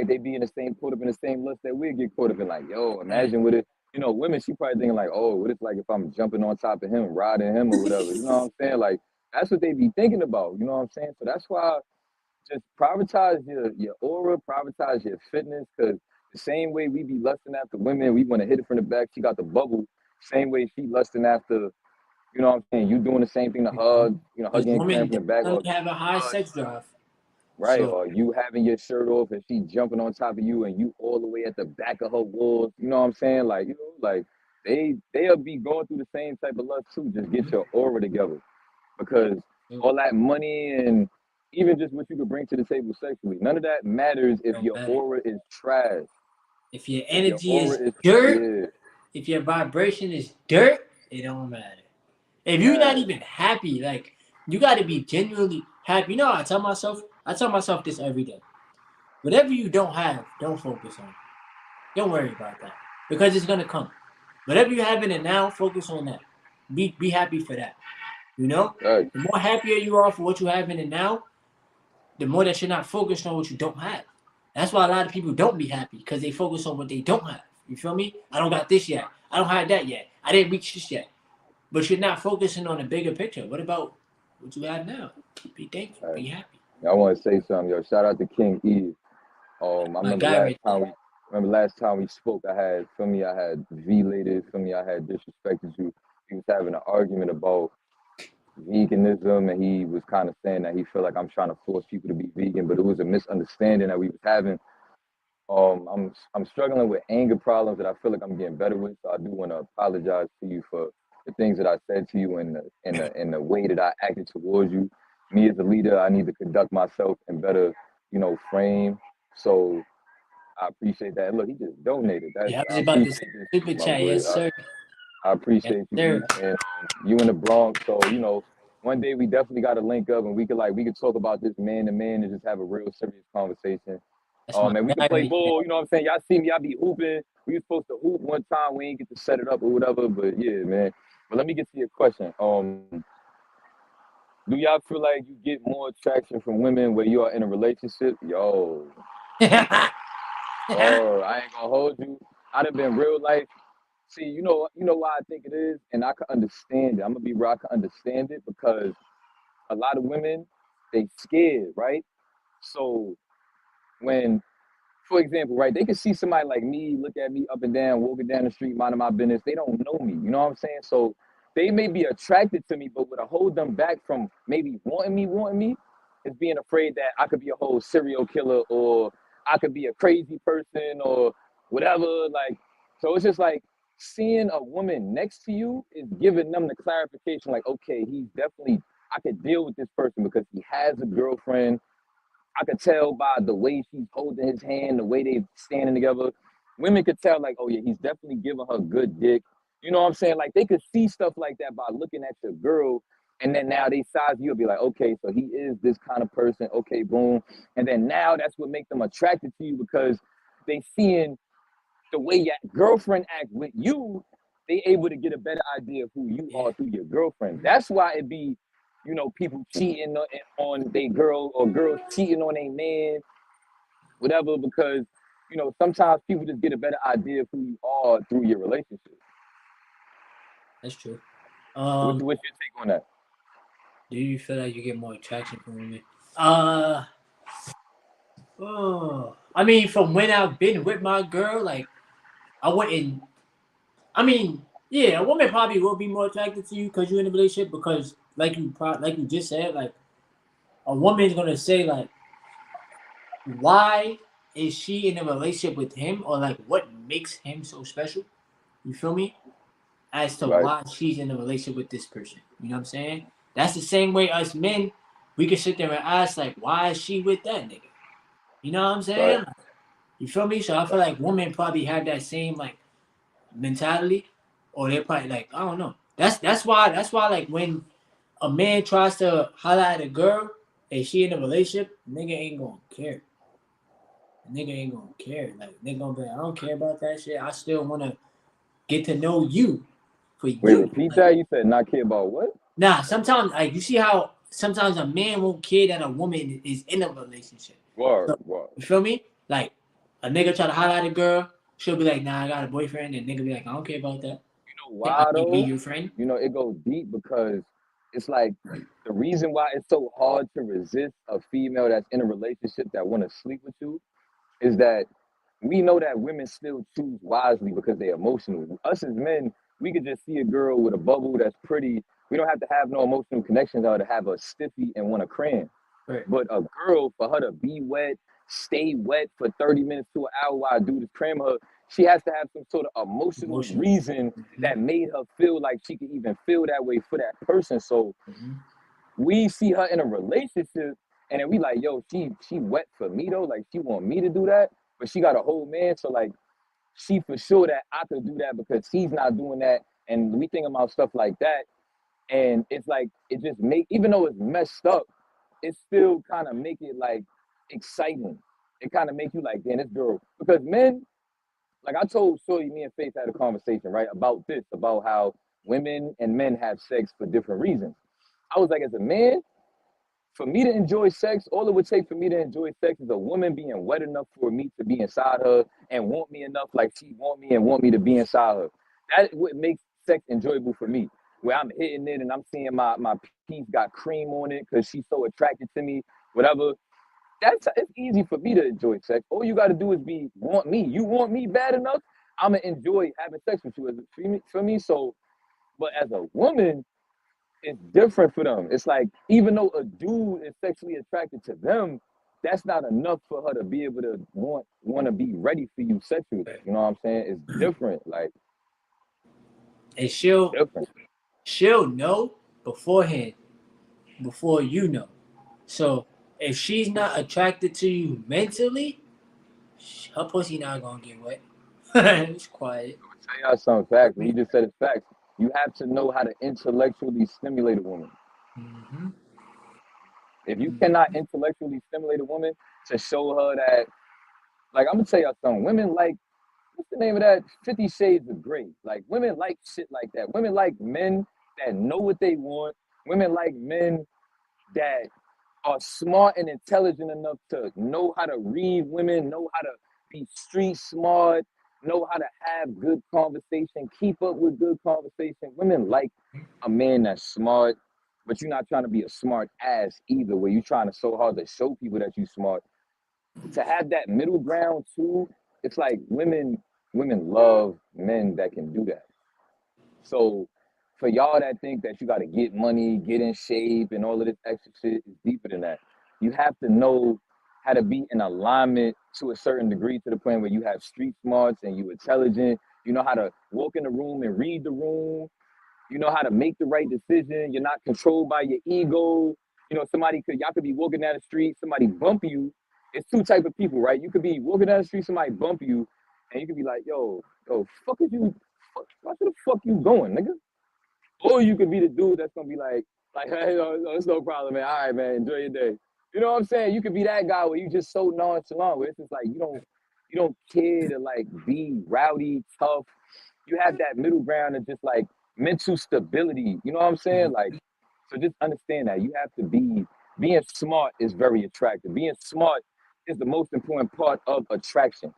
they be in the same caught up in the same lust that we get caught up in. Like, yo, Man. imagine what it. You know, women, she probably thinking like, oh, what it's like if I'm jumping on top of him, riding him or whatever. You know what I'm saying? Like, that's what they be thinking about. You know what I'm saying? So that's why just privatize your aura, privatize your fitness, because the same way we be lusting after women, we want to hit it from the back. She got the bubble. Same way she lusting after. You know what I'm saying? You doing the same thing to hug. You know, This hugging and carrying woman from the back, or definitely have a high uh, sex drive. right? So Or you having your shirt off and she jumping on top of you and you all the way at the back of her walls. You know what I'm saying? Like, you know, like they'll be going through the same type of lust too. Just get your aura together. Because all that money and even just what you could bring to the table sexually, none of that matters if don't your matter. aura is trash. If your If your energy aura is is dirt, yeah, if your vibration is dirt, it don't matter. If you're not trash. even happy, like you got to be genuinely happy. You know, I tell myself this every day. Whatever you don't have, don't focus on. Don't worry about that because it's gonna come. Whatever you have in it now, focus on that. Be happy for that. You know, Right. the more happier you are for what you have in it now, the more that you're not focused on what you don't have. That's why a lot of people don't be happy because they focus on what they don't have. You feel me? I don't got this yet. I don't have that yet. I didn't reach this yet. But you're not focusing on the bigger picture. What about what you have now? Be thankful. Right. Be happy. I want to say something, yo. Shout out to King E. I My remember guy last right there. time we spoke. I had feel me. I had violated. Feel me. I had disrespected you. He was having an argument about veganism, and he was kind of saying that he felt like I'm trying to force people to be vegan, but it was a misunderstanding that we was having. I'm struggling with anger problems that I feel like I'm getting better with. So I do want to apologize to you for the things that I said to you and the way that I acted towards you. Me as a leader, I need to conduct myself in better, frame. So I appreciate that. Look, he just donated. That Yeah, I was I about to say appreciate this, super my chat. boy. Yes, sir. I Yes, appreciate you, sir. E, and you in the Bronx. So one day we definitely got to link up, and we could talk about this man to man and just have a real serious conversation. That's my And we could guy play right there. ball. You know what I'm saying? Y'all see me? I be hooping. We were supposed to hoop one time. We ain't get to set it up or whatever. But yeah, man. But let me get to your question. Do y'all feel like you get more attraction from women when you are in a relationship? I ain't gonna hold you. I'd have been real life. See, you know why I think it is, and I can understand it. I'm gonna be real. I can understand it because a lot of women they scared, right? So when, for example, right, they can see somebody like me, look at me up and down, walking down the street, minding my business. They don't know me. You know what I'm saying? So they may be attracted to me, but what hold them back from maybe wanting me, is being afraid that I could be a whole serial killer or I could be a crazy person or whatever. Like, so it's just like seeing a woman next to you is giving them the clarification, like, okay, he's definitely, I could deal with this person because he has a girlfriend. I could tell by the way she's holding his hand, the way they standing together. Women could tell, like, oh yeah, he's definitely giving her good dick. You know what I'm saying? Like they could see stuff like that by looking at your girl, and then now they size you up, be like, okay, so he is this kind of person. Okay, boom. And then now that's what makes them attracted to you because they seeing the way your girlfriend act with you. They able to get a better idea of who you Yeah, are through your girlfriend. That's why it be people cheating on their girl or girls cheating on their man, whatever, because, sometimes people just get a better idea of who you are through your relationship. that's true. What's your take on that? Do you feel like you get more attraction from women? Uh, I mean, from when I've been with my girl, like I wouldn't. I mean, yeah, a woman probably will be more attracted to you because you're in a relationship. Because, like you just said, like a woman's gonna say, like, why is she in a relationship with him, or like what makes him so special? You feel me? As to Right, why she's in a relationship with this person. You know what I'm saying? That's the same way us men, we can sit there and ask, like, why is she with that nigga? You know what I'm right, saying? You feel me? So I feel like women probably have that same like mentality, or they're probably like, I don't know. That's why like when a man tries to holler at a girl and she in a relationship, nigga ain't gonna care. Nigga ain't gonna care. Like nigga gonna be like, I don't care about that shit. I still wanna get to know you for Wait, you. repeat Like, that. You said not care about what? nah, sometimes like you see how sometimes a man won't care that a woman is in a relationship. Word, So, word. you feel me? Like a nigga try to holler at a girl, she'll be like, nah, I got a boyfriend, and nigga be like, I don't care about that. You know I why can't be though? your friend. You know, it goes deep because it's like the reason why it's so hard to resist a female that's in a relationship that want to sleep with you is that we know that women still choose wisely because they're emotional. Us as men, we could just see a girl with a bubble that's pretty. We don't have to have no emotional connections or to have a stiffy and want a crayon. Right. But a girl, for her to be wet, stay wet for 30 minutes to an hour while I do this cram her, she has to have some sort of emotional reason that made her feel like she could even feel that way for that person. So we see her in a relationship and then we like, yo, she wet for me though. Like she want me to do that, but she got a whole man. So like she for sure that I could do that because he's not doing that. And we think about stuff like that. And it's like it just make, even though it's messed up, it still kind of make it like exciting. It kind of make you like, damn, this girl. Because men, like I told Shorty, me and Faith had a conversation, right, about this, about how women and men have sex for different reasons. I was like, as a man, for me to enjoy sex, all it would take for me to enjoy sex is a woman being wet enough for me to be inside her and want me enough like she want me and want me to be inside her. That would make sex enjoyable for me. Where I'm hitting it and I'm seeing my piece got cream on it because she's so attracted to me, whatever. It's easy for me to enjoy sex. All you got to do is want me. You want me bad enough, I'm gonna enjoy having sex with you. For me. So, but as a woman, it's different for them. It's like even though a dude is sexually attracted to them, that's not enough for her to be able to want to be ready for you sexually. You know what I'm saying? It's different. Like And different. she'll know beforehand, before you know. So if she's not attracted to you mentally, her pussy not gonna get wet. It's quiet. Tell y'all some facts. When you just said it's facts, you have to know how to intellectually stimulate a woman. Mm-hmm. If you cannot intellectually stimulate a woman to show her that, like I'm gonna tell y'all something, women like, what's the name of that? 50 Shades of Grey. Like women like shit like that. Women like men that know what they want. Women like men that are smart and intelligent enough to know how to read women, know how to be street smart, know how to have good conversation, keep up with good conversation. Women like a man that's smart, but you're not trying to be a smart ass either, where you're trying to so hard to show people that you're smart. To have that middle ground too, it's like women love men that can do that. So for y'all that think that you got to get money, get in shape, and all of this extra shit, is deeper than that. You have to know how to be in alignment to a certain degree, to the point where you have street smarts and you intelligent. You know how to walk in the room and read the room. You know how to make the right decision. You're not controlled by your ego. You know, y'all could be walking down the street, somebody bump you. It's two type of people, right? You could be walking down the street, somebody bump you, and you could be like, yo, fuck is you, where the fuck you going, nigga? Or you could be the dude that's gonna be like, hey, no, it's no problem, man. All right, man, enjoy your day. You know what I'm saying? You could be that guy where you just so nonchalant, where it's just like you don't care to like be rowdy, tough. You have that middle ground of just like mental stability. You know what I'm saying? Like, so just understand that you have to being smart is very attractive. Being smart is the most important part of attraction.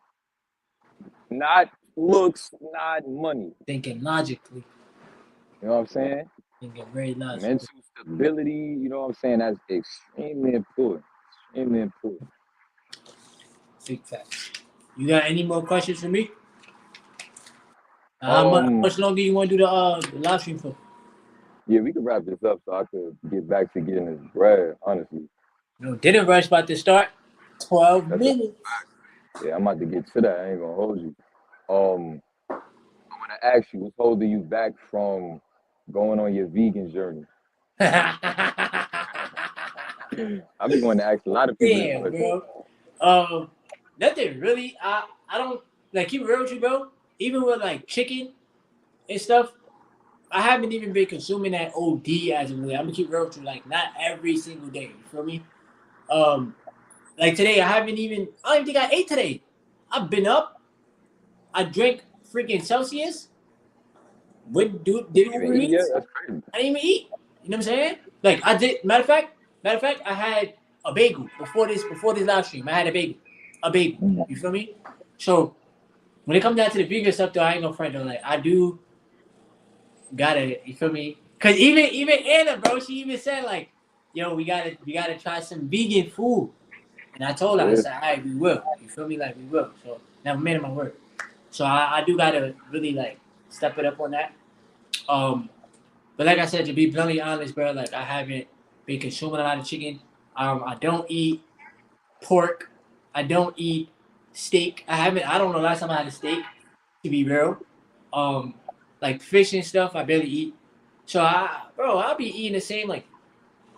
Not looks, not money. Thinking logically. You know what I'm saying? Thinking very logically. Mental stability, you know what I'm saying? That's extremely important. Extremely important. Big facts. You got any more questions for me? How Um, much longer you want to do the live stream for? yeah, we could wrap this up so I could get back to getting this bread, honestly. No, dinner rush about to start. 12 That's a minutes. yeah, I'm about to get to that. I ain't gonna hold you. I wanna ask you, what's holding you back from going on your vegan journey? I've been wanting to ask a lot of people this Damn, question. bro. Nothing really. I don't like keep it real with you, bro. Even with like chicken and stuff, I haven't even been consuming that OD as of late. I'm gonna keep real with you, like not every single day. You feel me? Like today, I don't even think I ate today. I've been up. I drank freaking Celsius. Did You Uber even eat yet? Eats. That's crazy. I didn't even eat. You know what I'm saying? Like I did. Matter of fact, I had a bagel before this live stream. I had a bagel. You feel me? So when it comes down to the vegan stuff, though, I ain't gonna front though. Like I do gotta, you feel me? Cause even Anna, bro, she even said like, yo, we gotta try some vegan food. And I told her, I said, all right, we will. You feel me? Like we will. So now I'm a man of my word. So I do gotta really like step it up on that. But like I said, to be bluntly honest, bro, like I haven't been consuming a lot of chicken. I don't eat pork. I don't eat steak. I don't know last time I had a steak, to be real. Um, like fish and stuff, I barely eat. So I'll be eating the same like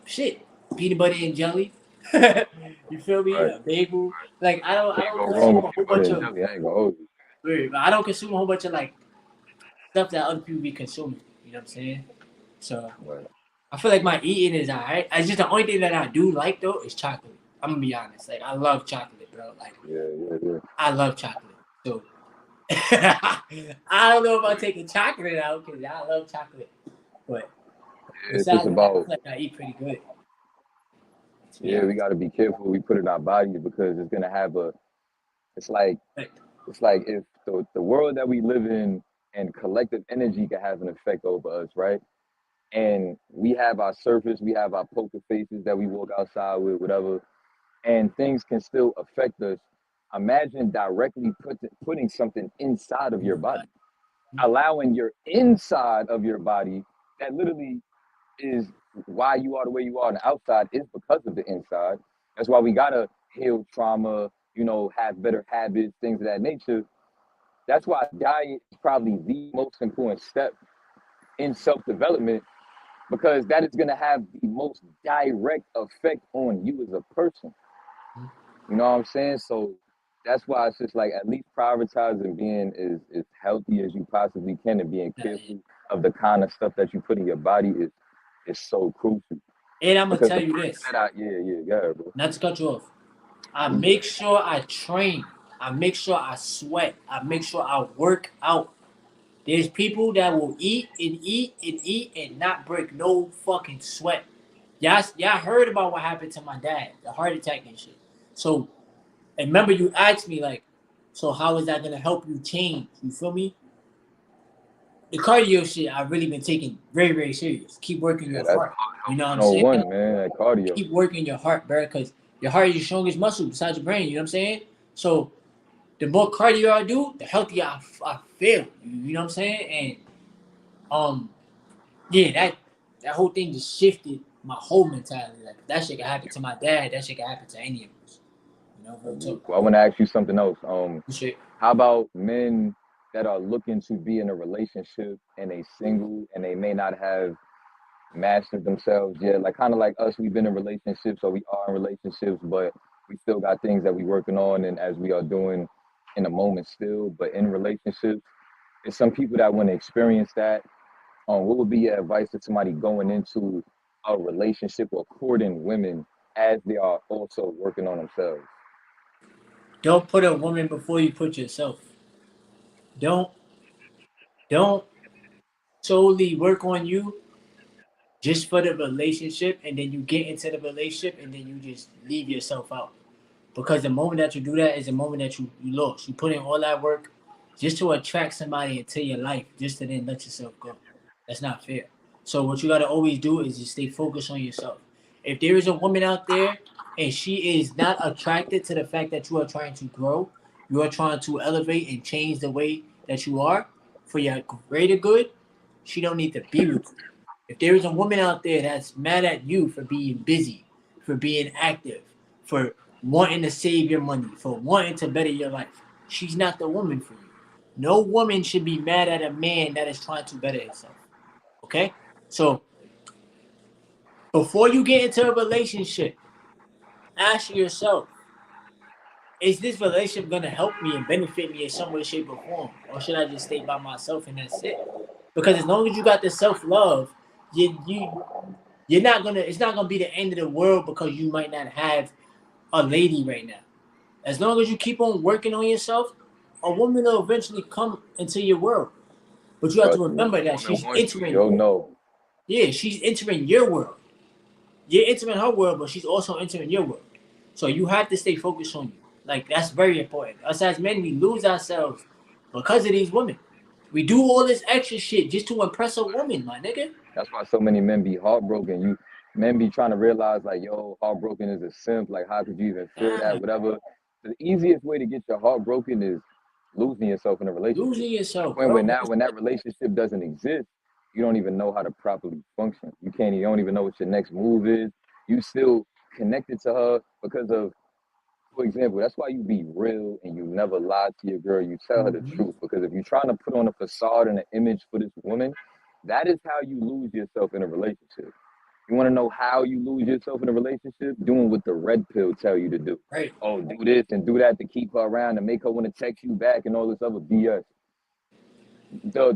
shit, peanut butter and jelly. You feel me? Right. A bagel. Like I Can't don't go wrong consume a with whole peanut butter bunch and of jelly. I ain't gonna hold you. I don't consume a whole bunch of like stuff that other people be consuming. You know what I'm saying? So Right. I feel like my eating is alright. It's just the only thing that I do like though is chocolate. I'm gonna be honest. Like I love chocolate, bro. Like Yeah. I love chocolate. So I don't know about taking chocolate out because I love chocolate. But It's just besides that, I feel about, like I eat pretty good. To be yeah, we honest. got to be careful we put in our bodies because it's gonna have a. It's like Like, if the world that we live in and collective energy can have an effect over us, right? And we have our surface, we have our poker faces that we walk outside with, whatever, and things can still affect us. Imagine directly putting something inside of your body, allowing your inside of your body that literally is why you are the way you are on the outside is because of the inside. That's why we gotta heal trauma, have better habits, things of that nature. That's why diet is probably the most important step in self-development because that is gonna have the most direct effect on you as a person. You know what I'm saying? So that's why it's just like at least prioritizing being as healthy as you possibly can and being careful of the kind of stuff that you put in your body is so crucial. and I'm gonna Because tell the you person this, that yeah, bro. not to cut you off. I You make good. sure I train. I make sure I sweat. I make sure I work out. There's people that will eat and eat and eat and not break no fucking sweat. Y'all heard about what happened to my dad, the heart attack and shit. So, and remember you asked me like, so how is that gonna help you change? You feel me? The cardio shit I've really been taking very, very serious. Keep working Yeah, your that's heart. You know what I'm saying? 101, man. That cardio. Keep working your heart, bro, because your heart is your strongest muscle besides your brain. You know what I'm saying? So the more cardio I do, the healthier I feel. You know what I'm saying? And yeah, that whole thing just shifted my whole mentality. Like if that shit can happen to my dad, that shit can happen to any of us. You know, real talk. Well, I want to ask you something else. Shit. How about men that are looking to be in a relationship and they single and they may not have mastered themselves yet? Like kind of like us, we've been in relationships or we are in relationships, but we still got things that we working on and as we are doing in the moment still. But in relationships, there's some people that want to experience that. What would be your advice to somebody going into a relationship or courting women as they are also working on themselves? Don't put a woman before you put yourself. Don't don't solely work on you just for the relationship and then you get into the relationship and then you just leave yourself out. Because the moment that you do that is the moment that you lost. You put in all that work just to attract somebody into your life, just to then let yourself go. That's not fair. So what you gotta always do is just stay focused on yourself. If there is a woman out there and she is not attracted to the fact that you are trying to grow, you are trying to elevate and change the way that you are for your greater good, she don't need to be with you. If there is a woman out there that's mad at you for being busy, for being active, for wanting to save your money, for wanting to better your life, she's not the woman for you. No woman should be mad at a man that is trying to better himself. Okay? So before you get into a relationship, ask yourself, is this relationship gonna help me and benefit me in some way, shape, or form? Or should I just stay by myself and that's it? Because as long as you got the self love, you you're not gonna. It's not gonna be the end of the world because you might not have a lady right now. As long as you keep on working on yourself, a woman will eventually come into your world. But you have to Trust me, remember if a that woman she's wants you, entering. you'll know. Yeah, she's entering your world. You're entering her world, but she's also entering your world. So you have to stay focused on you. Like that's very important. Us as men, we lose ourselves because of these women. We do all this extra shit just to impress a woman, my nigga. That's why so many men be heartbroken. Men be trying to realize like, yo, heartbroken is a simp. Like, how could you even feel Nah, that? Whatever. The easiest way to get your heart broken is losing yourself in a relationship. losing To the yourself, point where bro. now, when that relationship doesn't exist, you don't even know how to properly function. You don't even know what your next move is. You still connected to her because of, for example, that's why you be real and you never lie to your girl. You tell her the Mhm. truth. Because if you're trying to put on a facade and an image for this woman, that is how you lose yourself in a relationship. You want to know how you lose yourself in a relationship? Doing what the red pill tell you to do. Right. Oh, do this and do that to keep her around and make her want to text you back and all this other BS.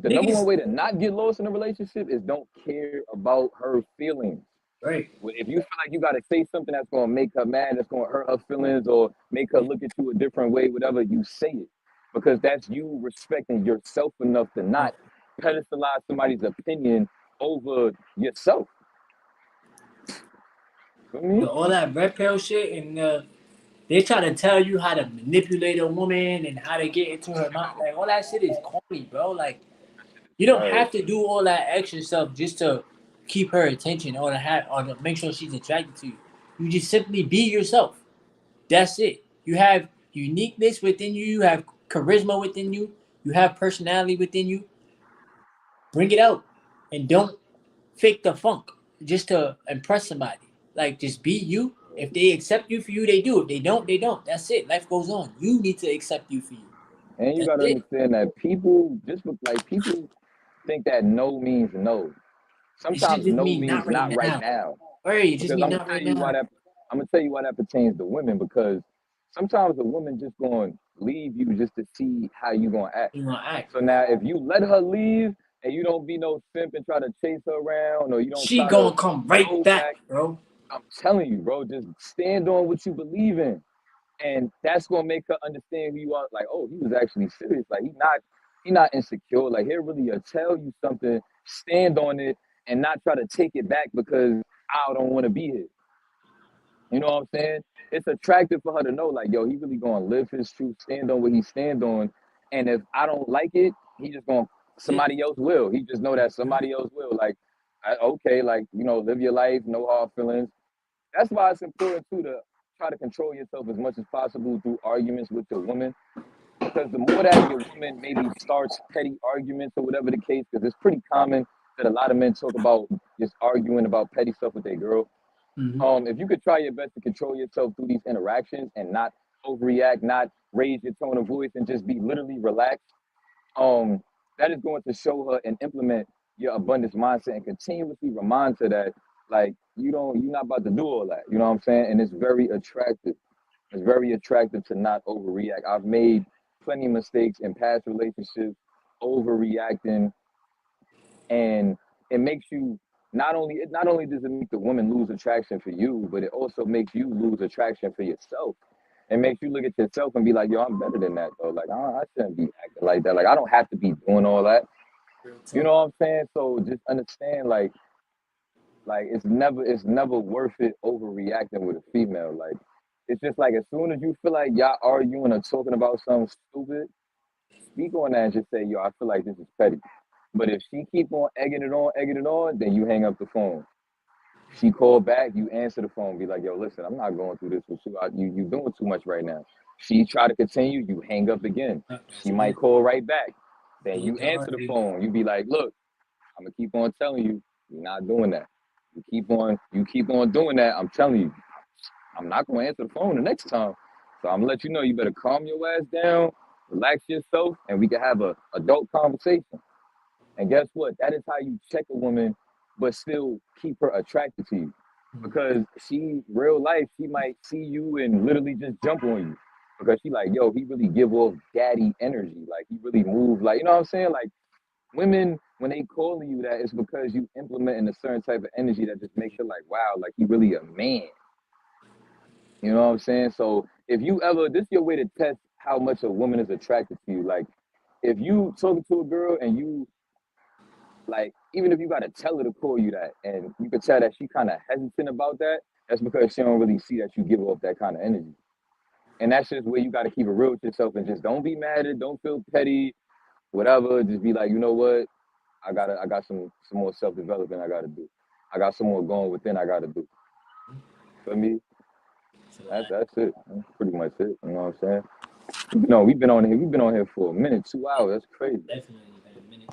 The number one Niggas. way to not get lost in a relationship is don't care about her feelings. Right. If you feel like you got to say something that's going to make her mad, that's going to hurt her feelings or make her look at you a different way, whatever, you say it. Because that's you respecting yourself enough to not pedestalize somebody's opinion over yourself. You know what I mean? All that red pill shit and they try to tell you how to manipulate a woman and how to get into her mind. Like all that shit is corny, bro. Like you don't Right. have to do all that extra stuff just to keep her attention or to make sure she's attracted to you. You just simply be yourself. That's it. You have uniqueness within you. You have charisma within you. You have personality within you. Bring it out, and don't fake the funk just to impress somebody. Like just be you. If they accept you for you, they do. If they don't, they don't. That's it. Life goes on. You need to accept you for you. And you That's gotta it. understand that people think that no means no. It should Sometimes just no mean not means right not right now. now. Right, it just Because mean not right now. I'm gonna tell you why that pertains to women. Because sometimes a woman just gonna leave you just to see how you gonna act. You wanna act. So now if you let her leave and you don't be no simp and try to chase her around or you don't She try to gonna come right go back, back, bro. I'm telling you, bro, just stand on what you believe in. And that's gonna make her understand who you are. Like, oh, he was actually serious. Like, he not insecure. Like, he'll really tell you something, stand on it, and not try to take it back because I don't want to be here. You know what I'm saying? It's attractive for her to know, like, yo, he really gonna live his truth, stand on what he stand on. And if I don't like it, he just gonna That's somebody else will. He just know that somebody else will. Like, okay, like live your life, no hard feelings. That's why it's important too to try to control yourself as much as possible through arguments with your woman. Because the more that your woman maybe starts petty arguments or whatever the case, because it's pretty common that a lot of men talk about just arguing about petty stuff with their girl. mm-hmm. If you could try your best to control yourself through these interactions and not overreact, not raise your tone of voice, and just be literally relaxed, um, that is going to show her and implement your abundance mindset and continuously remind her that like you're not about to do all that. You know what I'm saying? And it's very attractive. It's very attractive to not overreact. I've made plenty of mistakes in past relationships, overreacting, and it makes you not only does it make the woman lose attraction for you, but it also makes you lose attraction for yourself. It makes you look at yourself and be like, yo, I'm better than that though. Like I shouldn't be acting like that. Like I don't have to be doing all that. Real You talk. know what I'm saying? So just understand like it's never worth it overreacting with a female. Like it's just like as soon as you feel like y'all arguing or talking about something stupid, speak on that and just say, yo, I feel like this is petty. But if she keep on egging it on, then you hang up the phone. She called back, you answer the phone, be like, yo, listen, I'm not going through this with you. You doing too much right now. She try to continue, you hang up again. That's She might it. call right back. Then And you you tell answer her, the hey, phone. You be like, look, I'm gonna keep on telling you, you're not doing that. You keep on doing that. I'm telling you, I'm not gonna answer the phone the next time. So I'm gonna let you know you better calm your ass down, relax yourself, and we can have a adult conversation. And guess what? That is how you check a woman, but still keep her attracted to you. Because she, real life, she might see you and literally just jump on you. Because she like, yo, he really give off daddy energy. Like he really move like, you know what I'm saying? Like women when they calling you that, it's because you implementing a certain type of energy that just makes you like, wow, like you really a man. You know what I'm saying? So if you ever, this is your way to test how much a woman is attracted to you. Like if you talking to a girl and you like, even if you gotta tell her to call you that, and you can tell that she kind of hesitant about that, that's because she don't really see that you give off that kind of energy. And that's just where you gotta keep it real with yourself and just don't be mad at it, don't feel petty, whatever. Just be like, you know what? I got some more self development I gotta do. I got some more going within I gotta do. For me, that's it. That's pretty much it. You know what I'm saying? We've been on here. We've been on here for a minute, 2 hours. That's crazy. Definitely been a minute.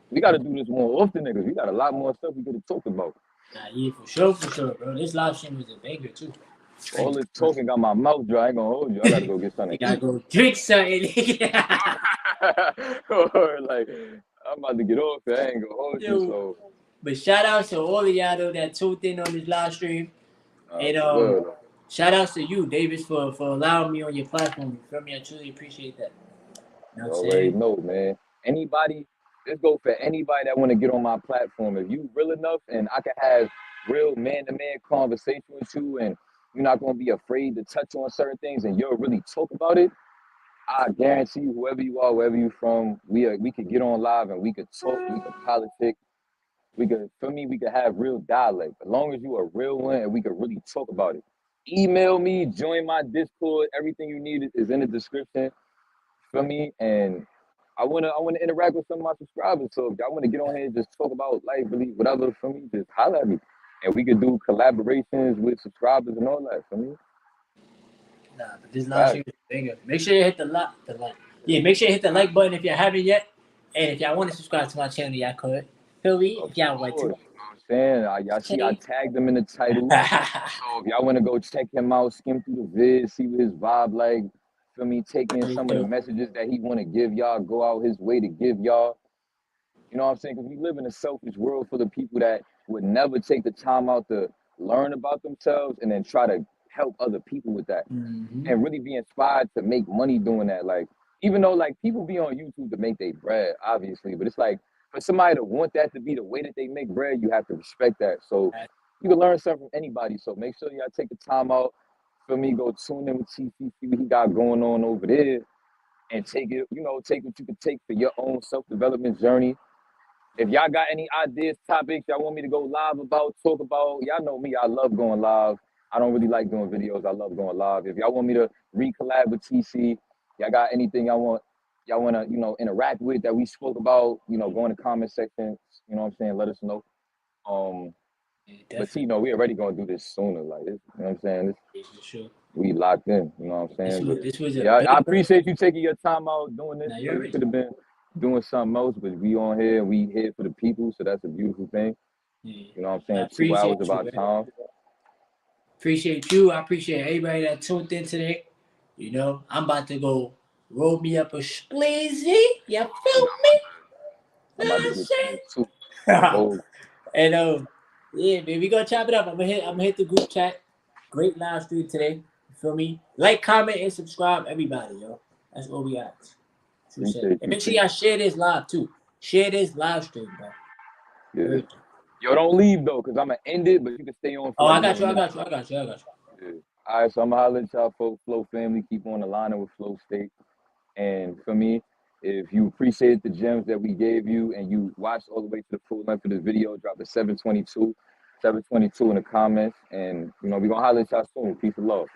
We got to do this more often, niggas. We got a lot more stuff we could have talked about. Nah, yeah, for sure, bro. This live stream was a banger too. All this talking got my mouth dry. I ain't gonna hold you. I gotta go get something. You gotta go drink something. Or like, I'm about to get off here. I ain't gonna hold you. So, but shout out to all of y'all though that tuned in on this live stream. And shout outs to you, Davis, for allowing me on your platform. You feel me? I truly appreciate that. You know what I'm saying? Know, man. Anybody, let's go for anybody that want to get on my platform. If you real enough and I can have real man-to-man conversation with you and you're not going to be afraid to touch on certain things and you'll really talk about it, I guarantee you, whoever you are, wherever you're from, we could get on live and we could talk, we could politic, we could have real dialect. As long as you a real one and we could really talk about it. Email me, join my Discord, everything you need is in the description. Feel me? And I wanna interact with some of my subscribers. So if y'all wanna get on here and just talk about life, believe whatever, for me, just holler at me. And we could do collaborations with subscribers and all that, for me. Nah, but this live stream is bigger. Make sure you hit the like. Yeah, make sure you hit the like button if you haven't yet. And if y'all want to subscribe to my channel, y'all could. Feel me? If y'all want to. You know what I'm saying? Y'all see I tagged him in the title. So if y'all want to go check him out, skim through the vid, see what his vibe like, feel me, take in some of the messages that he want to give y'all, go out his way to give y'all. You know what I'm saying? Because we live in a selfish world full of people that would never take the time out to learn about themselves and then try to help other people with that. And really be inspired to make money doing that. Like, even though like people be on YouTube to make their bread, obviously, but it's like for somebody to want that to be the way that they make bread, you have to respect that. So you can learn something from anybody. So make sure y'all take the time out. For me, go tune in with TC, see what he got going on over there, and take it, take what you can take for your own self-development journey. If y'all got any ideas, topics y'all want me to go live about, talk about, y'all know me, I love going live. I don't really like doing videos. I love going live. If y'all want me to re-collab with TC, y'all got anything y'all want to, interact with that we spoke about, go in the comment section, you know what I'm saying? Let us know. But we already gonna do this sooner, like this, you know what I'm saying? We locked in, you know what I'm saying? I appreciate you taking your time out doing this. You could have been doing something else, but we on here, we here for the people, so that's a beautiful thing. You know what I'm saying? 2 hours of our time. Appreciate you. I appreciate everybody that tuned in today. I'm about to go roll me up a splizzy. You feel me? I'm about to get too. And yeah, man, we gonna chop it up. I'm gonna hit the group chat. Great live stream today. You feel me? Like, comment, and subscribe, everybody, yo. That's what we got. And make sure y'all share this live too. Share this live stream, bro. Yeah. Yo, don't leave though, cause I'm gonna end it, but you can stay on. Oh, I got you. Yeah. All right, so I'm gonna holler at y'all, Flow family. Keep on aligning with Flow State. And for me, if you appreciate the gems that we gave you and you watched all the way to the full length of the video, drop a 722 in the comments. And we're gonna holler at y'all soon. Peace and love.